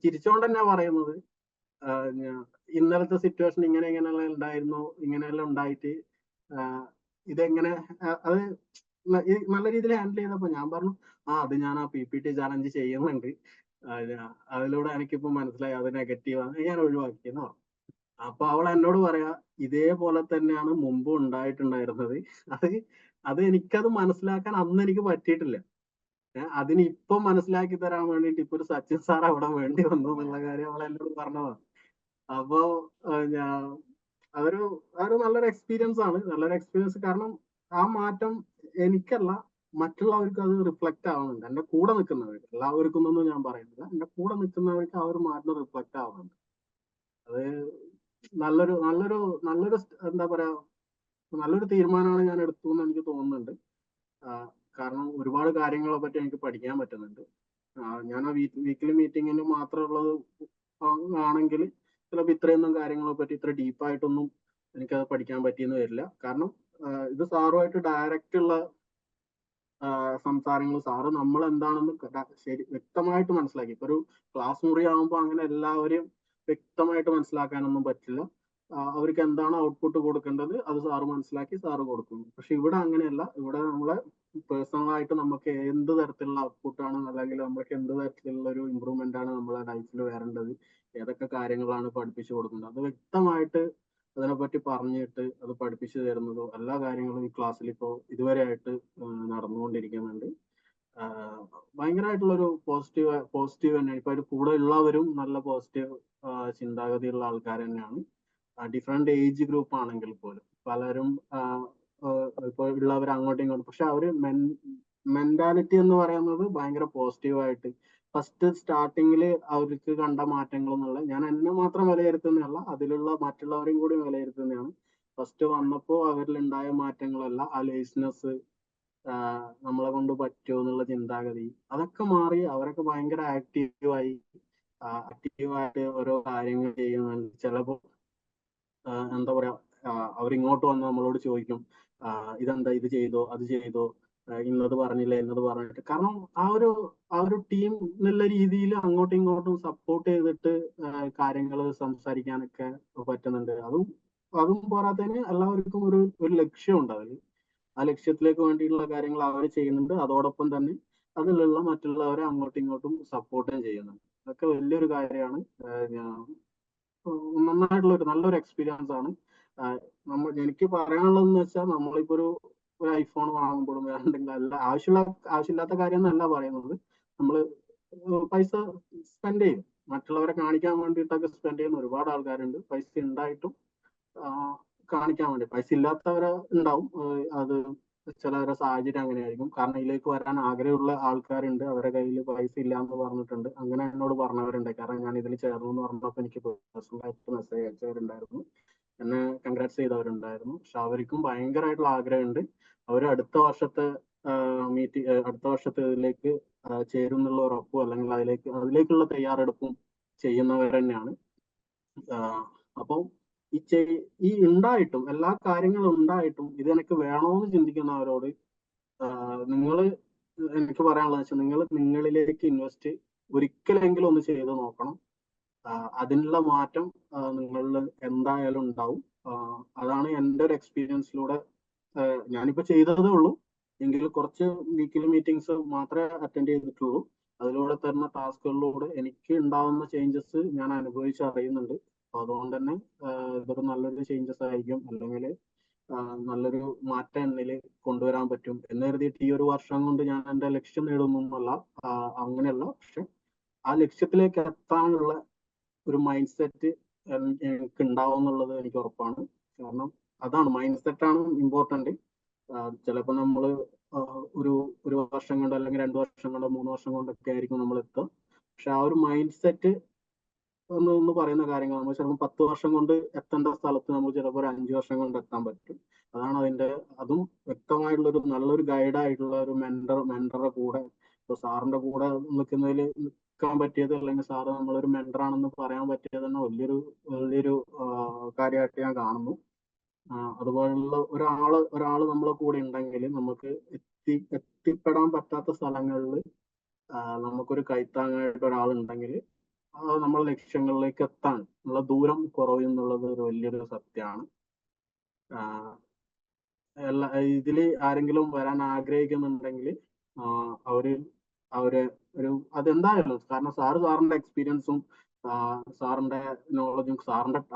ചിരിച്ചോണ്ട് തന്നെയാ പറയുന്നത്, ഇന്നലത്തെ സിറ്റുവേഷൻ ഇങ്ങനെയെല്ലാം ഉണ്ടായിരുന്നു, ഇങ്ങനെയെല്ലാം ഉണ്ടായിട്ട് ഇതെങ്ങനെ, അത് നല്ല രീതിയിൽ ഹാൻഡിൽ ചെയ്തപ്പോ ഞാൻ പറഞ്ഞു, അത് ഞാൻ ആ PPT ചാലഞ്ച് ചെയ്യുന്നുണ്ട്, അതിലൂടെ എനിക്കിപ്പോ മനസ്സിലായി അത് നെഗറ്റീവാണ്, ഞാൻ ഒഴിവാക്കിയെന്ന് പറഞ്ഞു. അപ്പൊ അവൾ എന്നോട് പറയാ, ഇതേപോലെ തന്നെയാണ് മുമ്പ് ഉണ്ടായിട്ടുണ്ടായിരുന്നത്, അത് എനിക്കത് മനസ്സിലാക്കാൻ അന്ന് എനിക്ക് പറ്റിയിട്ടില്ല. അതിന് ഇപ്പൊ മനസ്സിലാക്കി തരാൻ വേണ്ടിയിട്ട് ഇപ്പൊ ഒരു സച്ചിൻ സാർ അവിടെ വേണ്ടി വന്നു എന്നുള്ള കാര്യം അവൾ എന്നോട് പറഞ്ഞതാണ്. അപ്പോ അതൊരു നല്ലൊരു എക്സ്പീരിയൻസ് ആണ്. കാരണം ആ മാറ്റം എനിക്കല്ല, മറ്റുള്ളവർക്ക് അത് റിഫ്ലക്ട് ആവുന്നുണ്ട്. എന്റെ കൂടെ നിൽക്കുന്നവർക്ക്, എല്ലാവർക്കും ഒന്നും ഞാൻ പറയുന്നില്ല, എന്റെ കൂടെ നിൽക്കുന്നവർക്ക് ആ ഒരു മാറ്റം റിഫ്ലക്ട് ആവുന്നുണ്ട്. അത് നല്ലൊരു എന്താ പറയാ, നല്ലൊരു തീരുമാനമാണ് ഞാൻ എടുത്തു എന്ന് എനിക്ക് തോന്നുന്നുണ്ട്. ആ, കാരണം ഒരുപാട് കാര്യങ്ങളെ പറ്റി എനിക്ക് പഠിക്കാൻ പറ്റുന്നുണ്ട്. ഞാൻ ആ വീക്കിലി മീറ്റിങ്ങിന് മാത്രമുള്ളത് ആണെങ്കിൽ ചിലപ്പോൾ ഇത്രയൊന്നും കാര്യങ്ങളെ പറ്റി ഇത്ര ഡീപ്പായിട്ടൊന്നും എനിക്കത് പഠിക്കാൻ പറ്റിയെന്ന് വരില്ല. കാരണം ഇത് സാറുമായിട്ട് ഡയറക്റ്റ് ഉള്ള സംസാരങ്ങൾ, സാറ് നമ്മൾ എന്താണെന്ന് ശരി വ്യക്തമായിട്ട് മനസ്സിലാക്കി. ഇപ്പൊ ഒരു ക്ലാസ് മുറി ആകുമ്പോൾ അങ്ങനെ എല്ലാവരെയും വ്യക്തമായിട്ട് മനസ്സിലാക്കാനൊന്നും പറ്റില്ല. അവർക്ക് എന്താണ് ഔട്ട്പുട്ട് കൊടുക്കേണ്ടത് അത് സാറ് മനസ്സിലാക്കി സാറ് കൊടുക്കുന്നു. പക്ഷെ ഇവിടെ അങ്ങനെയല്ല. ഇവിടെ നമ്മളെ പേഴ്സണലായിട്ട് നമുക്ക് എന്ത് തരത്തിലുള്ള ഔട്ട്പുട്ടാണ്, അല്ലെങ്കിൽ നമുക്ക് എന്ത് തരത്തിലുള്ള ഒരു ഇമ്പ്രൂവ്മെന്റ് ആണ് നമ്മളെ ലൈഫിൽ വരേണ്ടത്, ഏതൊക്കെ കാര്യങ്ങളാണ് പഠിപ്പിച്ചു കൊടുക്കുന്നത്, അത് വ്യക്തമായിട്ട് അതിനെപ്പറ്റി പറഞ്ഞിട്ട് അത് പഠിപ്പിച്ചു തരുന്നതോ എല്ലാ കാര്യങ്ങളും ഈ ക്ലാസ്സിൽ ഇപ്പോൾ ഇതുവരെയായിട്ട് നടന്നുകൊണ്ടിരിക്കുന്നുണ്ട്. ഭയങ്കരമായിട്ടുള്ളൊരു പോസിറ്റീവ് തന്നെയാണ്. ഇപ്പൊ കൂടെ ഉള്ളവരും നല്ല പോസിറ്റീവ് ചിന്താഗതിയുള്ള ആൾക്കാർ തന്നെയാണ്. ഡിഫറെന്റ് ഏജ് ഗ്രൂപ്പ് ആണെങ്കിൽ പോലും പലരും ഇപ്പൊ ഉള്ളവർ അങ്ങോട്ടും ഇങ്ങോട്ടും, പക്ഷെ അവര് മെന്റാലിറ്റി എന്ന് പറയുന്നത് ഭയങ്കര പോസിറ്റീവായിട്ട് ഫസ്റ്റ് സ്റ്റാർട്ടിങ്ങിൽ അവർക്ക് കണ്ട മാറ്റങ്ങൾ എന്നുള്ള, ഞാൻ എന്നെ മാത്രം വിലയിരുത്തുന്നതല്ല, അതിലുള്ള മറ്റുള്ളവരെയും കൂടി വിലയിരുത്തുന്നതാണ്. ഫസ്റ്റ് വന്നപ്പോൾ അവരിലുണ്ടായ മാറ്റങ്ങളല്ല, ആ ലേസ്നെസ്, നമ്മളെ കൊണ്ട് പറ്റുമോ എന്നുള്ള ചിന്താഗതി, അതൊക്കെ മാറി അവരൊക്കെ ഭയങ്കര ആക്റ്റീവായിട്ട് ഓരോ കാര്യങ്ങൾ ചെയ്യുന്നുണ്ട്. ചിലപ്പോൾ എന്താ പറയാ, അവരിങ്ങോട്ട് വന്ന് നമ്മളോട് ചോദിക്കും, ഇതെന്താ, ഇത് ചെയ്തോ, അത് ചെയ്തോ, ഇന്നത് പറഞ്ഞില്ല, ഇന്നത് പറഞ്ഞിട്ട്. കാരണം ആ ഒരു ടീം എന്നുള്ള രീതിയിൽ അങ്ങോട്ടും ഇങ്ങോട്ടും സപ്പോർട്ട് ചെയ്തിട്ട് കാര്യങ്ങൾ സംസാരിക്കാനൊക്കെ പറ്റുന്നുണ്ട്. അതും പോരാത്തതിന് എല്ലാവർക്കും ഒരു ലക്ഷ്യമുണ്ട് അതിൽ. ആ ലക്ഷ്യത്തിലേക്ക് വേണ്ടിയിട്ടുള്ള കാര്യങ്ങൾ അവർ ചെയ്യുന്നുണ്ട്. അതോടൊപ്പം തന്നെ അതിലുള്ള മറ്റുള്ളവരെ അങ്ങോട്ടും ഇങ്ങോട്ടും സപ്പോർട്ടും ചെയ്യുന്നുണ്ട്. അതൊക്കെ വലിയൊരു കാര്യമാണ്. ഞാൻ നന്നായിട്ടുള്ള നല്ലൊരു എക്സ്പീരിയൻസ് ആണ്. എനിക്ക് പറയാനുള്ളതെന്ന് വെച്ചാൽ, നമ്മളിപ്പോ ഒരു ഐഫോൺ വാങ്ങുമ്പോഴും വേണ്ടെങ്കിൽ അല്ല, ആവശ്യമില്ലാത്ത കാര്യം എന്നല്ല പറയുന്നത്. നമ്മള് പൈസ സ്പെൻഡ് ചെയ്യും, മറ്റുള്ളവരെ കാണിക്കാൻ വേണ്ടിയിട്ടൊക്കെ സ്പെൻഡ് ചെയ്യുന്ന ഒരുപാട് ആൾക്കാരുണ്ട്. പൈസ ഉണ്ടായിട്ടും കാണിക്കാൻ വേണ്ടി. പൈസ ഇല്ലാത്തവരെ ഉണ്ടാവും, അത് ചിലവരുടെ സാഹചര്യം അങ്ങനെയായിരിക്കും. കാരണം ഇതിലേക്ക് വരാൻ ആഗ്രഹമുള്ള ആൾക്കാരുണ്ട്, അവരുടെ കയ്യിൽ പൈസ ഇല്ല എന്ന് പറഞ്ഞിട്ടുണ്ട്. അങ്ങനെ എന്നോട് പറഞ്ഞവരുണ്ട്. കാരണം ഞാൻ ഇതിൽ ചേർന്നു എന്ന് പറഞ്ഞപ്പോൾ എനിക്ക് പേഴ്സണലായിട്ട് മെസ്സേജ് അയച്ചവരുണ്ടായിരുന്നു, എന്നെ കൺഗ്രാറ്റ്സ് ചെയ്തവരുണ്ടായിരുന്നു. പക്ഷെ അവർക്കും ഭയങ്കരമായിട്ടുള്ള ആഗ്രഹമുണ്ട്. അവർ അടുത്ത വർഷത്തെ ഇതിലേക്ക് ചേരും എന്നുള്ള ഉറപ്പും, അല്ലെങ്കിൽ അതിലേക്കുള്ള തയ്യാറെടുപ്പും ചെയ്യുന്നവർ തന്നെയാണ്. അപ്പം ഈ ഉണ്ടായിട്ടും, എല്ലാ കാര്യങ്ങളും ഉണ്ടായിട്ടും ഇത് എനിക്ക് വേണോന്ന് ചിന്തിക്കുന്നവരോട് എനിക്ക് പറയാനുള്ളത് വെച്ചാൽ, നിങ്ങളിലേക്ക് ഇൻവെസ്റ്റ് ഒരിക്കലെങ്കിലും ഒന്ന് ചെയ്ത് നോക്കണം. അതിനുള്ള മാറ്റം നിങ്ങളിൽ എന്തായാലും ഉണ്ടാവും. അതാണ് എൻ്റെ ഒരു എക്സ്പീരിയൻസിലൂടെ. ഞാനിപ്പോ ചെയ്തതേ ഉള്ളൂ, എങ്കിലും കുറച്ച് വീക്കിലി മീറ്റിംഗ്സ് മാത്രമേ അറ്റൻഡ് ചെയ്തിട്ടുള്ളൂ. അതിലൂടെ തരുന്ന ടാസ്കുകളിലൂടെ എനിക്ക് ഉണ്ടാവുന്ന ചേഞ്ചസ് ഞാൻ അനുഭവിച്ചറിയുന്നുണ്ട്. അപ്പൊ അതുകൊണ്ട് തന്നെ ഇതൊരു നല്ലൊരു ചേഞ്ചസ് ആയിരിക്കും, അല്ലെങ്കിൽ നല്ലൊരു മാറ്റം എന്നിൽ കൊണ്ടുവരാൻ പറ്റും എന്ന് കരുതിയിട്ട് ഈ ഒരു വർഷം കൊണ്ട് ഞാൻ എൻ്റെ ലക്ഷ്യം നേടുന്നൊന്നുമല്ല. അങ്ങനെയല്ല. പക്ഷെ ആ ലക്ഷ്യത്തിലേക്ക് എത്താനുള്ള ഒരു മൈൻഡ് സെറ്റ് എനിക്ക് ഉണ്ടാവും എന്നുള്ളത് എനിക്ക് ഉറപ്പാണ്. കാരണം അതാണ്, മൈൻഡ് സെറ്റാണ് ഇമ്പോർട്ടന്റ്. ചിലപ്പോൾ നമ്മൾ ഒരു ഒരു വർഷം കൊണ്ട്, അല്ലെങ്കിൽ 2 വർഷം കൊണ്ടോ 3 വർഷം കൊണ്ടൊക്കെ ആയിരിക്കും നമ്മൾ എത്തുക. പക്ഷെ ആ ഒരു മൈൻഡ് സെറ്റ് ഒന്ന് പറയുന്ന കാര്യങ്ങൾ, നമ്മൾ ചിലപ്പോൾ 10 വർഷം കൊണ്ട് എത്തേണ്ട സ്ഥലത്ത് നമ്മൾ ചിലപ്പോൾ ഒരു 5 വർഷം കൊണ്ട് എത്താൻ പറ്റും. അതാണ് അതും വ്യക്തമായിട്ടുള്ള നല്ലൊരു ഗൈഡായിട്ടുള്ള ഒരു മെന്ററുടെ കൂടെ, ഇപ്പൊ സാറിന്റെ കൂടെ നിൽക്കാൻ പറ്റിയത്, അല്ലെങ്കിൽ സാറ് നമ്മളൊരു മെന്ററാണെന്ന് പറയാൻ പറ്റിയത് തന്നെ വലിയൊരു കാര്യമായിട്ട് ഞാൻ കാണുന്നു. അതുപോലുള്ള ഒരാള് നമ്മളെ കൂടെ ഉണ്ടെങ്കിൽ നമുക്ക് എത്തിപ്പെടാൻ പറ്റാത്ത സ്ഥലങ്ങളിൽ നമുക്കൊരു കൈത്താങ്ങായിട്ട് ഒരാളുണ്ടെങ്കിൽ നമ്മളെ ലക്ഷ്യങ്ങളിലേക്ക് എത്താൻ ഉള്ള ദൂരം കുറയുന്നുള്ളത് ഒരു വലിയൊരു സത്യമാണ്. ഇതിൽ ആരെങ്കിലും വരാൻ ആഗ്രഹിക്കുന്നുണ്ടെങ്കിൽ അവര് അതെന്തായാലും, കാരണം സാറിന്റെ എക്സ്പീരിയൻസും സാറിന്റെ നോളജും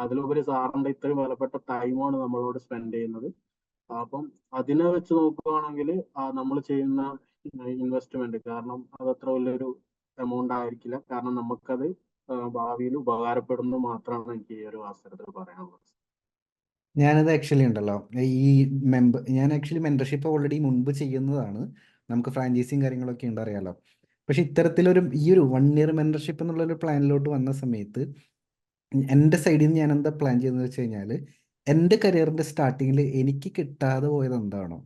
അതിലുപരി സാറിന്റെ ഇത്രയും വിലപ്പെട്ട ടൈമാണ് നമ്മളോട് സ്പെൻഡ് ചെയ്യുന്നത്. അപ്പം അതിനെ വെച്ച് നോക്കുകയാണെങ്കിൽ നമ്മൾ ചെയ്യുന്ന ഇൻവെസ്റ്റ്മെന്റ്, കാരണം അത് അത്ര വലിയൊരു എമൗണ്ട് ആയിരിക്കില്ല. കാരണം നമുക്കത് ഭാവിയിൽ ഉപകാരപ്പെടുന്നു മാത്രമാണ് എനിക്ക് ഈ ഒരു അവസരത്തിൽ പറയാനുള്ളത്. ഞാനത് ആക്ച്വലി ഉണ്ടല്ലോ, ഞാൻ ആക്ച്വലി മെന്റർഷിപ്പ് ഓൾറെഡി മുൻപ് ചെയ്യുന്നതാണ്. നമുക്ക് ഫ്രാഞ്ചൈസിയും കാര്യങ്ങളൊക്കെ ഉണ്ട്, അറിയാലോ. പക്ഷെ ഈ ഒരു 1 ഇയർ മെന്റർഷിപ്പ് എന്നുള്ളൊരു പ്ലാനിലോട്ട് വന്ന സമയത്ത് എൻ്റെ സൈഡിൽ നിന്ന് ഞാൻ എന്താ പ്ലാൻ ചെയ്യുന്നത് വെച്ച് കഴിഞ്ഞാൽ, എൻ്റെ കരിയറിൻ്റെ സ്റ്റാർട്ടിങ്ങിൽ എനിക്ക് കിട്ടാതെ പോയത് എന്താണോ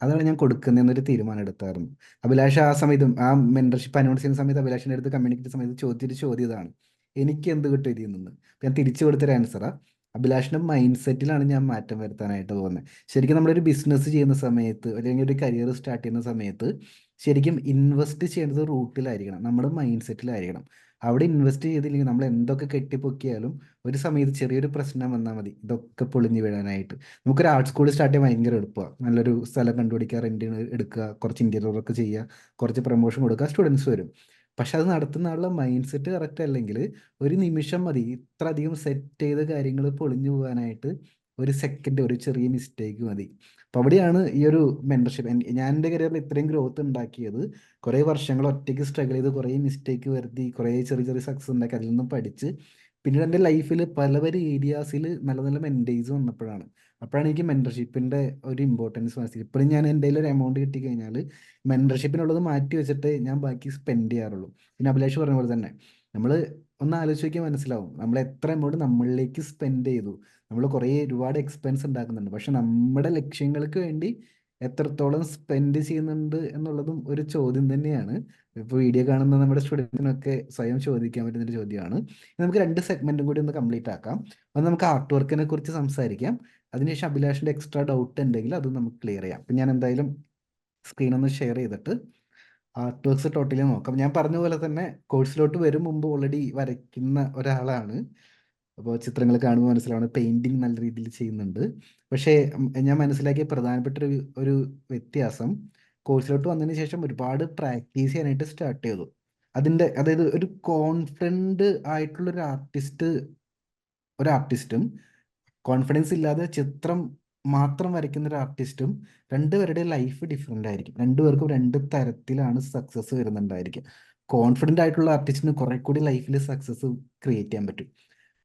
അതാണ് ഞാൻ കൊടുക്കുന്നതെന്നൊരു തീരുമാനം എടുത്തായിരുന്നു. അഭിലാഷ് ആ സമയത്തും ആ മെൻറ്റർഷിപ്പ് അനൗൺസ് ചെയ്യുന്ന സമയത്ത് അഭിലാഷിൻ്റെ അടുത്ത് കമ്മ്യൂണിക്കേറ്റ് സമയത്ത് ചോദിച്ചൊരു ചോദ്യം ഇതാണ്: എനിക്ക് എന്ത് കിട്ടും ഇതിൽ നിന്ന്? ഞാൻ തിരിച്ചു കൊടുത്തൊരു ആൻസറാണ് അഭിലാഷിൻ്റെ മൈൻഡ് സെറ്റിലാണ് ഞാൻ മാറ്റം വരുത്താനായിട്ട് പോകുന്നത്. ശരിക്കും നമ്മളൊരു ബിസിനസ് ചെയ്യുന്ന സമയത്ത് അല്ലെങ്കിൽ ഒരു കരിയർ സ്റ്റാർട്ട് ചെയ്യുന്ന സമയത്ത് ശരിക്കും ഇൻവെസ്റ്റ് ചെയ്യേണ്ടത് റൂട്ടിലായിരിക്കണം, നമ്മുടെ മൈൻഡ് സെറ്റിലായിരിക്കണം. അവിടെ ഇൻവെസ്റ്റ് ചെയ്തില്ലെങ്കിൽ നമ്മൾ എന്തൊക്കെ കെട്ടിപ്പൊക്കിയാലും ഒരു സമയത്ത് ചെറിയൊരു പ്രശ്നം വന്നാൽ മതി ഇതൊക്കെ പൊളിഞ്ഞു വീഴാനായിട്ട്. നമുക്കൊരു ആർട്ട് സ്കൂൾ സ്റ്റാർട്ട് ചെയ്യാൻ ഭയങ്കര എളുപ്പമാണ്. നല്ലൊരു സ്ഥലം കണ്ടുപിടിക്കുക, റെൻറ്റിന് എടുക്കുക, കുറച്ച് ഇൻറ്റീരിയർ വർക്ക് ചെയ്യുക, കുറച്ച് പ്രൊമോഷൻ കൊടുക്കുക, സ്റ്റുഡൻസ് വരും. പക്ഷെ അത് നടത്തുന്ന ആളുടെ മൈൻഡ് സെറ്റ് കറക്റ്റ് അല്ലെങ്കിൽ ഒരു നിമിഷം മതി ഇത്ര അധികം സെറ്റ് ചെയ്ത കാര്യങ്ങൾ പൊളിഞ്ഞു പോകാനായിട്ട്. ഒരു സെക്കൻഡ്, ഒരു ചെറിയ മിസ്റ്റേക്ക് മതി. അപ്പോൾ അവിടെയാണ് ഈ ഒരു മെൻറ്റർഷിപ്പ് ഞാൻ എൻ്റെ കരിയറിൽ ഇത്രയും ഗ്രോത്ത് ഉണ്ടാക്കിയത്. കുറേ വർഷങ്ങൾ ഒറ്റയ്ക്ക് സ്ട്രഗിൾ ചെയ്ത് കുറേ മിസ്റ്റേക്ക് വരുത്തി കുറേ ചെറിയ ചെറിയ സക്സസ് ഉണ്ടാക്കി അതിൽ നിന്നും പഠിച്ച് പിന്നീട് എൻ്റെ ലൈഫിൽ പല പല ഏരിയാസിൽ നല്ല നല്ല മെൻറ്റേഴ്സ് വന്നപ്പോഴാണ്. അപ്പോഴാണ് എനിക്ക് മെൻറ്റർഷിപ്പിൻ്റെ ഒരു ഇമ്പോർട്ടൻസ് മനസ്സിലായി. ഇപ്പോഴും ഞാൻ എൻ്റെ കയ്യിൽ ഒരു എമൗണ്ട് കിട്ടിക്കഴിഞ്ഞാൽ മെൻറ്റർഷിപ്പിനുള്ളത് മാറ്റി വെച്ചിട്ട് ഞാൻ ബാക്കി സ്പെൻഡ് ചെയ്യാറുള്ളൂ. പിന്നെ അഭിലാഷ് പറഞ്ഞ പോലെ തന്നെ നമ്മൾ ഒന്ന് ആലോചിച്ച് നോക്കിയാൽ മനസ്സിലാവും നമ്മൾ എത്ര എമൗണ്ട് നമ്മളിലേക്ക് സ്പെൻഡ് ചെയ്തു. നമ്മൾ കുറേ ഒരുപാട് എക്സ്പെൻസ് ഉണ്ടാക്കുന്നുണ്ട്, പക്ഷെ നമ്മുടെ ലക്ഷ്യങ്ങൾക്ക് വേണ്ടി എത്രത്തോളം സ്പെൻഡ് ചെയ്യുന്നുണ്ട് എന്നുള്ളതും ഒരു ചോദ്യം തന്നെയാണ്. ഇപ്പോൾ വീഡിയോ കാണുന്ന നമ്മുടെ സ്റ്റുഡൻസിനൊക്കെ സ്വയം ചോദിക്കാൻ പറ്റുന്നൊരു ചോദ്യമാണ്. നമുക്ക് 2 സെഗ്മെന്റും കൂടി ഒന്ന് കംപ്ലീറ്റ് ആക്കാം. ഒന്ന് നമുക്ക് ആർട്ട് വർക്കിനെ കുറിച്ച് സംസാരിക്കാം, അതിനുശേഷം അഭിലാഷിൻ്റെ എക്സ്ട്രാ ഡൗട്ട് ഉണ്ടെങ്കിൽ അത് നമുക്ക് ക്ലിയർ ചെയ്യാം. അപ്പം ഞാൻ എന്തായാലും സ്ക്രീൻ ഒന്ന് ഷെയർ ചെയ്തിട്ട് ആർട്ട് വർക്ക്സ് ടോട്ടലി നോക്കാം. ഞാൻ പറഞ്ഞ പോലെ തന്നെ കോഴ്സിലോട്ട് വരും മുമ്പ് ഓൾറെഡി വരയ്ക്കുന്ന ഒരാളാണ്. അപ്പോൾ ചിത്രങ്ങൾ കാണുമ്പോൾ മനസ്സിലാവുന്നത് പെയിൻറ്റിങ് നല്ല രീതിയിൽ ചെയ്യുന്നുണ്ട്. പക്ഷേ ഞാൻ മനസ്സിലാക്കിയ പ്രധാനപ്പെട്ട ഒരു വ്യത്യാസം കോഴ്സിലോട്ട് വന്നതിന് ശേഷം ഒരുപാട് പ്രാക്ടീസ് ചെയ്യാനായിട്ട് സ്റ്റാർട്ട് ചെയ്തു. അതായത് ഒരു കോൺഫിഡൻറ്റ് ആയിട്ടുള്ളൊരു ആർട്ടിസ്റ്റും കോൺഫിഡൻസ് ഇല്ലാതെ ചിത്രം മാത്രം വരയ്ക്കുന്ന ഒരു ആർട്ടിസ്റ്റും രണ്ടുപേരുടെ ലൈഫ് ഡിഫറെൻ്റ് ആയിരിക്കും. രണ്ടുപേർക്കും 2 തരത്തിലാണ് സക്സസ് വരുന്നുണ്ടായിരിക്കും. കോൺഫിഡൻ്റ് ആയിട്ടുള്ള ആർട്ടിസ്റ്റിന് കുറെ കൂടി ലൈഫിൽ സക്സസ് ക്രിയേറ്റ് ചെയ്യാൻ പറ്റും.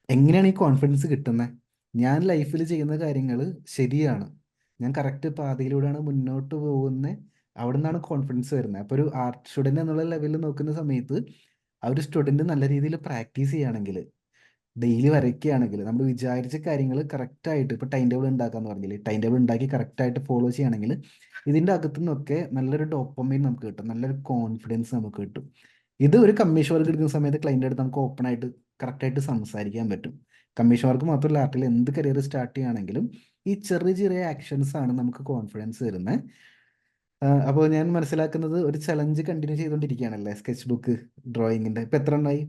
എങ്ങനെയാണ് ഈ കോൺഫിഡൻസ് കിട്ടുന്നത്? ഞാൻ ലൈഫിൽ ചെയ്യുന്ന കാര്യങ്ങൾ ശരിയാണ്, ഞാൻ കറക്റ്റ് പാതയിലൂടെയാണ് മുന്നോട്ട് പോകുന്നത്, അവിടെ നിന്നാണ് കോൺഫിഡൻസ് വരുന്നത്. അപ്പോൾ ഒരു ആർട്ട് സ്റ്റുഡൻറ്റ് എന്നുള്ള ലെവലിൽ നോക്കുന്ന സമയത്ത് ആ ഒരു സ്റ്റുഡൻറ്റ് നല്ല രീതിയിൽ പ്രാക്ടീസ് ചെയ്യുകയാണെങ്കിൽ, ഡെയിലി വരയ്ക്കുകയാണെങ്കിൽ, നമ്മൾ വിചാരിച്ച കാര്യങ്ങൾ കറക്റ്റായിട്ട് ഇപ്പോൾ ടൈം ടേബിൾ ഉണ്ടാക്കാന്ന് പറഞ്ഞില്ലേ, ടൈം ടേബിൾ ഉണ്ടാക്കി കറക്റ്റായിട്ട് ഫോളോ ചെയ്യുകയാണെങ്കിൽ ഇതിൻ്റെ അകത്തു നിന്നൊക്കെ നല്ലൊരു ഡോപ്പമൈൻ നമുക്ക് കിട്ടും, നല്ലൊരു കോൺഫിഡൻസ് നമുക്ക് കിട്ടും. ഇത് ഒരു കമ്മീഷൻ വർക്ക് എടുക്കുന്ന സമയത്ത് ക്ലൈൻ്റ് അടുത്ത് നമുക്ക് ഓപ്പൺ ആയിട്ട് കറക്റ്റായിട്ട് സംസാരിക്കാൻ പറ്റും. കമ്മീഷൻ വർക്ക് മാത്രമല്ല, ആർട്ടിൽ എന്ത് കരിയർ സ്റ്റാർട്ട് ചെയ്യുകയാണെങ്കിലും ഈ ചെറിയ ചെറിയ ആക്ഷൻസ് ആണ് നമുക്ക് കോൺഫിഡൻസ് തരുന്നത്. അപ്പോൾ ഞാൻ മനസ്സിലാക്കുന്നത് ഒരു ചലഞ്ച് കണ്ടിന്യൂ ചെയ്തുകൊണ്ടിരിക്കുകയാണല്ലേ സ്കെച്ച് ബുക്ക് ഡ്രോയിങ്ങിൻ്റെ. ഇപ്പം എത്ര എണ്ണമായി?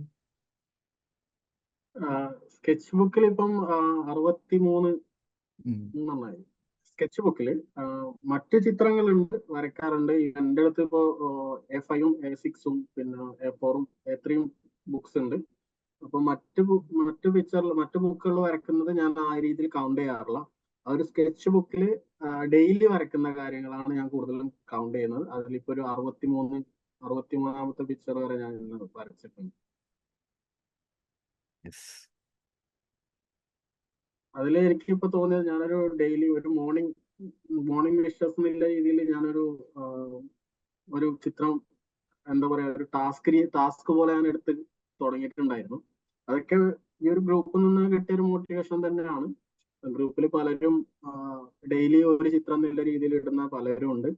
സ്കെച്ച് ബുക്കിൽ ഇപ്പം 63 ഉം. എണ്ണമായി. സ്കെച്ച് ബുക്കിൽ മറ്റു ചിത്രങ്ങളുണ്ട്, വരയ്ക്കാറുണ്ട്. എൻ്റെ അടുത്ത് ഇപ്പോൾ A5ഉം A6ഉം പിന്നെ A4ഉം A3ഉം ബുക്സ് ഉണ്ട്. അപ്പൊ മറ്റു ബുക്കുകൾ വരയ്ക്കുന്നത് ഞാൻ ആ രീതിയിൽ കൗണ്ട് ചെയ്യാറില്ല. ആ ഒരു സ്കെച്ച് ബുക്കിൽ ഡെയിലി വരയ്ക്കുന്ന കാര്യങ്ങളാണ് ഞാൻ കൂടുതലും കൗണ്ട് ചെയ്യുന്നത്. അതിലിപ്പോ ഒരു 63ാമത്തെ പിക്ചർ വരെ ഞാൻ ഇന്ന് വരച്ചിട്ടുണ്ട്. Yes. അതിൽ എനിക്കിപ്പോ തോന്നിയത്, ഞാനൊരു ഡെയിലി ഒരു മോർണിംഗ് വിഷസ് എന്നുള്ള രീതിയിൽ ഞാനൊരു ഒരു ചിത്രം, എന്താ പറയാ, ഒരു ടാസ്ക് പോലെ ഞാൻ എടുത്ത് തുടങ്ങിയിട്ടുണ്ടായിരുന്നു. അതൊക്കെ ഈ ഒരു ഗ്രൂപ്പിൽ നിന്ന് കിട്ടിയ ഒരു മോട്ടിവേഷൻ തന്നെയാണ്. ഗ്രൂപ്പിൽ പലരും ഡെയിലി ഒരു ചിത്രം എന്നുള്ള രീതിയിൽ ഇടുന്ന പലരും ഉണ്ട്.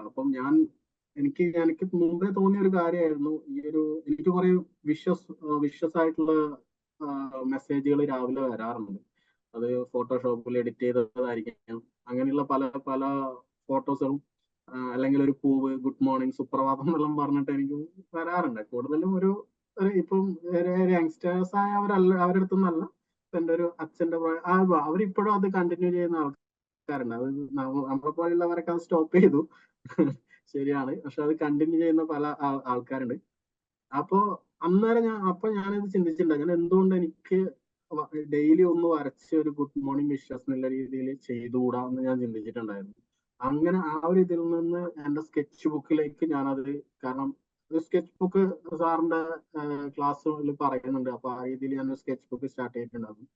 അപ്പം എനിക്ക് മുമ്പേ തോന്നിയ ഒരു കാര്യമായിരുന്നു എനിക്ക് കുറെ വിഷസ് ആയിട്ടുള്ള മെസ്സേജുകൾ രാവിലെ വരാറുണ്ട്. അത് ഫോട്ടോഷോപ്പിൽ എഡിറ്റ് ചെയ്തതായിരിക്കാം, അങ്ങനെയുള്ള പല പല ഫോട്ടോസുകളും, അല്ലെങ്കിൽ ഒരു പൂവ്, ഗുഡ് മോർണിംഗ്, സുപ്രഭാതം എന്നെല്ലാം പറഞ്ഞിട്ട് എനിക്ക് വരാറുണ്ട്. കൂടുതലും ഇപ്പം യങ്സ്റ്റേഴ്സ് ആയ അവരുടെ അടുത്തുനിന്നല്ല, എൻ്റെ ഒരു അച്ഛൻ്റെ അവരിപ്പോഴും അത് കണ്ടിന്യൂ ചെയ്യുന്ന ആൾക്കാരുണ്ട്. അത് നമ്മളെ പോലുള്ളവരൊക്കെ അത് സ്റ്റോപ്പ് ചെയ്തു. ശരിയാണ്, പക്ഷെ അത് കണ്ടിന്യൂ ചെയ്യുന്ന പല ആൾക്കാരുണ്ട്. അപ്പോ ഞാനിത് ചിന്തിച്ചിട്ടുണ്ട്, ഞാൻ എന്തുകൊണ്ട് എനിക്ക് ഡെയിലി ഒന്ന് വരച്ച് ഒരു ഗുഡ് മോർണിംഗ് വിഷസ് എന്നുള്ള രീതിയിൽ ചെയ്തുകൂടാ എന്ന് ഞാൻ ചിന്തിച്ചിട്ടുണ്ടായിരുന്നു. അങ്ങനെ ആ ഒരു ഇതിൽ നിന്ന് എന്റെ സ്കെച്ച് ബുക്കിലേക്ക് ഞാനത്, കാരണം ഒരു സ്കെച്ച് ബുക്ക് സാറിന്റെ ക്ലാസ്സിൽ പറയുന്നുണ്ട്, അപ്പൊ ആ രീതിയിൽ ഞാൻ സ്കെച്ച് ബുക്ക് സ്റ്റാർട്ട് ചെയ്തിട്ടുണ്ടായിരുന്നു.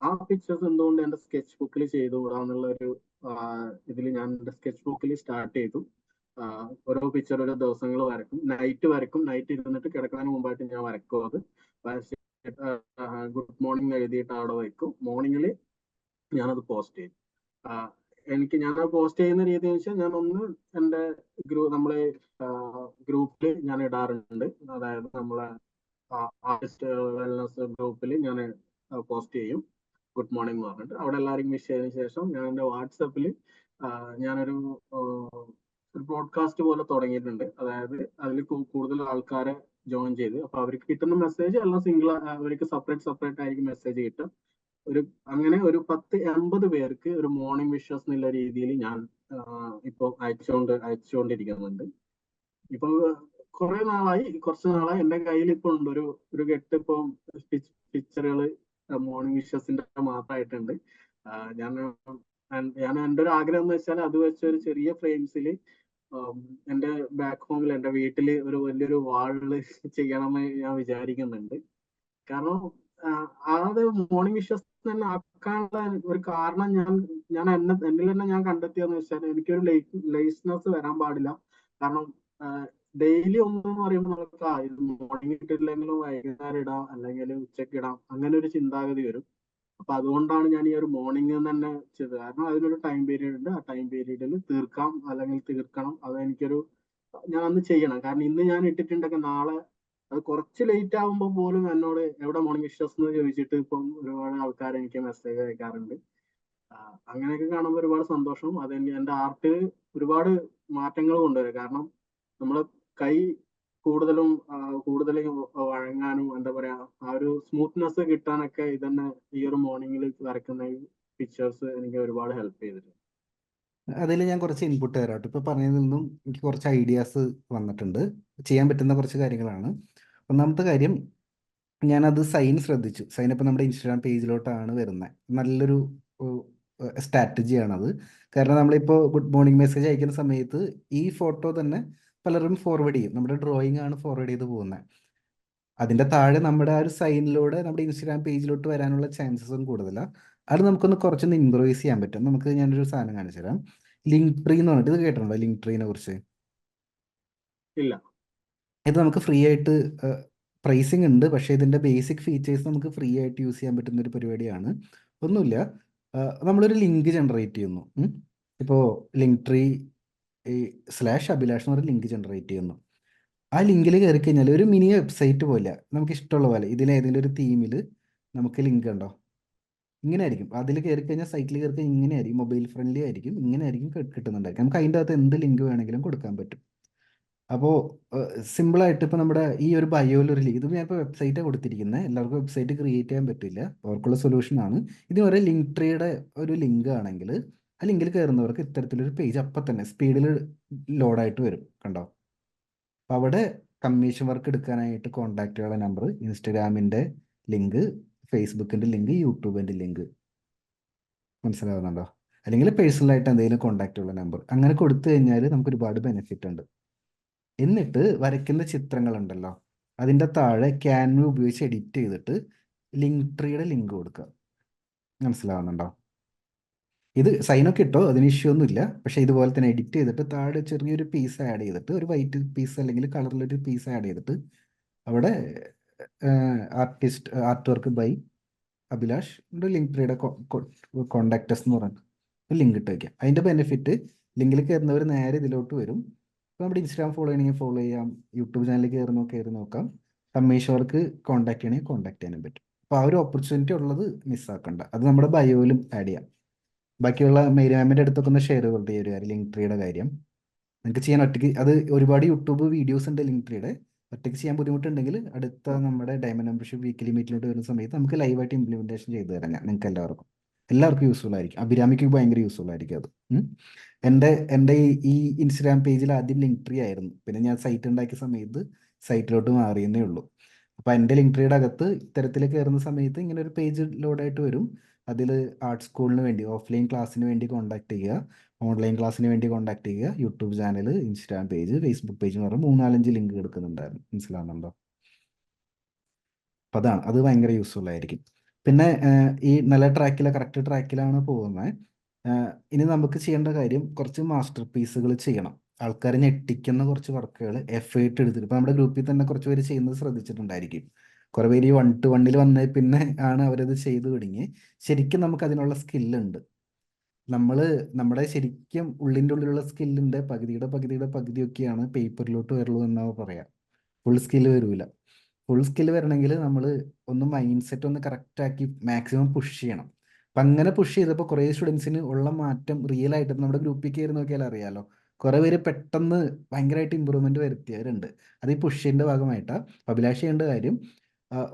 ആ പിക്ചേഴ്സ് എന്തുകൊണ്ട് എന്റെ സ്കെച്ച് ബുക്കിൽ ചെയ്തുകൂടാ എന്നുള്ള ഒരു ഇതിൽ ഞാൻ എന്റെ സ്കെച്ച് ബുക്കിൽ സ്റ്റാർട്ട് ചെയ്തു. ഓരോ പിക്ചർ ഓരോ ദിവസങ്ങൾ വരക്കും, നൈറ്റ് ഇരുന്നിട്ട് കിടക്കുന്നതിന് മുമ്പായിട്ട് ഞാൻ വരക്കും. അത് ഗുഡ് മോർണിംഗ് എഴുതിയിട്ട് അവിടെ വയ്ക്കും. മോർണിംഗിൽ ഞാനത് പോസ്റ്റ് ചെയ്യും. ഞാൻ പോസ്റ്റ് ചെയ്യുന്ന രീതി എന്ന് വെച്ചാൽ, ഞാൻ ഒന്ന് എൻ്റെ നമ്മളെ ഗ്രൂപ്പിൽ ഞാൻ ഇടാറുണ്ട്. അതായത് നമ്മളെ ആർട്ടിസ്റ്റ് വെൽനസ് ഗ്രൂപ്പിൽ ഞാൻ പോസ്റ്റ് ചെയ്യും, ഗുഡ് മോർണിംഗ് എന്ന് പറഞ്ഞിട്ട്. അവിടെ എല്ലാവരും വിഷ് ചെയ്തതിനു ശേഷം ഞാൻ എൻ്റെ വാട്സപ്പിൽ ഞാനൊരു ബ്രോഡ്കാസ്റ്റ് പോലെ തുടങ്ങിയിട്ടുണ്ട്. അതായത് അതിൽ കൂടുതൽ ആൾക്കാരെ ജോയിൻ ചെയ്ത്, അപ്പൊ അവർക്ക് കിട്ടുന്ന മെസ്സേജ് എല്ലാം സിംഗിൾ, അവർക്ക് സെപ്പറേറ്റ് ആയിരിക്കും മെസ്സേജ് കിട്ടും. അങ്ങനെ ഒരു 10-80 പേർക്ക് ഒരു മോർണിംഗ് വിഷസ് എന്നുള്ള രീതിയിൽ ഞാൻ ഇപ്പൊ അയച്ചുകൊണ്ടിരിക്കുന്നുണ്ട്. ഇപ്പൊ കുറച്ച് നാളായി എൻ്റെ കയ്യിൽ ഇപ്പൊ ഉണ്ട് ഒരു കെട്ട് ഇപ്പം പിക്ചറുകൾ മോർണിംഗ് വിഷസിന്റെ മാത്രമായിട്ടുണ്ട്. ഞാൻ എൻ്റെ ഒരു ആഗ്രഹം എന്ന് വെച്ചാൽ, അത് വെച്ച ഒരു ചെറിയ ഫ്രെയിംസിൽ എൻ്റെ ബാക്ക് ഹോമിൽ എൻ്റെ വീട്ടിൽ ഒരു വലിയൊരു വാളില് ചെയ്യണമെന്ന് ഞാൻ വിചാരിക്കുന്നുണ്ട്. കാരണം അത് മോർണിംഗ് വിഷസ് തന്നെ ആക്കാനുള്ള ഒരു കാരണം എന്നിൽ തന്നെ ഞാൻ കണ്ടെത്തിയെന്ന് വെച്ചാൽ, എനിക്കൊരു ലേസ്നെസ് വരാൻ പാടില്ല. കാരണം ഡെയിലി ഒന്നെന്ന് പറയുമ്പോൾ നമുക്ക് ഇത് മോർണിംഗ് ഇട്ടിട്ടില്ലെങ്കിലും വൈകുന്നേരം ഇടാം, അല്ലെങ്കിൽ ഉച്ചയ്ക്ക് ഇടാം, അങ്ങനെ ഒരു ചിന്താഗതി വരും. അപ്പൊ അതുകൊണ്ടാണ് ഞാൻ ഈ ഒരു മോർണിംഗ് തന്നെ ചെയ്തത്. കാരണം അതിനൊരു ടൈം പീരീഡ് ഉണ്ട്. ആ ടൈം പീരീഡിൽ തീർക്കാം, അല്ലെങ്കിൽ തീർക്കണം. അത് ഞാൻ അന്ന് ചെയ്യണം. കാരണം ഇന്ന് ഞാൻ ഇട്ടിട്ടുണ്ടെങ്കിൽ നാളെ അത് കുറച്ച് ലേറ്റ് ആകുമ്പോൾ പോലും എന്നോട് എവിടെ മോർണിംഗ് വിഷസ് എന്ന് ചോദിച്ചിട്ട് ഇപ്പം ഒരുപാട് ആൾക്കാർ എനിക്ക് മെസ്സേജ് അയക്കാറുണ്ട്. അങ്ങനെയൊക്കെ കാണുമ്പോൾ ഒരുപാട് സന്തോഷം. അത് എൻ്റെ ആർട്ടിൽ ഒരുപാട് മാറ്റങ്ങൾ കൊണ്ടുവരും. കാരണം നമ്മളെ കൈ കൂടുതലും വഴങ്ങാനും, എന്താ പറയാ, ആ ഒരു സ്മൂത്ത്നെസ് കിട്ടാനൊക്കെ ഇതന്നെ ഈ ഒരു മോർണിംഗിൽ വരയ്ക്കുന്ന ഈ പിക്ചേഴ്സ് എനിക്ക് ഒരുപാട് ഹെൽപ്പ് ചെയ്തിട്ടുണ്ട്. അതിൽ ഞാൻ കുറച്ച് ഇൻപുട്ട് തരാം കേട്ടോ. ഇപ്പോൾ പറഞ്ഞതിൽ നിന്നും എനിക്ക് കുറച്ച് ഐഡിയാസ് വന്നിട്ടുണ്ട്. ചെയ്യാൻ പറ്റുന്ന കുറച്ച് കാര്യങ്ങളാണ്. ഒന്നാമത്തെ കാര്യം, ഞാനത് സൈൻ ശ്രദ്ധിച്ചു. സൈൻ ഇപ്പോൾ നമ്മുടെ ഇൻസ്റ്റാഗ്രാം പേജിലോട്ടാണ് വരുന്നത്. നല്ലൊരു സ്ട്രാറ്റജിയാണത്. കാരണം നമ്മളിപ്പോൾ ഗുഡ് മോർണിംഗ് മെസ്സേജ് അയക്കുന്ന സമയത്ത് ഈ ഫോട്ടോ തന്നെ പലരും ഫോർവേഡ് ചെയ്യും. നമ്മുടെ ഡ്രോയിങ് ആണ് ഫോർവേഡ് ചെയ്ത് പോകുന്നത്. അതിൻ്റെ താഴെ നമ്മുടെ ആ ഒരു സൈനിലൂടെ നമ്മുടെ ഇൻസ്റ്റാഗ്രാം പേജിലോട്ട് വരാനുള്ള ചാൻസസും കൂടുതലാണ്. അത് നമുക്കൊന്ന് കുറച്ചൊന്ന് ഇംപ്രൂവൈസ് ചെയ്യാൻ പറ്റും. ഞാനൊരു സാധനം കാണിച്ചു തരാം. ലിങ്ക് ട്രീ എന്ന് പറഞ്ഞിട്ട്, ഇത് കേട്ടിട്ടുണ്ടോ ലിങ്ക് ട്രീനെ കുറിച്ച്? ഇല്ല. ഇത് നമുക്ക് ഫ്രീ ആയിട്ട്, പ്രൈസിങ് ഉണ്ട്, പക്ഷേ ഇതിൻ്റെ ബേസിക് ഫീച്ചേഴ്സ് നമുക്ക് ഫ്രീ ആയിട്ട് യൂസ് ചെയ്യാൻ പറ്റുന്ന ഒരു പരിപാടിയാണ്. ഒന്നുമില്ല, നമ്മളൊരു ലിങ്ക് ജനറേറ്റ് ചെയ്യുന്നു. ഇപ്പോൾ ലിങ്ക് ട്രീ /അഭിലാഷ് എന്ന് പറഞ്ഞ ലിങ്ക് ജനറേറ്റ് ചെയ്യുന്നു. ആ ലിങ്കിൽ കയറി കഴിഞ്ഞാൽ ഒരു മിനി വെബ്സൈറ്റ് പോലെ നമുക്ക് ഇഷ്ടമുള്ള പോലെ ഇതിലേതെങ്കിലും ഒരു തീമിൽ നമുക്ക് ലിങ്ക് ഉണ്ടോ, ഇങ്ങനെ ആയിരിക്കും. അതിൽ കയറി കഴിഞ്ഞാൽ, സൈറ്റിൽ കയറി കഴിഞ്ഞാൽ ഇങ്ങനെ ആയിരിക്കും, മൊബൈൽ ഫ്രണ്ട്ലി ആയിരിക്കും, ഇങ്ങനെ ആയിരിക്കും കിട്ടുന്നുണ്ടായിരിക്കും. നമുക്ക് അതിൻ്റെ അകത്ത് എന്ത് ലിങ്ക് വേണമെങ്കിലും കൊടുക്കാൻ പറ്റും. അപ്പോൾ സിമ്പിളായിട്ട് ഇപ്പോൾ നമ്മുടെ ഈ ഒരു ബയോയിൽ ഒരു ലിങ്ക്, ഇത് ഞാനിപ്പോൾ വെബ്സൈറ്റാണ് കൊടുത്തിരിക്കുന്നത്. എല്ലാവർക്കും വെബ്സൈറ്റ് ക്രിയേറ്റ് ചെയ്യാൻ പറ്റില്ല, അവർക്കുള്ള സൊല്യൂഷനാണ് ഇത്. ഒരു ലിങ്ക് ട്രീയുടെ ഒരു ലിങ്ക് ആണെങ്കിൽ ആ ലിങ്കിൽ കയറുന്നവർക്ക് ഇത്തരത്തിലൊരു പേജ് അപ്പം തന്നെ സ്പീഡിൽ ലോഡായിട്ട് വരും. കണ്ടോ? അപ്പോൾ അവിടെ കമ്മീഷൻ വർക്ക് എടുക്കാനായിട്ട് കോൺടാക്റ്റുകളുടെ നമ്പർ, ഇൻസ്റ്റഗ്രാമിൻ്റെ ലിങ്ക്, ഫേസ്ബുക്കിൻ്റെ ലിങ്ക്, യൂട്യൂബിൻ്റെ ലിങ്ക്, മനസ്സിലാവുന്നുണ്ടോ? അല്ലെങ്കിൽ പേഴ്സണലായിട്ട് എന്തെങ്കിലും കോൺടാക്റ്റുള്ള നമ്പർ, അങ്ങനെ കൊടുത്തു കഴിഞ്ഞാൽ നമുക്ക് ഒരുപാട് ബെനിഫിറ്റ് ഉണ്ട്. എന്നിട്ട് വരയ്ക്കുന്ന ചിത്രങ്ങളുണ്ടല്ലോ, അതിൻ്റെ താഴെ ക്യാൻവ ഉപയോഗിച്ച് എഡിറ്റ് ചെയ്തിട്ട് ലിങ്ക് ട്രീയുടെ ലിങ്ക് കൊടുക്കുക. മനസ്സിലാവുന്നുണ്ടോ? ഇത് സൈനൊക്കെ ഇട്ടോ, അതിന് ഇഷ്യൂ ഒന്നുമില്ല. പക്ഷേ ഇതുപോലെ തന്നെ എഡിറ്റ് ചെയ്തിട്ട് താഴെ ചെറിയൊരു പീസ് ആഡ് ചെയ്തിട്ട്, ഒരു വൈറ്റ് പീസ് അല്ലെങ്കിൽ കളറിലൊരു പീസ് ആഡ് ചെയ്തിട്ട് അവിടെ art work by Abhilash link ട്രീയുടെ കോണ്ടാക്ടസ് എന്ന് പറഞ്ഞിട്ട് ഒരു ലിങ്ക് ഇട്ട് വയ്ക്കാം. അതിൻ്റെ ബെനിഫിറ്റ്, ലിങ്കിൽ കയറുന്നവർ നേരെ ഇതിലോട്ട് വരും. ഇപ്പോൾ നമ്മുടെ ഇൻസ്റ്റാഗ്രാം ഫോളോ ചെയ്യണമെങ്കിൽ ഫോളോ ചെയ്യാം, യൂട്യൂബ് ചാനലിൽ കയറി നോക്കാം, കമ്മീഷവർക്ക് കോൺടാക്ട് ചെയ്യണമെങ്കിൽ കോൺടാക്ട് ചെയ്യാനും പറ്റും. അപ്പോൾ ആ ഒരു ഓപ്പർച്യൂണിറ്റി ഉള്ളത് മിസ്സാക്കണ്ട. അത് നമ്മുടെ ബയോയിലും ആഡ് ചെയ്യാം. ബാക്കിയുള്ള മേരിമാമിൻ്റെ അടുത്തൊക്കെ ഒന്ന് ഷെയർ ചെയ്തോട്ടെ ഈ ഒരു കാര്യം, ലിങ്ക് ട്രീയുടെ കാര്യം. നിങ്ങൾക്ക് ചെയ്യാൻ ഒറ്റയ്ക്ക്, അത് ഒരുപാട് യൂട്യൂബ് വീഡിയോസ് ഉണ്ട് ലിങ്ക് ട്രീയുടെ. ഒറ്റയ്ക്ക് ചെയ്യാൻ ബുദ്ധിമുട്ടുണ്ടെങ്കിൽ അടുത്ത നമ്മുടെ ഡയമണ്ട് മെമ്പർഷിപ്പ് വീക്കിലി മീറ്റിലോട്ട് വരുന്ന സമയത്ത് നമുക്ക് ലൈവായിട്ട് ഇംപ്ലിമെൻറ്റേഷൻ ചെയ്ത് തരാം ഞാൻ. നിങ്ങൾക്ക് എല്ലാവർക്കും യൂസ്ഫുൾ ആയിരിക്കും. അഭിരാമിക്ക് ഭയങ്കര യൂസ്ഫുൾ ആയിരിക്കും അത്. എൻ്റെ ഈ ഇൻസ്റ്റാഗ്രാം പേജിൽ ആദ്യം ലിങ്ക് ട്രീ ആയിരുന്നു, പിന്നെ ഞാൻ സൈറ്റ് ഉണ്ടാക്കിയ സമയത്ത് സൈറ്റിലോട്ട് മാറിയെന്നേ ഉള്ളൂ. അപ്പോൾ എൻ്റെ ലിങ്ക് ട്രീയുടെ അകത്ത് ഇത്തരത്തിൽ കയറുന്ന സമയത്ത് ഇങ്ങനെ ഒരു പേജ് ലോഡായിട്ട് വരും. അതിൽ ആർട്ട് സ്കൂളിന് വേണ്ടി, ഓഫ്ലൈൻ ക്ലാസ്സിന് വേണ്ടി കോൺടാക്ട് ചെയ്യുക, ഓൺലൈൻ ക്ലാസ്സിന് വേണ്ടി കോൺടാക്ട് ചെയ്യുക, YouTube channel, Instagram page, Facebook page എന്ന് പറഞ്ഞാൽ 3-4 ലിങ്ക് എടുക്കുന്നുണ്ടായിരുന്നു. മനസ്സിലാവുന്നുണ്ടോ? അപ്പോൾ അത് ഭയങ്കര യൂസ്ഫുൾ ആയിരിക്കും. പിന്നെ ഈ നല്ല കറക്റ്റ് ട്രാക്കിലാണ് പോകുന്നത്. ഇനി നമുക്ക് ചെയ്യേണ്ട കാര്യം, കുറച്ച് മാസ്റ്റർ പീസുകൾ ചെയ്യണം. ആൾക്കാരെ ഞെട്ടിക്കുന്ന കുറച്ച് വർക്കുകൾ എഫേർട്ട് എടുത്തിട്ട്, ഇപ്പോൾ നമ്മുടെ ഗ്രൂപ്പിൽ തന്നെ കുറച്ച് പേര് ചെയ്യുന്നത് ശ്രദ്ധിച്ചിട്ടുണ്ടായിരിക്കും. കുറേ പേര് ഈ 1-to-1 വന്നേ പിന്നെ ആണ് അവരത് ചെയ്തു തുടങ്ങി. ശരിക്കും നമുക്ക് അതിനുള്ള സ്കില്ലുണ്ട്. നമ്മൾ നമ്മുടെ ശരിക്കും ഉള്ളിൻ്റെ ഉള്ളിലുള്ള സ്കില്ലിൻ്റെ പകുതിയൊക്കെയാണ് പേപ്പറിലോട്ട് വരുള്ളൂ എന്നാണ് പറയാം. ഫുൾ സ്കില്ല് വരില്ല. ഫുൾ സ്കില്ല് വരണമെങ്കിൽ നമ്മൾ ഒന്ന് മൈൻഡ് സെറ്റ് ഒന്ന് കറക്റ്റാക്കി മാക്സിമം പുഷ് ചെയ്യണം. അപ്പം അങ്ങനെ പുഷ് ചെയ്തപ്പോൾ കുറേ സ്റ്റുഡൻസിന് ഉള്ള മാറ്റം റിയൽ ആയിട്ട് നമ്മുടെ ഗ്രൂപ്പിൽ കയറി നോക്കിയാൽ അറിയാമല്ലോ. കുറേ പേര് പെട്ടെന്ന് ഭയങ്കരമായിട്ട് ഇമ്പ്രൂവ്മെൻറ്റ് വരുത്തിയവരുണ്ട്. അത് ഈ പുഷിൻ്റെ ഭാഗമായിട്ടാണ്. അഭിലാഷ് ചെയ്യേണ്ട കാര്യം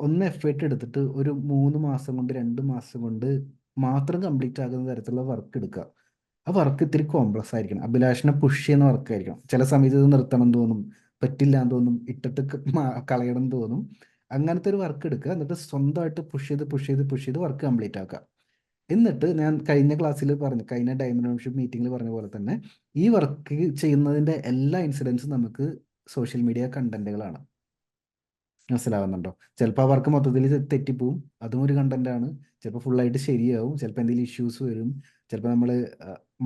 ഒന്ന് എഫേർട്ട് എടുത്തിട്ട് ഒരു 3 മാസം കൊണ്ട് 2 മാസം കൊണ്ട് മാത്രം കംപ്ലീറ്റ് ആകുന്ന തരത്തിലുള്ള വർക്ക് എടുക്കുക. ആ വർക്ക് ഇത്തിരി കോംപ്ലക്സ് ആയിരിക്കണം. അഭിലാഷിനെ പുഷ് ചെയ്യുന്ന വർക്ക് ആയിരിക്കണം. ചില സമയത്ത് ഇത് നിർത്തണം എന്ന് തോന്നും, പറ്റില്ല എന്ന് തോന്നും, ഇട്ടിട്ട് കളയണം എന്ന് തോന്നും. അങ്ങനത്തെ ഒരു വർക്ക് എടുക്കുക. എന്നിട്ട് സ്വന്തമായിട്ട് പുഷ് ചെയ്ത് വർക്ക് കംപ്ലീറ്റ് ആക്കുക. എന്നിട്ട് ഞാൻ കഴിഞ്ഞ ക്ലാസ്സിൽ പറഞ്ഞു, കഴിഞ്ഞ ഡയമണ്ട് മെമ്പർഷിപ്പ് മീറ്റിങ്ങിൽ പറഞ്ഞ പോലെ തന്നെ ഈ വർക്ക് ചെയ്യുന്നതിൻ്റെ എല്ലാ ഇൻസിഡൻസും നമുക്ക് സോഷ്യൽ മീഡിയ കണ്ടന്റുകളാണ്. മനസ്സിലാവുന്നുണ്ടോ? ചിലപ്പോൾ ആ വർക്ക് മൊത്തത്തിൽ തെറ്റിപ്പോവും, അതും ഒരു കണ്ടന്റാണ്. ചിലപ്പോൾ ഫുള്ളായിട്ട് ശരിയാവും, ചിലപ്പോൾ എന്തെങ്കിലും ഇഷ്യൂസ് വരും, ചിലപ്പോൾ നമ്മൾ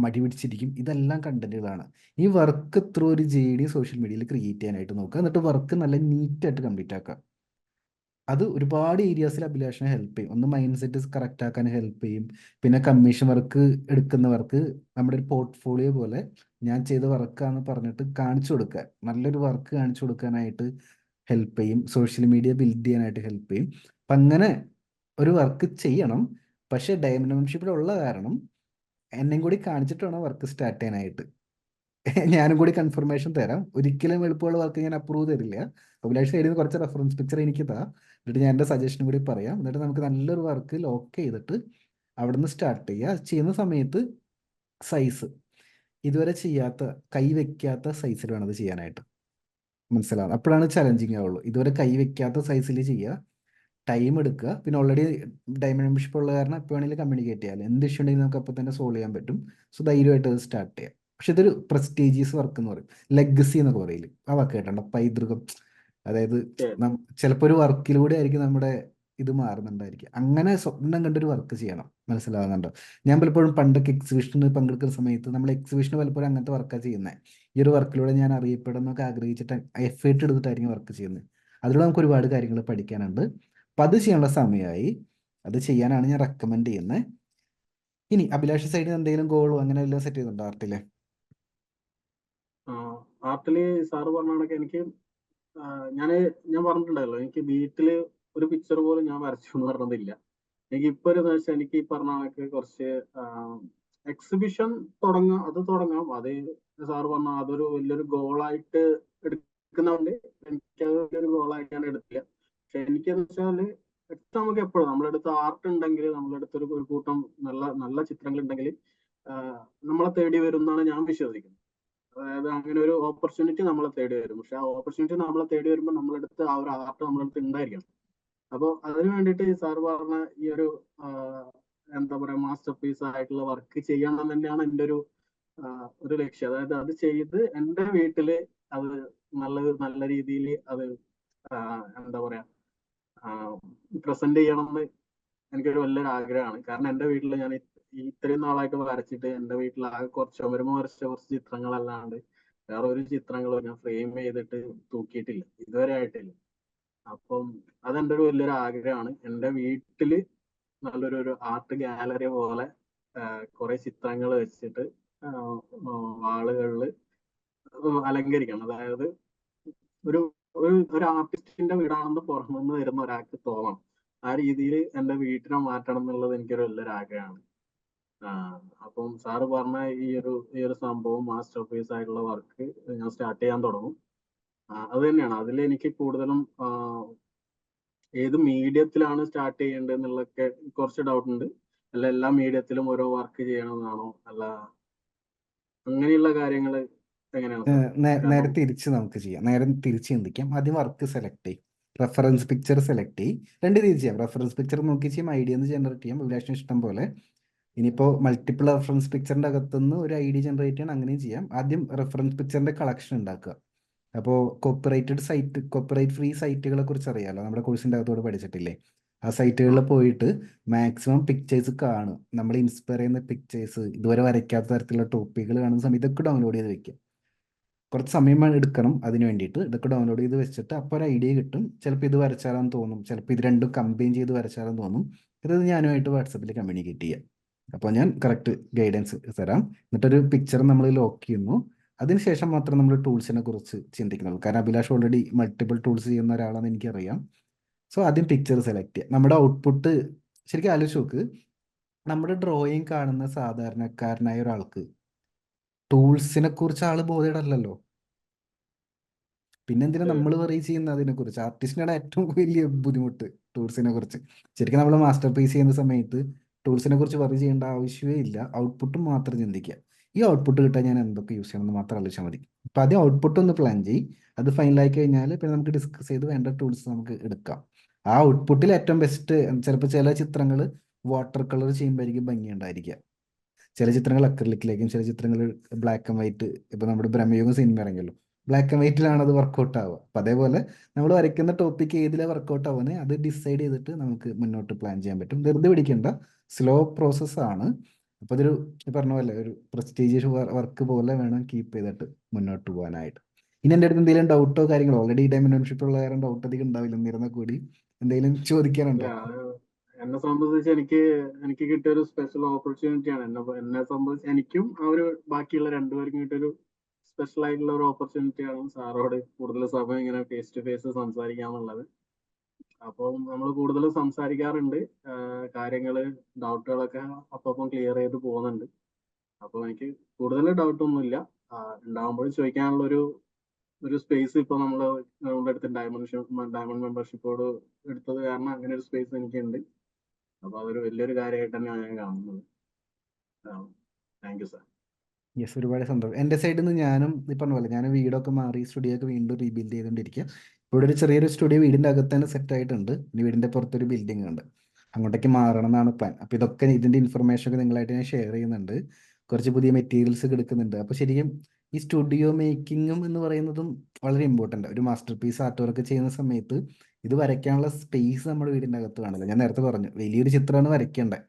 മടി പിടിച്ചിരിക്കും. ഇതെല്ലാം കണ്ടന്റുകളാണ്. ഈ വർക്ക് ത്രൂ ഒരു JD സോഷ്യൽ മീഡിയയിൽ ക്രിയേറ്റ് ചെയ്യാനായിട്ട് നോക്കുക. എന്നിട്ട് വർക്ക് നല്ല നീറ്റായിട്ട് കംപ്ലീറ്റ് ആക്കുക. അത് ഒരുപാട് ഏരിയാസിൽ അഭിലാഷിനെ ഹെൽപ്പ് ചെയ്യും. ഒന്ന് മൈൻഡ് സെറ്റ് കറക്റ്റ് ആക്കാൻ ഹെൽപ്പ് ചെയ്യും. പിന്നെ കമ്മീഷൻ വർക്ക് എടുക്കുന്നവർക്ക് നമ്മുടെ ഒരു പോർട്ട്ഫോളിയോ പോലെ ഞാൻ ചെയ്ത വർക്കാന്ന് പറഞ്ഞിട്ട് കാണിച്ചു കൊടുക്കുക. നല്ലൊരു വർക്ക് കാണിച്ചു കൊടുക്കാനായിട്ട് ഹെൽപ്പ് ചെയ്യും. സോഷ്യൽ മീഡിയ ബിൽഡ് ചെയ്യാനായിട്ട് ഹെൽപ്പ് ചെയ്യും. അപ്പം അങ്ങനെ ഒരു വർക്ക് ചെയ്യണം. പക്ഷേ ഡയമണ്ട് മെമ്പർഷിപ്പിലുള്ള കാരണം എന്നെയും കൂടി കാണിച്ചിട്ട് വേണം വർക്ക് സ്റ്റാർട്ട് ചെയ്യാനായിട്ട്. ഞാനും കൂടി കൺഫർമേഷൻ തരാം. ഒരിക്കലും എളുപ്പമുള്ള വർക്ക് ഞാൻ അപ്രൂവ് തരില്ല. അഭിലാഷ് സൈഡിൽ നിന്ന് കുറച്ച് റെഫറൻസ് പിക്ചർ എനിക്ക് താ, എന്നിട്ട് ഞാൻ എൻ്റെ സജഷനും കൂടി പറയാം. എന്നിട്ട് നമുക്ക് നല്ലൊരു വർക്ക് ലോക്ക് ചെയ്തിട്ട് അവിടെ നിന്ന് സ്റ്റാർട്ട് ചെയ്യുക. ചെയ്യുന്ന സമയത്ത് സൈസ് ഇതുവരെ ചെയ്യാത്ത, കൈ വെക്കാത്ത സൈസിൽ വേണം അത് ചെയ്യാനായിട്ട്. മനസ്സിലാവും? അപ്പോഴാണ് ചലഞ്ചിങ് ആവുള്ളൂ. ഇതുവരെ കൈ വെക്കാത്ത സൈസിൽ ചെയ്യുക, ടൈം എടുക്കുക. പിന്നെ ഓൾറെഡി ഡയമണ്ട് മെമ്പർഷിപ്പ് ഉള്ള കാരണം എപ്പോൾ വേണമെങ്കിലും കമ്മ്യൂണിക്കേറ്റ് ചെയ്യാം. എന്ത് ഇഷ്യൂ ഉണ്ടെങ്കിലും നമുക്ക് അപ്പോൾ തന്നെ സോൾവ് ചെയ്യാൻ പറ്റും. സോ ധൈര്യമായിട്ട് അത് സ്റ്റാർട്ട് ചെയ്യാം. പക്ഷെ ഇതൊരു പ്രസ്റ്റീജിയസ് വർക്ക് എന്ന് പറയും, ലെഗസി എന്നൊക്കെ പറയില്ല. ആ വാക്ക് കേട്ടോ, പൈതൃകം. അതായത് ചിലപ്പോൾ ഒരു വർക്കിലൂടെ ആയിരിക്കും നമ്മുടെ ഇത് മാറുന്നുണ്ടായിരിക്കും. അങ്ങനെ സ്വപ്നം കണ്ടൊരു വർക്ക് ചെയ്യണം. മനസ്സിലാവുന്നുണ്ടോ? ഞാൻ പലപ്പോഴും പണ്ടൊക്കെ എക്സിബിഷന് പങ്കെടുക്കുന്ന സമയത്ത് നമ്മൾ എക്സിബിഷന് പലപ്പോഴും അങ്ങനത്തെ വർക്കാണ് ചെയ്യുന്നത്. ഈ ഒരു വർക്കിലൂടെ ഞാൻ അറിയപ്പെടുന്നൊക്കെ ആഗ്രഹിച്ചിട്ട് എഫേർട്ട് എടുത്തിട്ടായിരിക്കും വർക്ക് ചെയ്യുന്നത്. അതിലൂടെ നമുക്ക് ഒരുപാട് കാര്യങ്ങൾ പഠിക്കാനുണ്ട്. അപ്പം അത് ചെയ്യാനുള്ള സമയമായി. അത് ചെയ്യാനാണ് ഞാൻ റെക്കമെൻഡ് ചെയ്യുന്നത്. ഇനി അഭിലാഷ് സൈഡിൽ എന്തെങ്കിലും ഗോളോ അങ്ങനെ എല്ലാം സെറ്റ് ചെയ്തിട്ടുണ്ടോ ആർട്ടില്? ആർട്ടില് സാറ് പറഞ്ഞ കണക്ക് എനിക്ക് ഞാൻ പറഞ്ഞിട്ടുണ്ടായല്ലോ, എനിക്ക് വീട്ടില് ഒരു പിക്ചർ പോലും ഞാൻ വരച്ചു എന്ന് പറഞ്ഞതില്ല. എനിക്ക് ഇപ്പൊ ഒരു ദിവസം എനിക്ക് ഈ പറഞ്ഞ കണക്ക് കുറച്ച് എക്സിബിഷൻ തുടങ്ങാം. അത് സാറ് പറഞ്ഞ അതൊരു വലിയൊരു ഗോളായിട്ട് എടുക്കുന്നതുകൊണ്ട് എനിക്കത് വലിയൊരു ഗോളായിട്ട് ഞാൻ എടുത്തില്ല. പക്ഷെ എനിക്കെന്ന് വെച്ചാല് നമുക്ക് എപ്പോഴും നമ്മളെടുത്ത് ആർട്ട് ഉണ്ടെങ്കിൽ, നമ്മളെടുത്ത് ഒരു കൂട്ടം നല്ല നല്ല ചിത്രങ്ങൾ ഉണ്ടെങ്കിൽ നമ്മളെ തേടി വരും എന്നാണ് ഞാൻ വിശ്വസിക്കുന്നത്. അതായത് അങ്ങനെ ഒരു ഓപ്പർച്യൂണിറ്റി നമ്മളെ തേടി വരും. പക്ഷെ ആ ഓപ്പർച്യൂണിറ്റി നമ്മളെ തേടി വരുമ്പോൾ നമ്മളെടുത്ത് ആ ഒരു ആർട്ട് നമ്മളെടുത്ത് ഉണ്ടായിരിക്കണം. അപ്പോൾ അതിന് വേണ്ടിയിട്ട് ഈ സാർ പറഞ്ഞ ഈ ഒരു എന്താ പറയാ മാസ്റ്റർ പീസ് ആയിട്ടുള്ള വർക്ക് ചെയ്യണം തന്നെയാണ് എൻ്റെ ഒരു ലക്ഷ്യം. അതായത് അത് ചെയ്ത് എൻ്റെ വീട്ടില് അത് നല്ല രീതിയിൽ അത് എന്താ പറയാ പ്രസന്റ് ചെയ്യണമെന്ന് എനിക്കൊരു വലിയൊരു ആഗ്രഹമാണ്. കാരണം എൻ്റെ വീട്ടിൽ ഞാൻ ഇത്രയും നാളായിട്ട് വരച്ചിട്ട് എൻ്റെ വീട്ടിൽ ആകെ ചുമരുമ വരച്ച കുറച്ച് ചിത്രങ്ങളല്ലാണ്ട് വേറെ ഒരു ചിത്രങ്ങളും ഞാൻ ഫ്രെയിം ചെയ്തിട്ട് തൂക്കിയിട്ടില്ല, ഇതുവരെ ആയിട്ടില്ല. അപ്പം അതെൻ്റെ ഒരു വലിയൊരു ആഗ്രഹമാണ്. എൻ്റെ വീട്ടില് നല്ലൊരു ആർട്ട് ഗാലറി പോലെ കുറെ ചിത്രങ്ങൾ വെച്ചിട്ട് വാളുകളിൽ അലങ്കരിക്കണം. അതായത് ഒരു ഒരു ആർട്ടിസ്റ്റിന്റെ വീടാണെന്ന് പുറത്തുനിന്ന് വരുന്ന ഒരാൾക്ക് തോന്നണം. ആ രീതിയിൽ എൻ്റെ വീട്ടിനെ മാറ്റണം എന്നുള്ളത് എനിക്കൊരു വലിയൊരു ആഗ്രഹമാണ്. അപ്പം സാറ് പറഞ്ഞ ഈ ഒരു സംഭവം മാസ്റ്റർ പീസ് ആയിട്ടുള്ള വർക്ക് ഞാൻ സ്റ്റാർട്ട് ചെയ്യാൻ തുടങ്ങും. അത് തന്നെയാണ് അതിൽ എനിക്ക് കൂടുതലും ഏത് മീഡിയത്തിലാണ് സ്റ്റാർട്ട് ചെയ്യേണ്ടത് എന്നുള്ളതൊക്കെ കുറച്ച് ഡൗട്ട് ഉണ്ട്. അല്ല എല്ലാ മീഡിയത്തിലും ഓരോ വർക്ക് ചെയ്യണമെന്നാണോ, അല്ല അങ്ങനെയുള്ള കാര്യങ്ങൾ എങ്ങനെയാണ് സാർ? നേരെ തിരിച്ച് നമുക്ക് ചെയ്യാം. നേരെ തിരിച്ച് ചിന്തിക്കാം. ആദ്യം വർക്ക് സെലക്ട് ചെയ്യും, റെഫറൻസ് പിക്ചർ സെലക്ട് ചെയ്യും. രണ്ട് രീതി ചെയ്യാം. റെഫറൻസ് പിക്ചർ നോക്കി ചെയ്യാം, ഐഡിയ ജനറേറ്റ് ചെയ്യാം, അഭിലാഷിന് ഇഷ്ടം പോലെ. ഇനിയിപ്പോൾ മൾട്ടിപ്പിൾ റെഫറൻസ് പിക്ചറിൻ്റെ അകത്തുനിന്ന് ഒരു ID ജനറേറ്റ് ചെയ്യാൻ അങ്ങനെയും ചെയ്യാം. ആദ്യം റെഫറൻസ് പിക്ചറിൻ്റെ കളക്ഷൻ ഉണ്ടാക്കുക. അപ്പോൾ കോപ്പിറൈറ്റ് ഫ്രീ സൈറ്റുകളെ കുറിച്ച് അറിയാമല്ലോ, നമ്മുടെ കോഴ്സിൻ്റെ അകത്തോട് പഠിച്ചിട്ടില്ലേ? ആ സൈറ്റുകളിൽ പോയിട്ട് മാക്സിമം പിക്ചേഴ്സ് കാണും. നമ്മൾ ഇൻസ്പയർ ചെയ്യുന്ന പിക്ചേഴ്സ്, ഇതുവരെ വരയ്ക്കാത്ത തരത്തിലുള്ള ടോപ്പിക്കുകൾ കാണുന്ന സമയത്ത് ഇതൊക്കെ ഡൗൺലോഡ് ചെയ്ത് വെക്കുക. കുറച്ച് സമയം എടുക്കണം അതിന് വേണ്ടിയിട്ട്. ഇതൊക്കെ ഡൗൺലോഡ് ചെയ്ത് വെച്ചിട്ട് അപ്പോൾ ഒരു ഐഡിയ കിട്ടും. ചിലപ്പോൾ ഇത് വരച്ചാലെന്ന് തോന്നും, ചിലപ്പോൾ ഇത് രണ്ടും കമ്പൈൻ ചെയ്ത് വരച്ചാലെന്ന് തോന്നും. ഇത് ഞാനുമായിട്ട് വാട്സപ്പിൽ കമ്മ്യൂണിക്കേറ്റ് ചെയ്യാം. അപ്പോൾ ഞാൻ കറക്റ്റ് ഗൈഡൻസ് തരാം. എന്നിട്ടൊരു പിക്ചർ നമ്മൾ ലോക്ക് ചെയ്യുന്നു. അതിനുശേഷം മാത്രം നമ്മൾ ടൂൾസിനെ കുറിച്ച് ചിന്തിക്കുന്നുള്ളൂ. കാരണം അഭിലാഷ് ഓൾറെഡി മൾട്ടിപ്പിൾ ടൂൾസ് ചെയ്യുന്ന ഒരാളാണെന്ന് എനിക്കറിയാം. സോ ആദ്യം പിക്ചർ സെലക്ട് ചെയ്യുക. നമ്മുടെ ഔട്ട്പുട്ട് ശരിക്കും ആലോചിച്ച് നോക്ക്. നമ്മുടെ ഡ്രോയിങ് കാണുന്ന സാധാരണക്കാരനായ ഒരാൾക്ക് ടൂൾസിനെ കുറിച്ച് ആള് ബോധേഡല്ലല്ലോ. പിന്നെ എന്തിനാ നമ്മൾ വറി ചെയ്യുന്നത് അതിനെ കുറിച്ച്? ആർട്ടിസ്റ്റിനാണ് ഏറ്റവും വലിയ ബുദ്ധിമുട്ട് ടൂൾസിനെ കുറിച്ച്. ശരിക്കും നമ്മൾ മാസ്റ്റർ പീസ് ചെയ്യുന്ന സമയത്ത് ടൂൾസിനെ കുറിച്ച് വറി ചെയ്യേണ്ട ആവശ്യമേ ഇല്ല. ഔട്ട്പുട്ടും മാത്രം ചിന്തിക്കുക. ഈ ഔട്ട്പുട്ട് കിട്ടാൻ ഞാൻ എന്തൊക്കെ യൂസ് ചെയ്യണമെന്ന് മാത്രം ആലോചിച്ചാൽ മതി. അപ്പം ആദ്യം ഔട്ട്പുട്ട് ഒന്ന് പ്ലാൻ ചെയ്യും. അത് ഫൈനലായി കഴിഞ്ഞാൽ പിന്നെ നമുക്ക് ഡിസ്കസ് ചെയ്ത് വേണ്ട ടൂൾസ് നമുക്ക് എടുക്കാം. ആ ഔട്ട്പുട്ടിൽ ഏറ്റവും ബെസ്റ്റ് ചിലപ്പോൾ ചില ചിത്രങ്ങൾ വാട്ടർ കളർ ചെയ്യുമ്പോഴായിരിക്കും ഭംഗിയുണ്ടായിരിക്കുക. ചില ചിത്രങ്ങൾ അക്രിലിക്കിലേക്കും, ചില ചിത്രങ്ങൾ ബ്ലാക്ക് ആൻഡ് വൈറ്റ്. ഇപ്പൊ നമ്മുടെ ബ്രഹ്മയുഗം സിനിമ ഇറങ്ങിയല്ലോ, ബ്ലാക്ക് ആൻഡ് വൈറ്റിലാണ് അത് വർക്കൗട്ട് ആവുക. അപ്പം അതേപോലെ നമ്മൾ വരയ്ക്കുന്ന ടോപ്പിക്ക് ഏതിലാണ് വർക്കൗട്ട് ആവുന്നത് അത് ഡിസൈഡ് ചെയ്തിട്ട് നമുക്ക് മുന്നോട്ട് പ്ലാൻ ചെയ്യാൻ പറ്റും. ധൃതി പിടിക്കേണ്ട, സ്ലോ പ്രോസസ്സാണ്. അപ്പോൾ അതൊരു പറഞ്ഞ പോലെ ഒരു പ്രസ്റ്റീജിയസ് വർക്ക് പോലെ വേണം കീപ്പ് ചെയ്തിട്ട് മുന്നോട്ട് പോകാനായിട്ട്. ഇനി എൻ്റെ അടുത്ത് എന്തെങ്കിലും ഡൗട്ടോ കാര്യങ്ങളോ, ഓൾറെഡി ഈ ടൈം മെമ്പർഷിപ്പ് ഉള്ള കാരണം ഡൗട്ട് അധികം ഉണ്ടാവില്ല. എന്നിരുന്നാൽ കൂടി എന്തെങ്കിലും ചോദിക്കാനുണ്ടോ? എന്നെ സംബന്ധിച്ച് എനിക്ക് കിട്ടിയ ഒരു സ്പെഷ്യൽ ഓപ്പർച്യൂണിറ്റിയാണ്. എന്നെ സംബന്ധിച്ച് എനിക്കും ബാക്കിയുള്ള രണ്ടുപേർക്കും കിട്ടിയൊരു സ്പെഷ്യൽ ആയിട്ടുള്ള ഒരു ഓപ്പർച്യൂണിറ്റിയാണ് സാറോട് കൂടുതൽ സമയം ഇങ്ങനെ ഫേസ് ടു ഫേസ് സംസാരിക്കാന്നുള്ളത്. അപ്പം നമ്മൾ കൂടുതൽ സംസാരിക്കാറുണ്ട്. കാര്യങ്ങള്, ഡൗട്ടുകളൊക്കെ അപ്പം ക്ലിയർ ചെയ്ത് പോകുന്നുണ്ട്. അപ്പോൾ എനിക്ക് കൂടുതൽ ഡൗട്ടൊന്നുമില്ല. ഉണ്ടാകുമ്പോഴും ചോദിക്കാനുള്ള ഒരു സ്പേസ് ഇപ്പൊ നമ്മുടെ അടുത്ത് ഡയമണ്ട് മെമ്പർഷിപ്പോട് എടുത്തത് കാരണം അങ്ങനെ ഒരു സ്പേസ് എനിക്കുണ്ട്. അപ്പൊ അതൊരു വലിയൊരു കാര്യമായിട്ട് തന്നെയാണ് ഞാൻ കാണുന്നത്. Thank you sir. യെസ്, ഒരുപാട് സന്തോഷം. എൻ്റെ സൈഡിൽ നിന്ന് ഞാനും ഈ പറഞ്ഞ പോലെ ഞാൻ വീടൊക്കെ മാറി സ്റ്റുഡിയോ ഒക്കെ വീണ്ടും റീബിൽഡ് ചെയ്തുകൊണ്ടിരിക്കുക. ഇവിടെ ഒരു ചെറിയൊരു സ്റ്റുഡിയോ വീടിൻ്റെ അകത്ത് തന്നെ സെറ്റ് ആയിട്ടുണ്ട്. ഇനി വീടിൻ്റെ പുറത്തൊരു ബിൽഡിംഗ് ഉണ്ട്, അങ്ങോട്ടേക്ക് മാറണം എന്നാണ് പ്ലാൻ. അപ്പോൾ ഇതൊക്കെ ഇതിൻ്റെ ഇൻഫർമേഷൻ ഒക്കെ നിങ്ങളായിട്ട് ഞാൻ ഷെയർ ചെയ്യുന്നുണ്ട്. കുറച്ച് പുതിയ മെറ്റീരിയൽസ് എടുക്കുന്നുണ്ട്. അപ്പോൾ ശരിക്കും ഈ സ്റ്റുഡിയോ മേക്കിങ്ങും എന്ന് പറയുന്നതും വളരെ ഇമ്പോർട്ടൻ്റ്. ഒരു മാസ്റ്റർ പീസ് ആർട്ട് വർക്ക് ചെയ്യുന്ന സമയത്ത് ഇത് വരയ്ക്കാനുള്ള സ്പേസ് നമ്മുടെ വീടിൻ്റെ അകത്ത് കാണില്ല. ഞാൻ നേരത്തെ പറഞ്ഞു വലിയൊരു ചിത്രമാണ് വരയ്ക്കേണ്ടത്.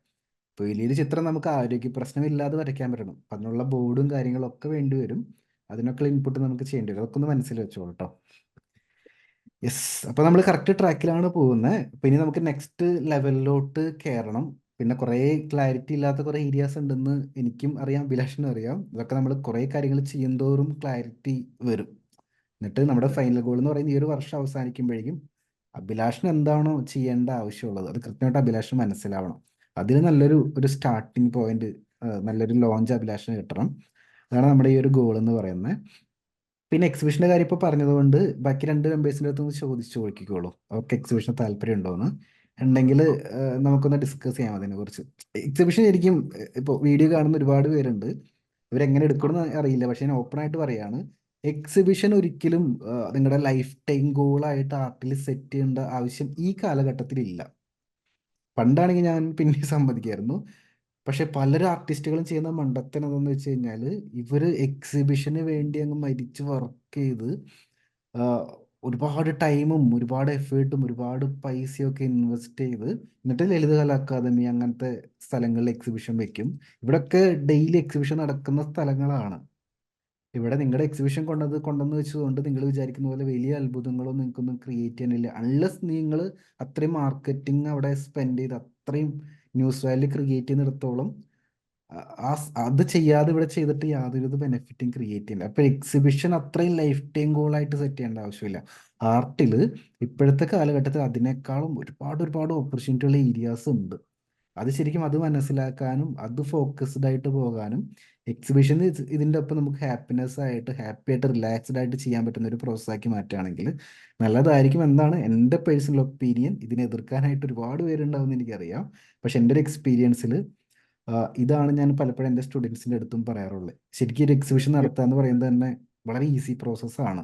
ഇപ്പോൾ വലിയൊരു ചിത്രം നമുക്ക് ആരോഗ്യ പ്രശ്നമില്ലാതെ വരയ്ക്കാൻ പറ്റണം. അപ്പം അതിനുള്ള ബോർഡും കാര്യങ്ങളൊക്കെ വേണ്ടി വരും. അതിനൊക്കെ ഇൻപുട്ട് നമുക്ക് ചെയ്യേണ്ടി വരും. അതൊക്കെ ഒന്ന് മനസ്സിൽ വെച്ചോളൂ കേട്ടോ. യെസ്, അപ്പോൾ നമ്മൾ കറക്റ്റ് ട്രാക്കിലാണ് പോകുന്നത്. അപ്പം ഇനി നമുക്ക് നെക്സ്റ്റ് ലെവലിലോട്ട് കയറണം. പിന്നെ കുറേ ക്ലാരിറ്റി ഇല്ലാത്ത കുറേ ഏരിയാസ് ഉണ്ടെന്ന് എനിക്കും അറിയാം, അഭിലാഷിനും അറിയാം. ഇതൊക്കെ നമ്മൾ കുറേ കാര്യങ്ങൾ ചെയ്യുന്തോറും ക്ലാരിറ്റി വരും. എന്നിട്ട് നമ്മുടെ ഫൈനൽ ഗോൾ എന്ന് പറയുന്നത് ഈ ഒരു വർഷം അവസാനിക്കുമ്പോഴേക്കും അഭിലാഷിന് എന്താണോ ചെയ്യേണ്ട ആവശ്യമുള്ളത് അത് കൃത്യമായിട്ട് അഭിലാഷിന് മനസ്സിലാവണം. അതിന് നല്ലൊരു സ്റ്റാർട്ടിങ് പോയിന്റ്, നല്ലൊരു ലോഞ്ച് അഭിലാഷിന് കിട്ടണം. അതാണ് നമ്മുടെ ഈ ഒരു ഗോൾ എന്ന് പറയുന്നത്. പിന്നെ എക്സിബിഷൻ്റെ കാര്യം ഇപ്പോൾ പറഞ്ഞതുകൊണ്ട് ബാക്കി രണ്ട് മെമ്പേഴ്സിൻ്റെ അടുത്ത് ചോദിച്ചു നോക്കിക്കോളൂ, അവർക്ക് എക്സിബിഷന് താല്പര്യം ഉണ്ടോയെന്ന്. ഉണ്ടെങ്കിൽ നമുക്കൊന്ന് ഡിസ്കസ് ചെയ്യാം അതിനെക്കുറിച്ച്. എക്സിബിഷൻ ശരിക്കും ഇപ്പോൾ വീഡിയോ കാണുന്ന ഒരുപാട് പേരുണ്ട്, ഇവരെങ്ങനെ എടുക്കണമെന്ന് അറിയില്ല. പക്ഷേ ഞാൻ ഓപ്പൺ ആയിട്ട് പറയാണ്, എക്സിബിഷൻ ഒരിക്കലും നിങ്ങളുടെ ലൈഫ് ടൈം ഗോളായിട്ട് ആർട്ടിൽ സെറ്റ് ചെയ്യേണ്ട ആവശ്യം ഈ കാലഘട്ടത്തിലില്ല. പണ്ടാണെങ്കിൽ ഞാൻ പിന്നെ സമ്മതിക്കായിരുന്നു. പക്ഷെ പലരും ആർട്ടിസ്റ്റുകളും ചെയ്യുന്ന മണ്ടത്തരം എന്താണെന്ന് വെച്ച് കഴിഞ്ഞാൽ ഇവർ എക്സിബിഷന് വേണ്ടി അങ്ങ് മരിച്ച് വർക്ക് ചെയ്ത് ഒരുപാട് ടൈമും ഒരുപാട് എഫേർട്ടും ഒരുപാട് പൈസയൊക്കെ ഇൻവെസ്റ്റ് ചെയ്ത് എന്നിട്ട് ലളിതകല അക്കാദമി അങ്ങനത്തെ സ്ഥലങ്ങളിൽ എക്സിബിഷൻ വെക്കും. ഇവിടെയൊക്കെ ഡെയിലി എക്സിബിഷൻ നടക്കുന്ന സ്ഥലങ്ങളാണ്. ഇവിടെ നിങ്ങളുടെ എക്സിബിഷൻ കൊണ്ടെന്ന് വെച്ചുകൊണ്ട് നിങ്ങൾ വിചാരിക്കുന്ന പോലെ വലിയ അത്ഭുതങ്ങളൊന്നും നിങ്ങൾക്കൊന്നും ക്രിയേറ്റ് ചെയ്യാനില്ല. അൺലെസ് നിങ്ങൾ അത്രയും മാർക്കറ്റിംഗ് അവിടെ സ്പെൻഡ് ചെയ്ത് അത്രയും ന്യൂസ് വാല്യൂ ക്രിയേറ്റ് ചെയ്യുന്നിടത്തോളം അത് ചെയ്യാതെ ഇവിടെ ചെയ്തിട്ട് യാതൊരു ബെനിഫിറ്റും ക്രിയേറ്റ് ചെയ്യില്ല. അപ്പോൾ എക്സിബിഷൻ അത്രയും ലൈഫ് ടൈം ഗോളായിട്ട് സെറ്റ് ചെയ്യേണ്ട ആവശ്യമില്ല. ആർട്ടിൽ ഇപ്പോഴത്തെ കാലഘട്ടത്തിൽ അതിനേക്കാളും ഒരുപാട് ഓപ്പർച്യൂണിറ്റിയുള്ള ഏരിയാസ് ഉണ്ട്. അത് ശരിക്കും അത് മനസ്സിലാക്കാനും അത് ഫോക്കസ്ഡ് ആയിട്ട് പോകാനും എക്സിബിഷൻ ഇതിൻ്റെ ഒപ്പം നമുക്ക് ഹാപ്പി ആയിട്ട് റിലാക്സ്ഡ് ആയിട്ട് ചെയ്യാൻ പറ്റുന്ന ഒരു പ്രോസസ്സാക്കി മാറ്റുകയാണെങ്കിൽ നല്ലതായിരിക്കും എന്നാണ് എൻ്റെ പേഴ്സണൽ ഒപ്പീനിയൻ. ഇതിനെ എതിർക്കാനായിട്ട് ഒരുപാട് പേരുണ്ടാവുമെന്ന് എനിക്കറിയാം. പക്ഷെ എൻ്റെ ഒരു എക്സ്പീരിയൻസിൽ ഇതാണ് ഞാൻ പലപ്പോഴും എൻ്റെ സ്റ്റുഡൻസിൻ്റെ അടുത്തും പറയാറുള്ളത്. ശരിക്കും ഒരു എക്സിബിഷൻ നടത്തുക എന്ന് പറയുന്നത് തന്നെ വളരെ ഈസി പ്രോസസ്സാണ്.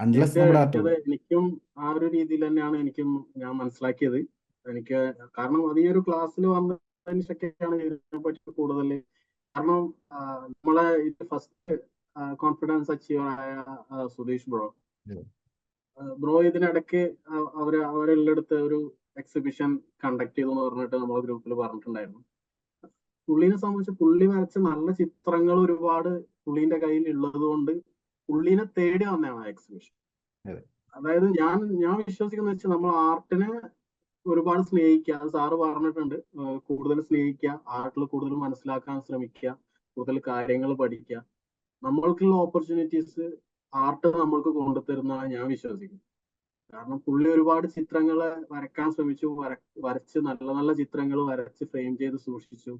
അൺലെസ് നമ്മുടെ എനിക്കും ആ ഒരു രീതിയിൽ തന്നെയാണ് ഞാൻ മനസ്സിലാക്കിയത്. കാരണം അത് ഈ ഒരു ക്ലാസ്സിൽ വന്നതിന് ശേഷമാണ് ഇതിനെ പറ്റി കൂടുതൽ, കാരണം നമ്മളെ ഇത് ഫസ്റ്റ് കോൺഫിഡൻസ് അച്ചീവർ ആയ സുധീഷ് ബ്രോ ഇതിനിടയ്ക്ക് അവരെല്ലായിടത്ത് ഒരു എക്സിബിഷൻ കണ്ടക്ട് ചെയ്തു എന്ന് പറഞ്ഞിട്ട് നമ്മളെ ഗ്രൂപ്പിൽ പറഞ്ഞിട്ടുണ്ടായിരുന്നു. പുള്ളിനെ സംബന്ധിച്ച് പുള്ളി വരച്ച നല്ല ചിത്രങ്ങൾ ഒരുപാട് പുള്ളിന്റെ കയ്യിൽ ഉള്ളത് കൊണ്ട് പുള്ളീനെ തേടി വന്നതാണ് ആ എക്സിബിഷൻ. അതെ. അതായത് ഞാൻ വിശ്വസിക്കുന്ന വെച്ചാൽ നമ്മൾ ആർട്ടിനെ ഒരുപാട് സ്നേഹിക്കുക. അത് സാറ് പറഞ്ഞിട്ടുണ്ട്. കൂടുതൽ സ്നേഹിക്കുക, ആർട്ടിൽ കൂടുതൽ മനസ്സിലാക്കാൻ ശ്രമിക്കുക, കൂടുതൽ കാര്യങ്ങൾ പഠിക്കുക. നമ്മൾക്കുള്ള ഓപ്പർച്യൂണിറ്റീസ് ആർട്ട് നമ്മൾക്ക് കൊണ്ടുതരുന്നതാണ് ഞാൻ വിശ്വസിക്കുന്നത്. കാരണം പുള്ളി ഒരുപാട് ചിത്രങ്ങള് വരക്കാൻ ശ്രമിച്ചു, വരച്ച് നല്ല നല്ല ചിത്രങ്ങൾ വരച്ച് ഫ്രെയിം ചെയ്ത് സൂക്ഷിച്ചു.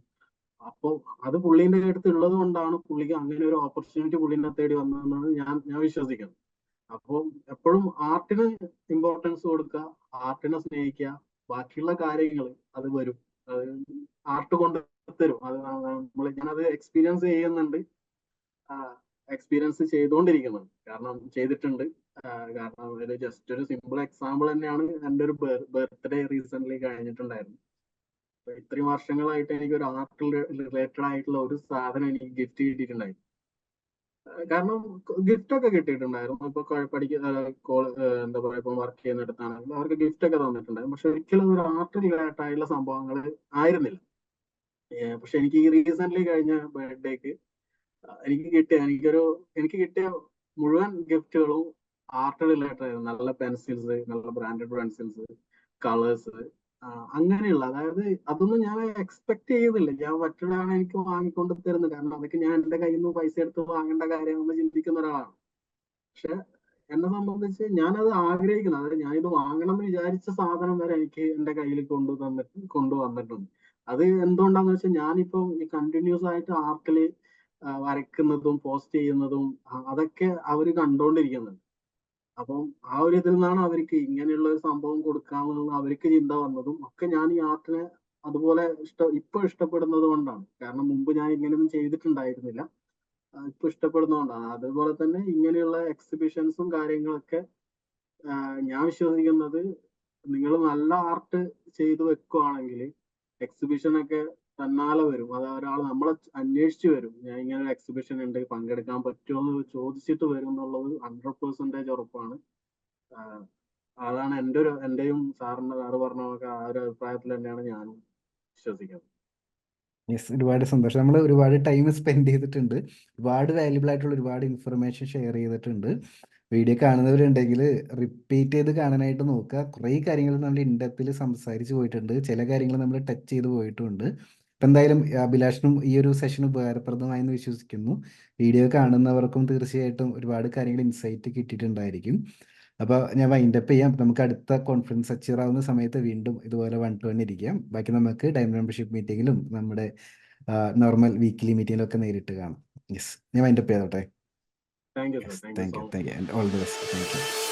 അപ്പോൾ അത് പുള്ളീന്റെ അടുത്ത് ഉള്ളത് കൊണ്ടാണ് പുള്ളിക്ക് അങ്ങനെ ഒരു ഓപ്പർച്യൂണിറ്റി പുള്ളിനെ തേടി വന്നതെന്നാണ് ഞാൻ വിശ്വസിക്കുന്നത്. അപ്പോൾ എപ്പോഴും ആർട്ടിന് ഇമ്പോർട്ടൻസ് കൊടുക്കുക, ആർട്ടിനെ സ്നേഹിക്കുക, ബാക്കിയുള്ള കാര്യങ്ങൾ അത് വരും. അത് ആർട്ട് കൊണ്ട് തരും. അത് ഞാനത് എക്സ്പീരിയൻസ് ചെയ്യുന്നുണ്ട്, എക്സ്പീരിയൻസ് ചെയ്തുകൊണ്ടിരിക്കുന്നുണ്ട്. കാരണം ചെയ്തിട്ടുണ്ട്. കാരണം ഒരു ജസ്റ്റ് ഒരു സിമ്പിൾ എക്സാമ്പിൾ തന്നെയാണ് എൻ്റെ ഒരു ബർത്ത്ഡേ റീസെന്റ് കഴിഞ്ഞിട്ടുണ്ടായിരുന്നു. അപ്പൊ ഇത്രയും വർഷങ്ങളായിട്ട് എനിക്ക് ഒരു ആർട്ടിൽ റിലേറ്റഡ് ആയിട്ടുള്ള ഒരു സാധനം എനിക്ക് ഗിഫ്റ്റ് കിട്ടിയിട്ടുണ്ടായിരുന്നു. കാരണം ഗിഫ്റ്റ് ഒക്കെ കിട്ടിയിട്ടുണ്ടായിരുന്നു. ഇപ്പൊ എന്താ പറയാ, ഇപ്പൊ വർക്ക് ചെയ്യുന്നിടത്താണെങ്കിലും അവർക്ക് ഗിഫ്റ്റ് ഒക്കെ തന്നിട്ടുണ്ടായിരുന്നു. പക്ഷെ ഒരിക്കലും ഒരു ആർട്ട് റിലേറ്റഡ് ആയിട്ടുള്ള സംഭവങ്ങൾ ആയിരുന്നില്ല. പക്ഷെ എനിക്ക് ഈ റീസെന്റ് കഴിഞ്ഞ ബർത്ത്ഡേക്ക് എനിക്ക് കിട്ടിയ മുഴുവൻ ഗിഫ്റ്റുകളും ആർട്ട് റിലേറ്റഡ് ആയിരുന്നു. നല്ല പെൻസിൽസ്, നല്ല ബ്രാൻഡഡ് പെൻസിൽസ്, കളേഴ്സ്, അങ്ങനെയുള്ള. അതായത് അതൊന്നും ഞാൻ എക്സ്പെക്ട് ചെയ്യുന്നില്ല. ഞാൻ മറ്റൊരാളാണ് എനിക്ക് വാങ്ങിക്കൊണ്ട് തരുന്നത്. കാരണം അതൊക്കെ ഞാൻ എന്റെ കയ്യിൽ നിന്ന് പൈസ എടുത്ത് വാങ്ങേണ്ട കാര്യമെന്ന് ചിന്തിക്കുന്ന ഒരാളാണ്. പക്ഷെ എന്നെ സംബന്ധിച്ച് ഞാനത് ആഗ്രഹിക്കുന്നു. അതായത് ഞാനിത് വാങ്ങണം എന്ന് വിചാരിച്ച സാധനം വരെ എനിക്ക് എന്റെ കയ്യിൽ കൊണ്ടുവന്നിട്ടുണ്ട്. അത് എന്തുകൊണ്ടാന്ന് വെച്ചാൽ ഞാനിപ്പം ഈ കണ്ടിന്യൂസ് ആയിട്ട് ആർട്ടില് വരയ്ക്കുന്നതും പോസ്റ്റ് ചെയ്യുന്നതും അതൊക്കെ അവര് കണ്ടോണ്ടിരിക്കുന്നുണ്ട്. അപ്പം ആ ഒരു ഇതിൽ നിന്നാണ് അവർക്ക് ഇങ്ങനെയുള്ള ഒരു സംഭവം കൊടുക്കാമെന്ന് അവർക്ക് ചിന്ത വന്നതും ഒക്കെ. ഞാൻ ഈ ആർട്ടിനെ അതുപോലെ ഇപ്പൊ ഇഷ്ടപ്പെടുന്നത് കൊണ്ടാണ്. കാരണം മുമ്പ് ഞാൻ ഇങ്ങനെയൊന്നും ചെയ്തിട്ടുണ്ടായിരുന്നില്ല. ഇപ്പൊ ഇഷ്ടപ്പെടുന്നതുകൊണ്ടാണ്. അതുപോലെ തന്നെ ഇങ്ങനെയുള്ള എക്സിബിഷൻസും കാര്യങ്ങളൊക്കെ ഞാൻ വിശ്വസിക്കുന്നത്, നിങ്ങൾ നല്ല ആർട്ട് ചെയ്തു വെക്കുവാണെങ്കിൽ എക്സിബിഷനൊക്കെ തന്നാലെ വരും. അത് ഒരാൾ നമ്മളെ അന്വേഷിച്ച് വരും. ഞാൻ ഇങ്ങനെ ഒരു എക്സിബിഷൻ ഉണ്ട്, പങ്കെടുക്കാൻ പറ്റുമോ എന്ന് ചോദിച്ചിട്ട് വരും എന്നുള്ളത് 100% ഉറപ്പാണ്. അതാണ് എന്റെയും സാറ് പറഞ്ഞ ആ ഒരു അഭിപ്രായത്തിൽ തന്നെയാണ് ഞാനും വിശ്വസിക്കുന്നത്. യെസ്, ഒരുപാട് സന്തോഷം. നമ്മൾ ഒരുപാട് ടൈം സ്പെൻഡ് ചെയ്തിട്ടുണ്ട്, ഒരുപാട് വാല്യുബിൾ ആയിട്ടുള്ള ഒരുപാട് ഇൻഫർമേഷൻ ഷെയർ ചെയ്തിട്ടുണ്ട്. വീഡിയോ കാണുന്നവരുണ്ടെങ്കിൽ റിപ്പീറ്റ് ചെയ്ത് കാണാനായിട്ട് നോക്കുക. കുറേ കാര്യങ്ങൾ നമ്മൾ ഇൻഡെപ്തിൽ സംസാരിച്ച് പോയിട്ടുണ്ട്, ചില കാര്യങ്ങൾ നമ്മൾ ടച്ച് ചെയ്ത് പോയിട്ടുണ്ട്. അപ്പം എന്തായാലും അഭിലാഷിനും ഈ ഒരു സെഷൻ ഉപകാരപ്രദമായെന്ന് വിശ്വസിക്കുന്നു. വീഡിയോ കാണുന്നവർക്കും തീർച്ചയായിട്ടും ഒരുപാട് കാര്യങ്ങൾ ഇൻസൈറ്റ് കിട്ടിയിട്ടുണ്ടായിരിക്കും. അപ്പോൾ ഞാൻ വൈൻഡപ്പ് ചെയ്യാം. നമുക്ക് അടുത്ത കോൺഫറൻസ് അച്ചീവ് ആവുന്ന സമയത്ത് വീണ്ടും ഇതുപോലെ 1-to-1 ഇരിക്കാം. ബാക്കി നമുക്ക് ഡയമണ്ട് മെമ്പർഷിപ്പ് മീറ്റിങ്ങിലും നമ്മുടെ നോർമൽ വീക്ക്ലി മീറ്റിങ്ങിലൊക്കെ നേരിട്ട് കാണാം. യെസ്, ഞാൻ വൈൻഡപ്പ് ചെയ്തോട്ടെ. Thank you sir. Thank you so much. Thank you and all the best. Thank you.